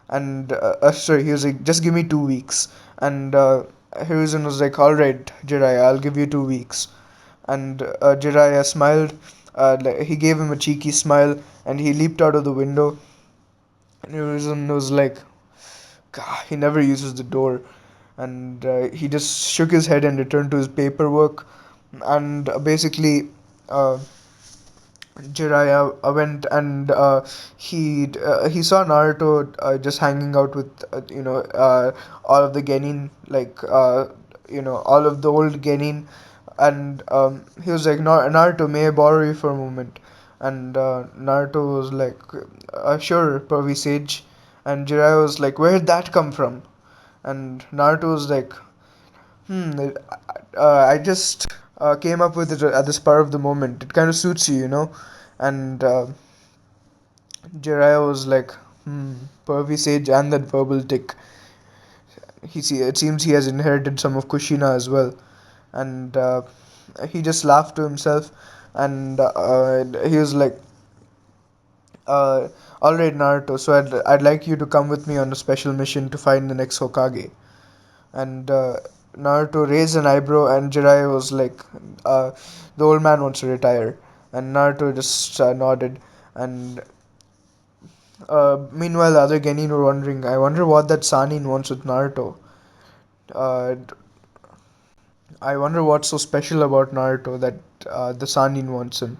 And sorry, he was like, just give me 2 weeks. And Hiruzen was like, all right, Jiraiya, I'll give you 2 weeks. And Jiraiya smiled. He gave him a cheeky smile, and he leaped out of the window. And Hiruzen was like, God, he never uses the door. And he just shook his head and returned to his paperwork. And basically, uh, Jiraiya went, and he saw Naruto just hanging out with all of the genin, like all of the old genin. And he was like, Naruto, may I borrow you for a moment? And Naruto was like, sure, Pervy Sage. And Jiraiya was like, where did that come from? And Naruto was like, I just came up with it at the spur of the moment. It kind of suits you, you know. And Jiraiya was like, Pervy Sage and that verbal tick. It seems he has inherited some of Kushina as well. And he just laughed to himself, and he was like, uh, all right, Naruto. So I'd like you to come with me on a special mission to find the next Hokage. And Naruto raised an eyebrow, and Jiraiya was like, uh, the old man wants to retire. And Naruto just nodded. And meanwhile, the other Genin were wondering, I wonder what that Sanin wants with Naruto. I wonder what's so special about Naruto that the Sanin wants him.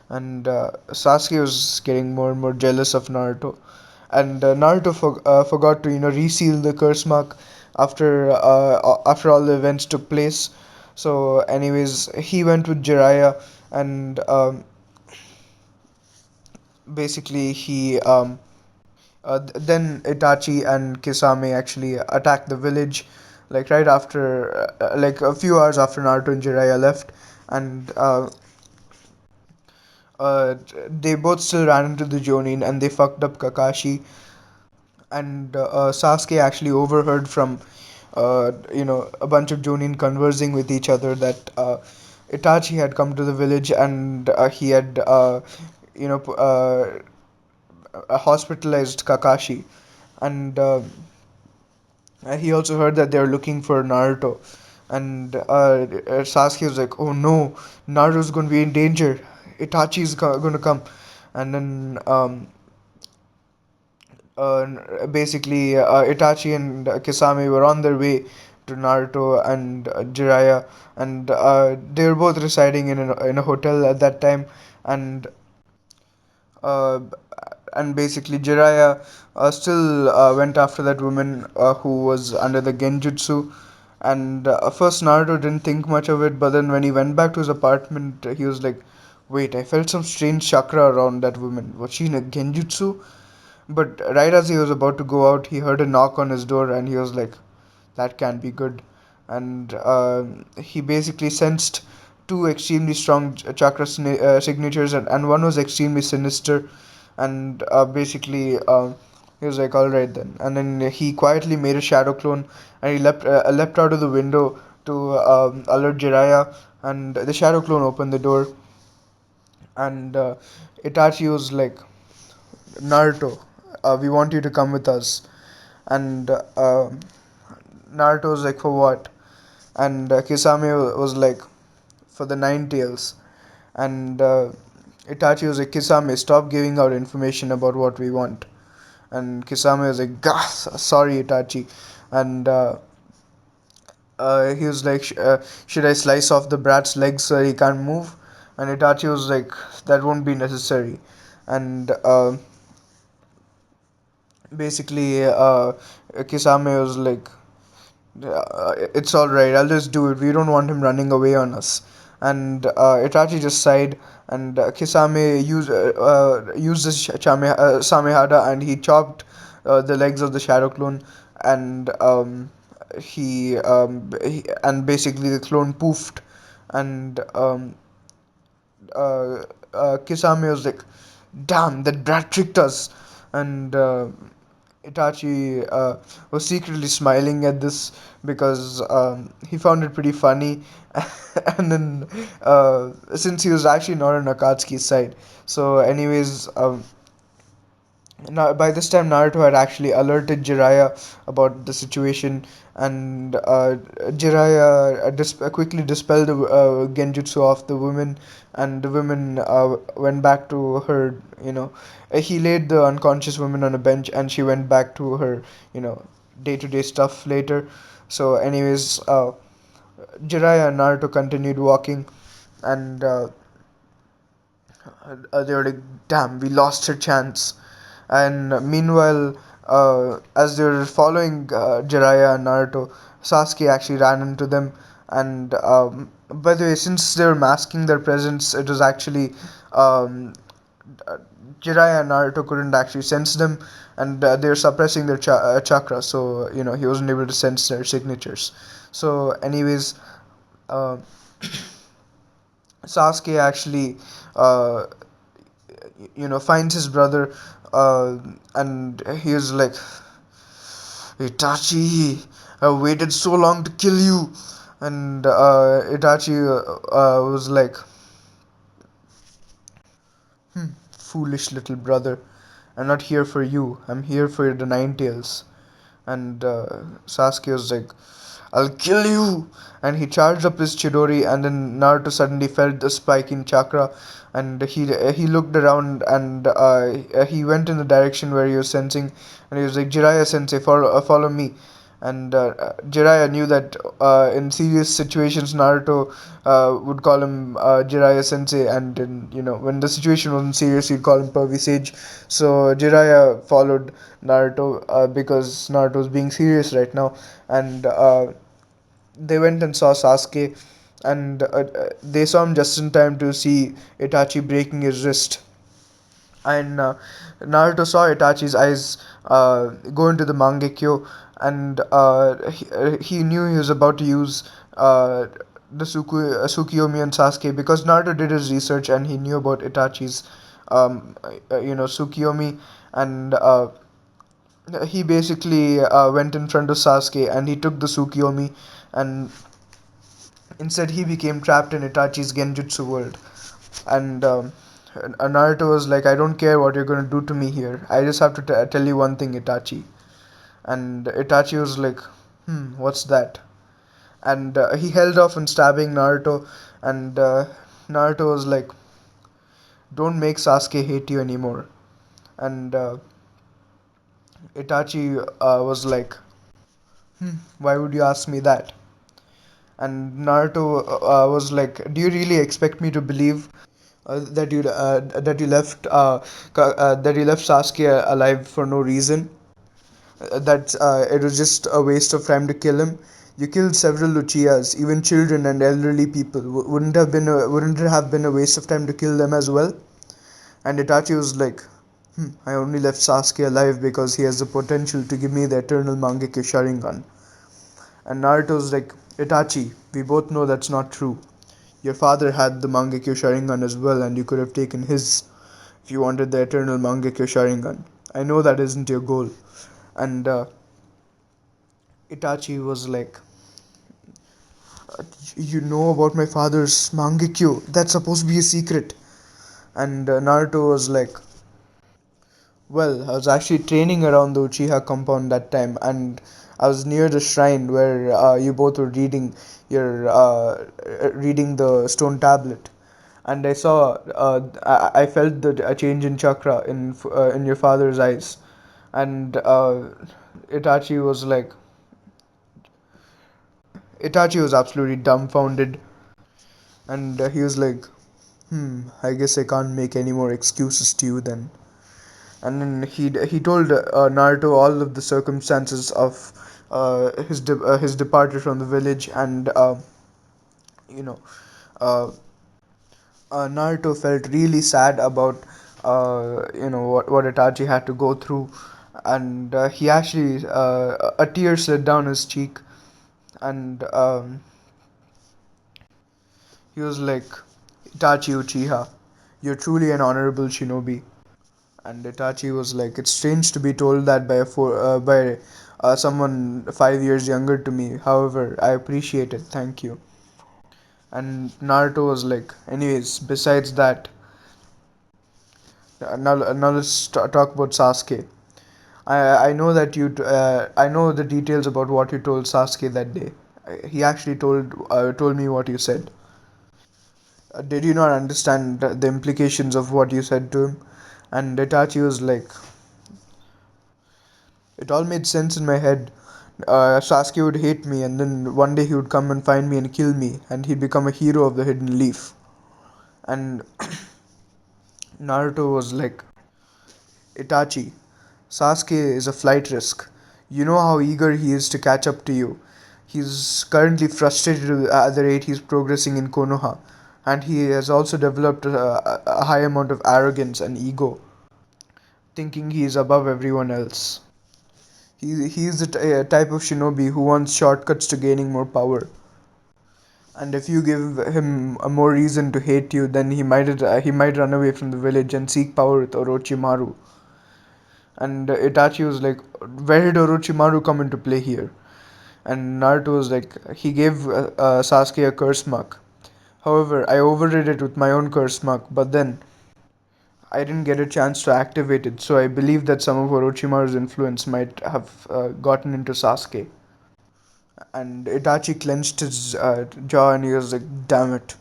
And Sasuke was getting more and more jealous of Naruto. And Naruto forgot to reseal the curse mark after all the events took place. So, anyways, he went with Jiraiya, and basically then Itachi and Kisame actually attacked the village, like right after, like a few hours after Naruto and Jiraiya left. And uh, they both still ran into the Jonin, and they fucked up Kakashi. And Sasuke actually overheard from a bunch of Jonin conversing with each other that Itachi had come to the village, and he had you know p- uh, hospitalized Kakashi, and he also heard that they were looking for Naruto. And Sasuke was like, "Oh no, Naruto's going to be in danger. Itachi's going to come." And then basically Itachi and Kisame were on their way to Naruto and Jiraiya, and they were both residing in a hotel at that time, and uh, basically Jiraiya still went after that woman who was under the genjutsu. And first Naruto didn't think much of it, but then when he went back to his apartment, he was like, "Wait, I felt some strange chakra around that woman. Was she in a genjutsu?" But right as he was about to go out, he heard a knock on his door, and he was like, "That can't be good." And he basically sensed two extremely strong chakra signatures, and one was extremely sinister. And basically, he was like, "All right then." And then he quietly made a shadow clone, and he leapt out of the window to alert Jiraiya. And the shadow clone opened the door, and Itachi was like, "Naruto, we want you to come with us." And Naruto was like, "For what?" And Kisame was like, "For the Nine Tails." And Itachi was like, "Kisame, stop giving out information about what we want." And Kisame was like, "Gah, sorry, Itachi." And he was like, "Should I slice off the brat's legs so he can't move?" And Itachi was like, "That won't be necessary." And basically, Kisame was like, "It's all right. I'll just do it. We don't want him running away on us." And Itachi just sighed, and Kisame used his Samehada, and he chopped the legs of the Shadow Clone, and and basically the clone poofed, and Kisame was like, "Damn, that brat tricked us." And Itachi was secretly smiling at this because he found it pretty funny. And then, since he was actually not on Akatsuki's side, so anyways, now, by this time, Naruto had actually alerted Jiraiya about the situation, and Jiraiya quickly dispelled the genjutsu of the woman, and the woman went back to her. He laid the unconscious woman on a bench, and she went back to her, you know, day-to-day stuff later. So, anyways, Jiraiya and Naruto continued walking, and they were like, "Damn, we lost her chance." And meanwhile, as they were following Jiraiya and Naruto, Sasuke actually ran into them. And by the way, since they were masking their presence, it was actually um, uh, Jiraiya and Naruto couldn't actually sense them, and they were suppressing their chakra, so he wasn't able to sense their signatures. So, anyways, uh, Sasuke actually uh, finds his brother, and he was like, "Itachi, I waited so long to kill you." And Itachi was like, "Foolish little brother, I'm not here for you, I'm here for the Nine Tails." And Sasuke was like, "I'll kill you!" And he charged up his Chidori, and then Naruto suddenly felt the spike in chakra, and he looked around, and he went in the direction where he was sensing, and he was like, "Jiraiya Sensei, follow me." And Jiraiya knew that in serious situations Naruto would call him Jiraiya Sensei, and when the situation wasn't serious he'd call him Pervy Sage. So Jiraiya followed Naruto because Naruto was being serious right now, and they went and saw Sasuke, and they saw him just in time to see Itachi breaking his wrist. And Naruto saw Itachi's eyes go into the Mangekyo, and he knew he was about to use the Tsukiyomi and Sasuke, because Naruto did his research and he knew about Itachi's Tsukiyomi. And he basically went in front of Sasuke and he took the Tsukiyomi, and instead he became trapped in Itachi's Genjutsu world. And Naruto was like, I don't care what you're gonna do to me here. I just have to tell you one thing, Itachi. And Itachi was like, what's that? And he held off on stabbing Naruto, and Naruto was like, don't make Sasuke hate you anymore. And Itachi was like, why would you ask me that? And Naruto was like, do you really expect me to believe that you left Sasuke alive for no reason? That it was just a waste of time to kill him. You killed several Uchihas, even children and elderly people. Wouldn't it have been a waste of time to kill them as well? And Itachi was like, I only left Sasuke alive because he has the potential to give me the eternal Mangekyo Sharingan. And Naruto's like, Itachi, we both know that's not true. Your father had the Mangekyo Sharingan as well, and you could have taken his if you wanted the eternal Mangekyo Sharingan. I know that isn't your goal. And Itachi was like, you know about my father's Mangekyo? That's supposed to be a secret. And Naruto was like, well, I was actually training around the Uchiha compound that time, and I was near the shrine where you both were reading the stone tablet, and I saw, I felt the a change in chakra in your father's eyes, and Itachi was like, Itachi was absolutely dumbfounded, and he was like, I guess I can't make any more excuses to you then. And then he told Naruto all of the circumstances of his departure from the village, and you know, uh, Naruto felt really sad about what Itachi had to go through, and he actually a tear slid down his cheek, and he was like, Itachi Uchiha, you're truly an honorable shinobi. And Itachi was like, "It's strange to be told that by someone 5 years younger to me. However, I appreciate it. Thank you." And Naruto was like, "Anyways, besides that, now let's talk about Sasuke. I know that I know the details about what you told Sasuke that day. He actually told me what you said. Did you not understand the implications of what you said to him?" And Itachi was like, "It all made sense in my head. Sasuke would hate me, and then one day he would come and find me and kill me, and he'd become a hero of the Hidden Leaf." And Naruto was like, Itachi, Sasuke is a flight risk. You know how eager he is to catch up to you. He's currently frustrated at the rate he's progressing in Konoha, and he has also developed a high amount of arrogance and ego, thinking he is above everyone else. He's the type of shinobi who wants shortcuts to gaining more power. And if you give him a more reason to hate you, then he might run away from the village and seek power with Orochimaru. And Itachi was like, "Where did Orochimaru come into play here?" And Naruto was like, "He gave Sasuke a curse mark. However, I overrid it with my own curse mark, but then I didn't get a chance to activate it, so I believe that some of Orochimaru's influence might have gotten into Sasuke." And Itachi clenched his jaw and he was like, "Damn it."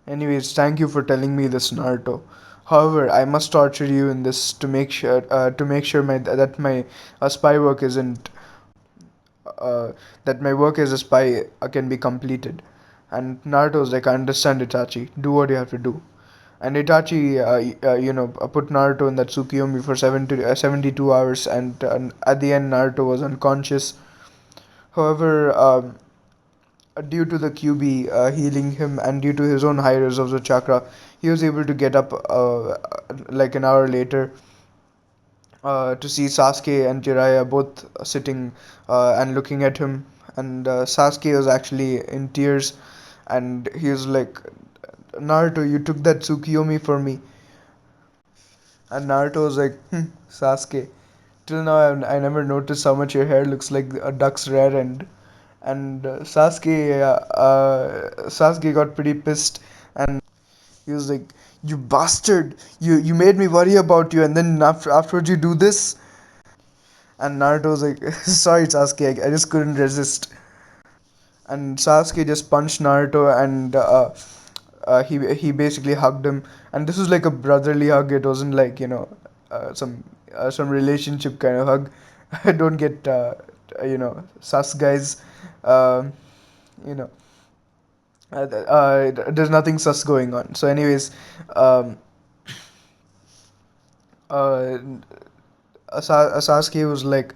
Anyways, thank you for telling me this, Naruto. However, I must torture you in this to make sure that my spy work isn't that my work as a spy can be completed. And Naruto was like, "I understand, Itachi. Do what you have to do." And Itachi, put Naruto in that Tsukiyomi for 72 hours, and at the end, Naruto was unconscious. However, due to the QB healing him and due to his own high reserves of chakra, he was able to get up like an hour later to see Sasuke and Jiraiya both sitting and looking at him. And Sasuke was actually in tears, and he was like, "Naruto, you took that Tsukiyomi for me." And Naruto was like, Sasuke, till now I never noticed how much your hair looks like a duck's rear end. And Sasuke got pretty pissed, and He was like, "You bastard! You made me worry about you, and then afterwards you do this." And Naruto was like, "Sorry, Sasuke, I just couldn't resist." And Sasuke just punched Naruto, and he basically hugged him. And this was like a brotherly hug. It wasn't like, some relationship kind of hug. I don't get sus guys. Um, you know, there's nothing sus going on. So, anyways, um, uh, Sasuke was like,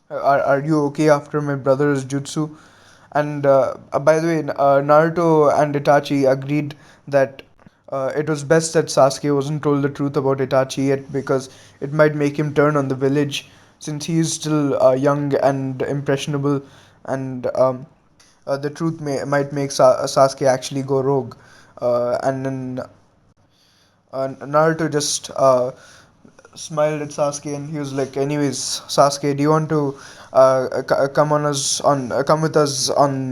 are you okay after my brother's jutsu?" And by the way, Naruto and Itachi agreed that it was best that Sasuke wasn't told the truth about Itachi yet, because it might make him turn on the village, since he is still young and impressionable, and the truth might make Sasuke actually go rogue. And then Naruto just smiled at Sasuke, and he was like, "Anyways, Sasuke, do you want to come with us on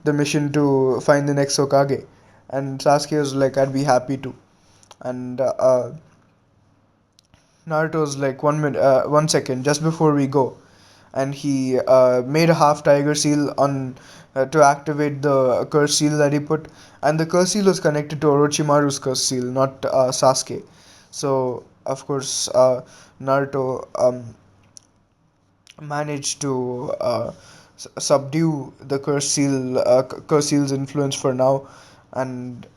the mission to find the next Hokage?" And Sasuke was like, "I'd be happy to." And Naruto was like, one second, just before we go." And he made a half tiger seal on to activate the curse seal that he put, and the curse seal was connected to Orochimaru's curse seal, not Sasuke. So of course, Naruto managed to subdue the curse seal's influence for now, and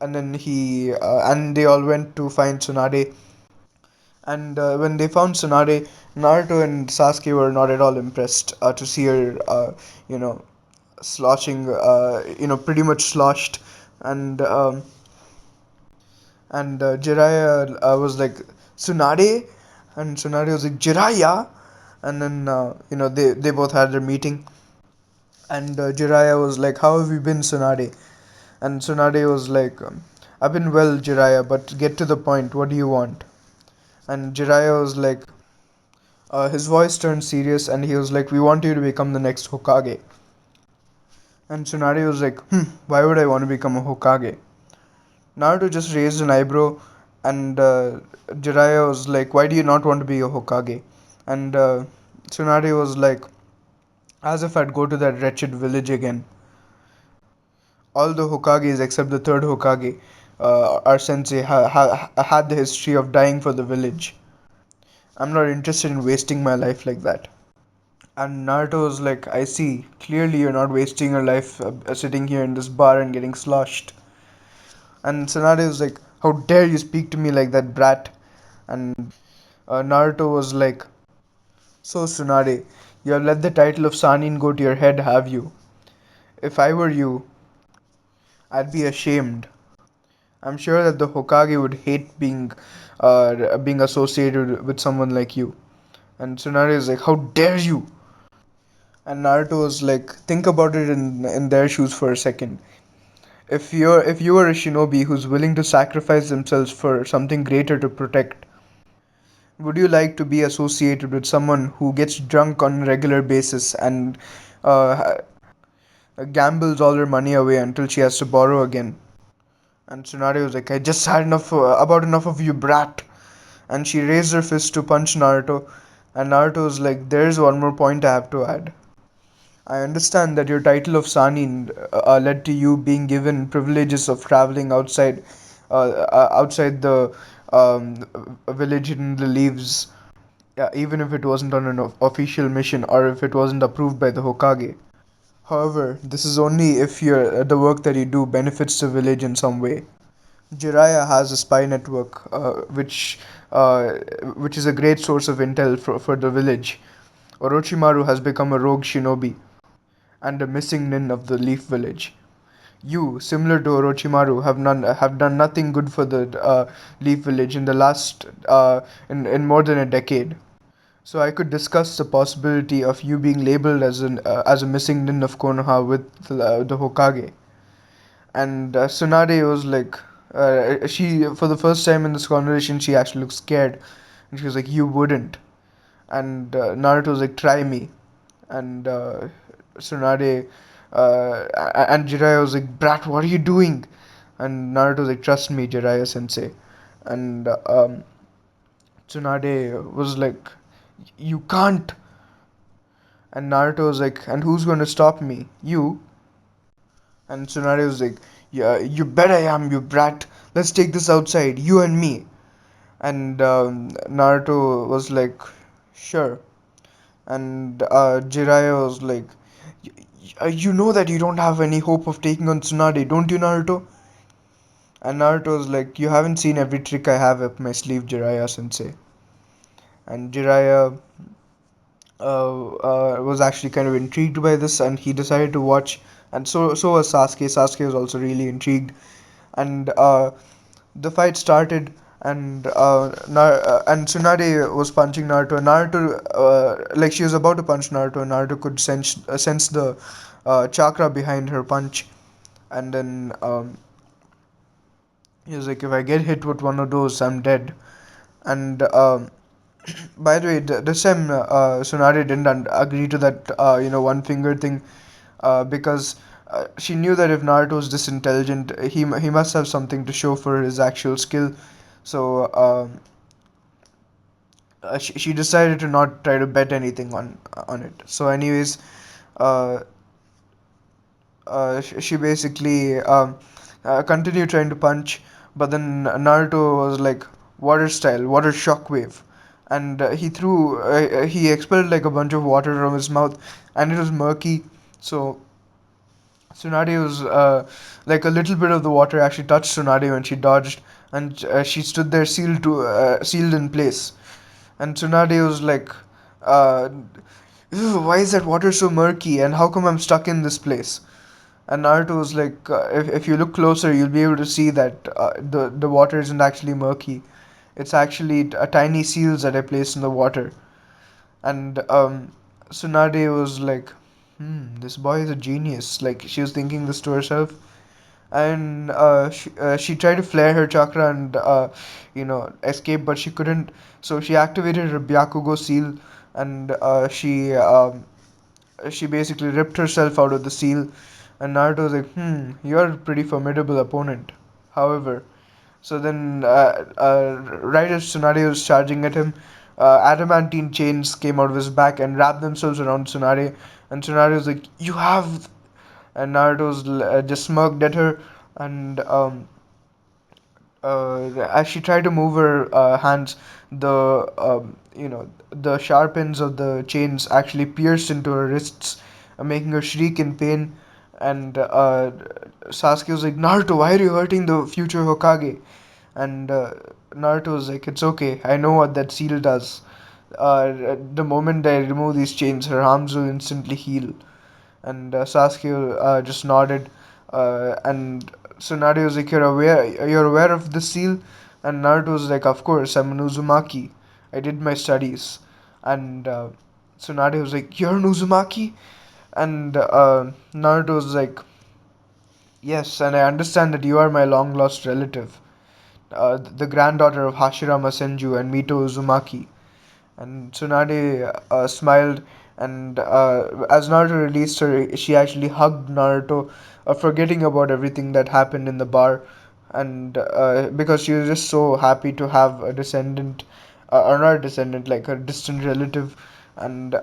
and they all went to find Tsunade. And when they found Tsunade, Naruto and Sasuke were not at all impressed to see her, you know, pretty much sloshed. And Jiraiya was like, "Tsunade?" And Tsunade was like, "Jiraiya?" And then, they both had their meeting. And Jiraiya was like, "How have you been, Tsunade?" And Tsunade was like, "I've been well, Jiraiya, but get to the point. What do you want?" And Jiraiya was like, his voice turned serious, and he was like, "We want you to become the next Hokage." And Tsunade was like, "Why would I want to become a Hokage?" Naruto just raised an eyebrow, and Jiraiya was like, "Why do you not want to be a Hokage?" And Tsunade was like, "As if I'd go to that wretched village again. All the Hokages except the third Hokage, our sensei, had the history of dying for the village. I'm not interested in wasting my life like that." And Naruto was like, "I see. Clearly, you're not wasting your life sitting here in this bar and getting sloshed." And Tsunade was like, "How dare you speak to me like that, brat?" And Naruto was like, "So, Tsunade, you have let the title of Sanin go to your head, have you? If I were you, I'd be ashamed. I'm sure that the Hokage would hate being associated with someone like you." And Tsunade is like, "How dare you?" And Naruto was like, "Think about it in their shoes for a second. If you are a shinobi who's willing to sacrifice themselves for something greater to protect, would you like to be associated with someone who gets drunk on a regular basis and uh, gambles all her money away until she has to borrow again?" And Tsunade was like, "I just had about enough of you, brat." And she raised her fist to punch Naruto, and Naruto was like, "There's one more point I have to add. I understand that your title of Sanin led to you being given privileges of traveling outside the um, village in the leaves, even if it wasn't on an official mission or if it wasn't approved by the Hokage. However, this is only if the work that you do benefits the village in some way. Jiraiya has a spy network, uh, which is a great source of intel for the village. Orochimaru has become a rogue shinobi and a missing nin of the Leaf Village. You, similar to Orochimaru, have done nothing good for the Leaf Village in the last in more than a decade. So I could discuss the possibility of you being labeled as a missing nin of Konoha with the Hokage." And Tsunade was like, she for the first time in this conversation she actually looked scared, and she was like, "You wouldn't." And Naruto was like, "Try me." And Tsunade and Jiraiya was like, "Brat, what are you doing?" And Naruto's like, trust me, Jiraiya sensei. And Tsunade was like, you can't. And Naruto was like, and who's going to stop me? You. And Tsunade was like, yeah, you bet I am, you brat. Let's take this outside, you and me. And Naruto was like, sure. And Jiraiya was like, you know that you don't have any hope of taking on Tsunade, don't you, Naruto? And Naruto was like, you haven't seen every trick I have up my sleeve, Jiraiya sensei. And Jiraiya was actually kind of intrigued by this, and he decided to watch. And so was Sasuke. Sasuke was also really intrigued, and the fight started. And Tsunade was punching Naruto. Naruto, like she was about to punch Naruto. Naruto could sense the chakra behind her punch, and then he was like, "If I get hit with one of those, I'm dead." And by the way, this time Tsunade didn't agree to that one finger thing, because she knew that if Naruto was this intelligent, he must have something to show for his actual skill. So she decided to not try to bet anything on it. So anyways, uh, she basically continued trying to punch, but then Naruto was like, water style, water shockwave, and he expelled like a bunch of water from his mouth, and it was murky. So Tsunade was like a little bit of the water actually touched Tsunade when she dodged, and she stood there sealed in place. And Tsunade was like, uh, why is that water so murky, and how come I'm stuck in this place? And Naruto was like, if you look closer, you'll be able to see that the water isn't actually murky. It's actually tiny seals that I placed in the water. And Tsunade was like, this boy is a genius. Like, she was thinking this to herself. And she tried to flare her chakra and escape, but she couldn't. So she activated her Byakugo seal, and she basically ripped herself out of the seal. And Naruto was like, you're a pretty formidable opponent. However, so then, right as Tsunade was charging at him, adamantine chains came out of his back and wrapped themselves around Tsunade. And Tsunade was like, "You have," and Naruto was just smirked at her. And as she tried to move her hands, the sharp ends of the chains actually pierced into her wrists, making her shriek in pain. And Sasuke was like, "Naruto, why are you hurting the future Hokage?" And Naruto was like, "It's okay. I know what that seal does. The moment I remove these chains, her arms will instantly heal." And Sasuke just nodded, and Tsunade was like, You're aware of the seal?" And Naruto was like, "Of course, I'm an Uzumaki. I did my studies." And Tsunade was like, "You're an Uzumaki?" And Naruto was like, "Yes, and I understand that you are my long lost relative, the granddaughter of Hashirama Senju and Mito Uzumaki." And Tsunade smiled, and as Naruto released her, she actually hugged Naruto, forgetting about everything that happened in the bar, and because she was just so happy to have a descendant, or not a descendant, like a distant relative. And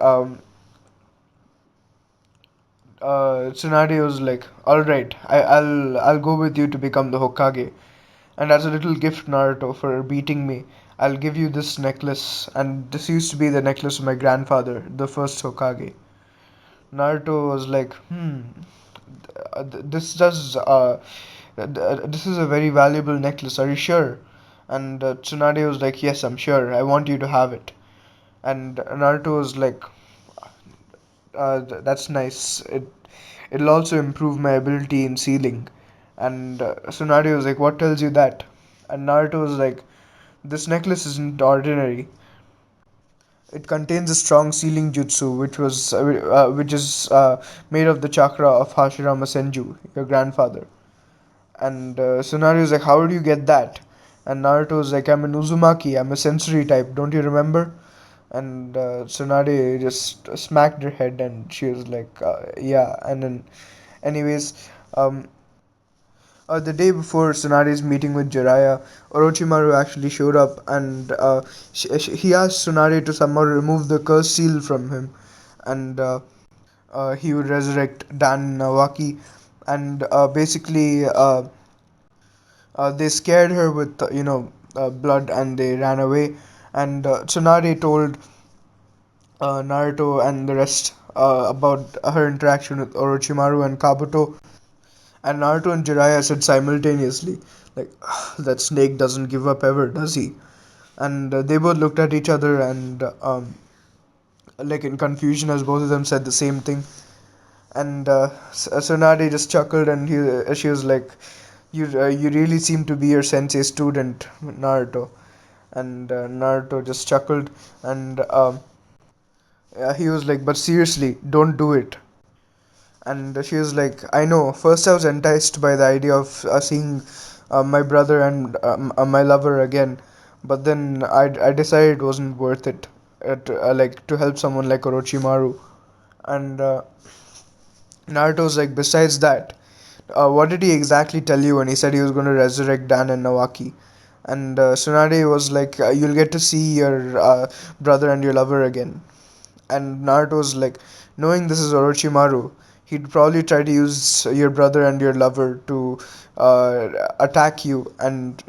Tsunade was like, "All right, I'll go with you to become the Hokage. And as a little gift, Naruto, for beating me, I'll give you this necklace." And this used to be the necklace of my grandfather, the first Hokage. Naruto was like, this does, this is a very valuable necklace. Are you sure? And Tsunade was like, yes, I'm sure. I want you to have it. And Naruto was like, that's nice. It'll also improve my ability in sealing. And Tsunade was like, what tells you that? And Naruto was like, this necklace isn't ordinary. It contains a strong sealing jutsu, which is made of the chakra of Hashirama Senju, your grandfather. And Tsunade was like, "How did you get that?" And Naruto was like, "I'm an Uzumaki. I'm a sensory type. Don't you remember?" And Tsunade just smacked her head, and she was like, "Yeah." And then, anyways, um, The day before Tsunade's meeting with Jiraiya, Orochimaru actually showed up, and he asked Tsunade to somehow remove the curse seal from him, and he would resurrect Dan Nawaki, and basically they scared her with blood, and they ran away. And Tsunade told Naruto and the rest about her interaction with Orochimaru and Kabuto, and Naruto and Jiraiya said simultaneously, like, that snake doesn't give up ever, does he? And they both looked at each other and, like, in confusion, as both of them said the same thing. And Tsunade just chuckled, and she was like, you really seem to be your sensei student, Naruto. And Naruto just chuckled, and he was like, but seriously, don't do it. And she was like, I know, first I was enticed by the idea of seeing my brother and my lover again, but then I decided it wasn't worth it, to help someone like Orochimaru. And Naruto's like, besides that, what did he exactly tell you when he said he was going to resurrect Dan and Nawaki? And Tsunade was like, you'll get to see your brother and your lover again. And Naruto's like, knowing this is Orochimaru, he'd probably try to use your brother and your lover to attack you and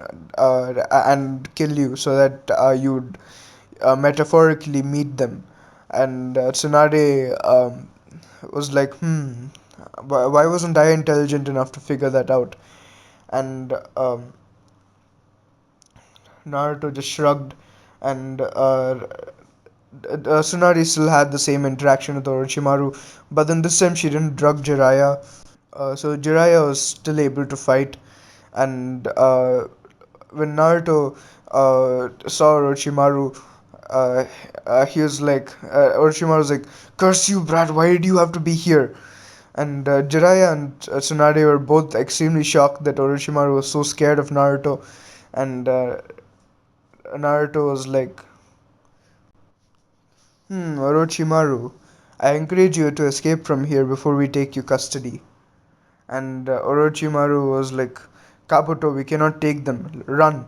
kill you, so that you'd metaphorically meet them. And Tsunade was like, why wasn't I intelligent enough to figure that out? And Naruto just shrugged, and Tsunade still had the same interaction with Orochimaru, but then this time she didn't drug Jiraiya. So Jiraiya was still able to fight, and when Naruto saw Orochimaru, he was like, Orochimaru was like, "Curse you, brat! Why did you have to be here?" And Jiraiya and Tsunade were both extremely shocked that Orochimaru was so scared of Naruto, and Naruto was like, Orochimaru, I encourage you to escape from here before we take you custody. And Orochimaru was like, Kabuto, we cannot take them, run.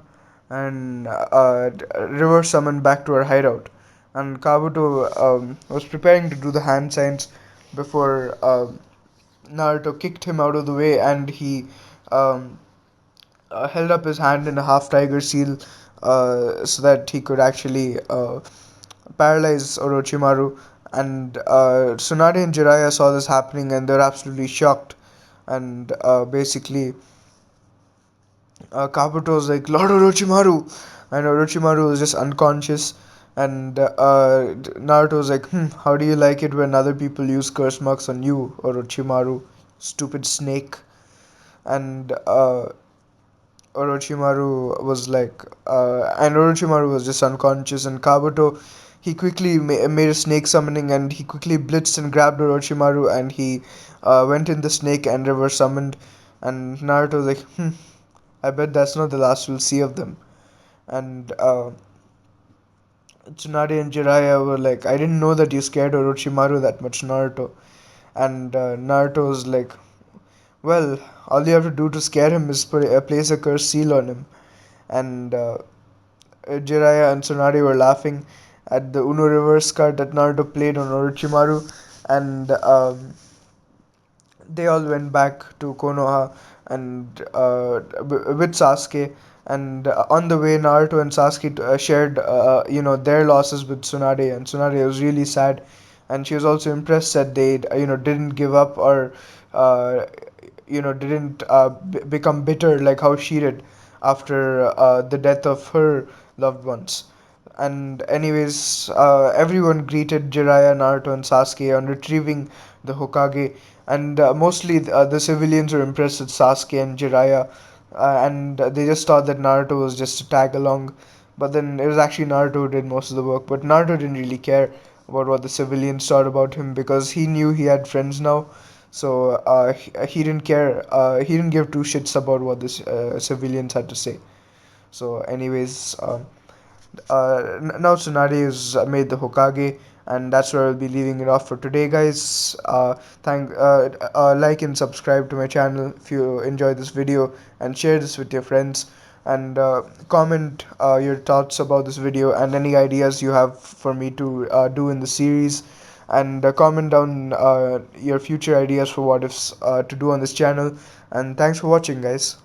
And reverse summoned back to her hideout. And Kabuto was preparing to do the hand signs before Naruto kicked him out of the way, and he um, held up his hand in a half tiger seal so that he could actually paralyze Orochimaru. And Tsunade and Jiraiya saw this happening, and they're absolutely shocked. And basically, Kabuto was like, Lord Orochimaru! And Orochimaru was just unconscious. And Naruto was like, how do you like it when other people use curse marks on you, Orochimaru? Stupid snake. And Orochimaru was just unconscious, and Kabuto, he quickly made a snake summoning, and he quickly blitzed and grabbed Orochimaru, and he went in the snake and reverse summoned. And Naruto was like, I bet that's not the last we'll see of them. And Tsunade and Jiraiya were like, I didn't know that you scared Orochimaru that much, Naruto. And Naruto was like, well, all you have to do to scare him is place a curse seal on him. And Jiraiya and Tsunade were laughing at the Uno reverse card that Naruto played on Orochimaru, and they all went back to Konoha and with Sasuke. And on the way, Naruto and Sasuke shared, their losses with Tsunade, and Tsunade was really sad, and she was also impressed that they, didn't give up, or, didn't become bitter like how she did after the death of her loved ones. And anyways, everyone greeted Jiraiya, Naruto, and Sasuke on retrieving the Hokage, and mostly the civilians were impressed with Sasuke and Jiraiya, and they just thought that Naruto was just to tag along. But then it was actually Naruto who did most of the work. But Naruto didn't really care about what the civilians thought about him, because he knew he had friends now. So he didn't care. He didn't give two shits about what the civilians had to say. So, anyways, now Tsunade is made the Hokage, And that's where I'll be leaving it off for today, guys. Like and subscribe to my channel if you enjoy this video, and share this with your friends, and comment your thoughts about this video and any ideas you have for me to do in the series, and comment down your future ideas for what ifs to do on this channel. And thanks for watching, guys.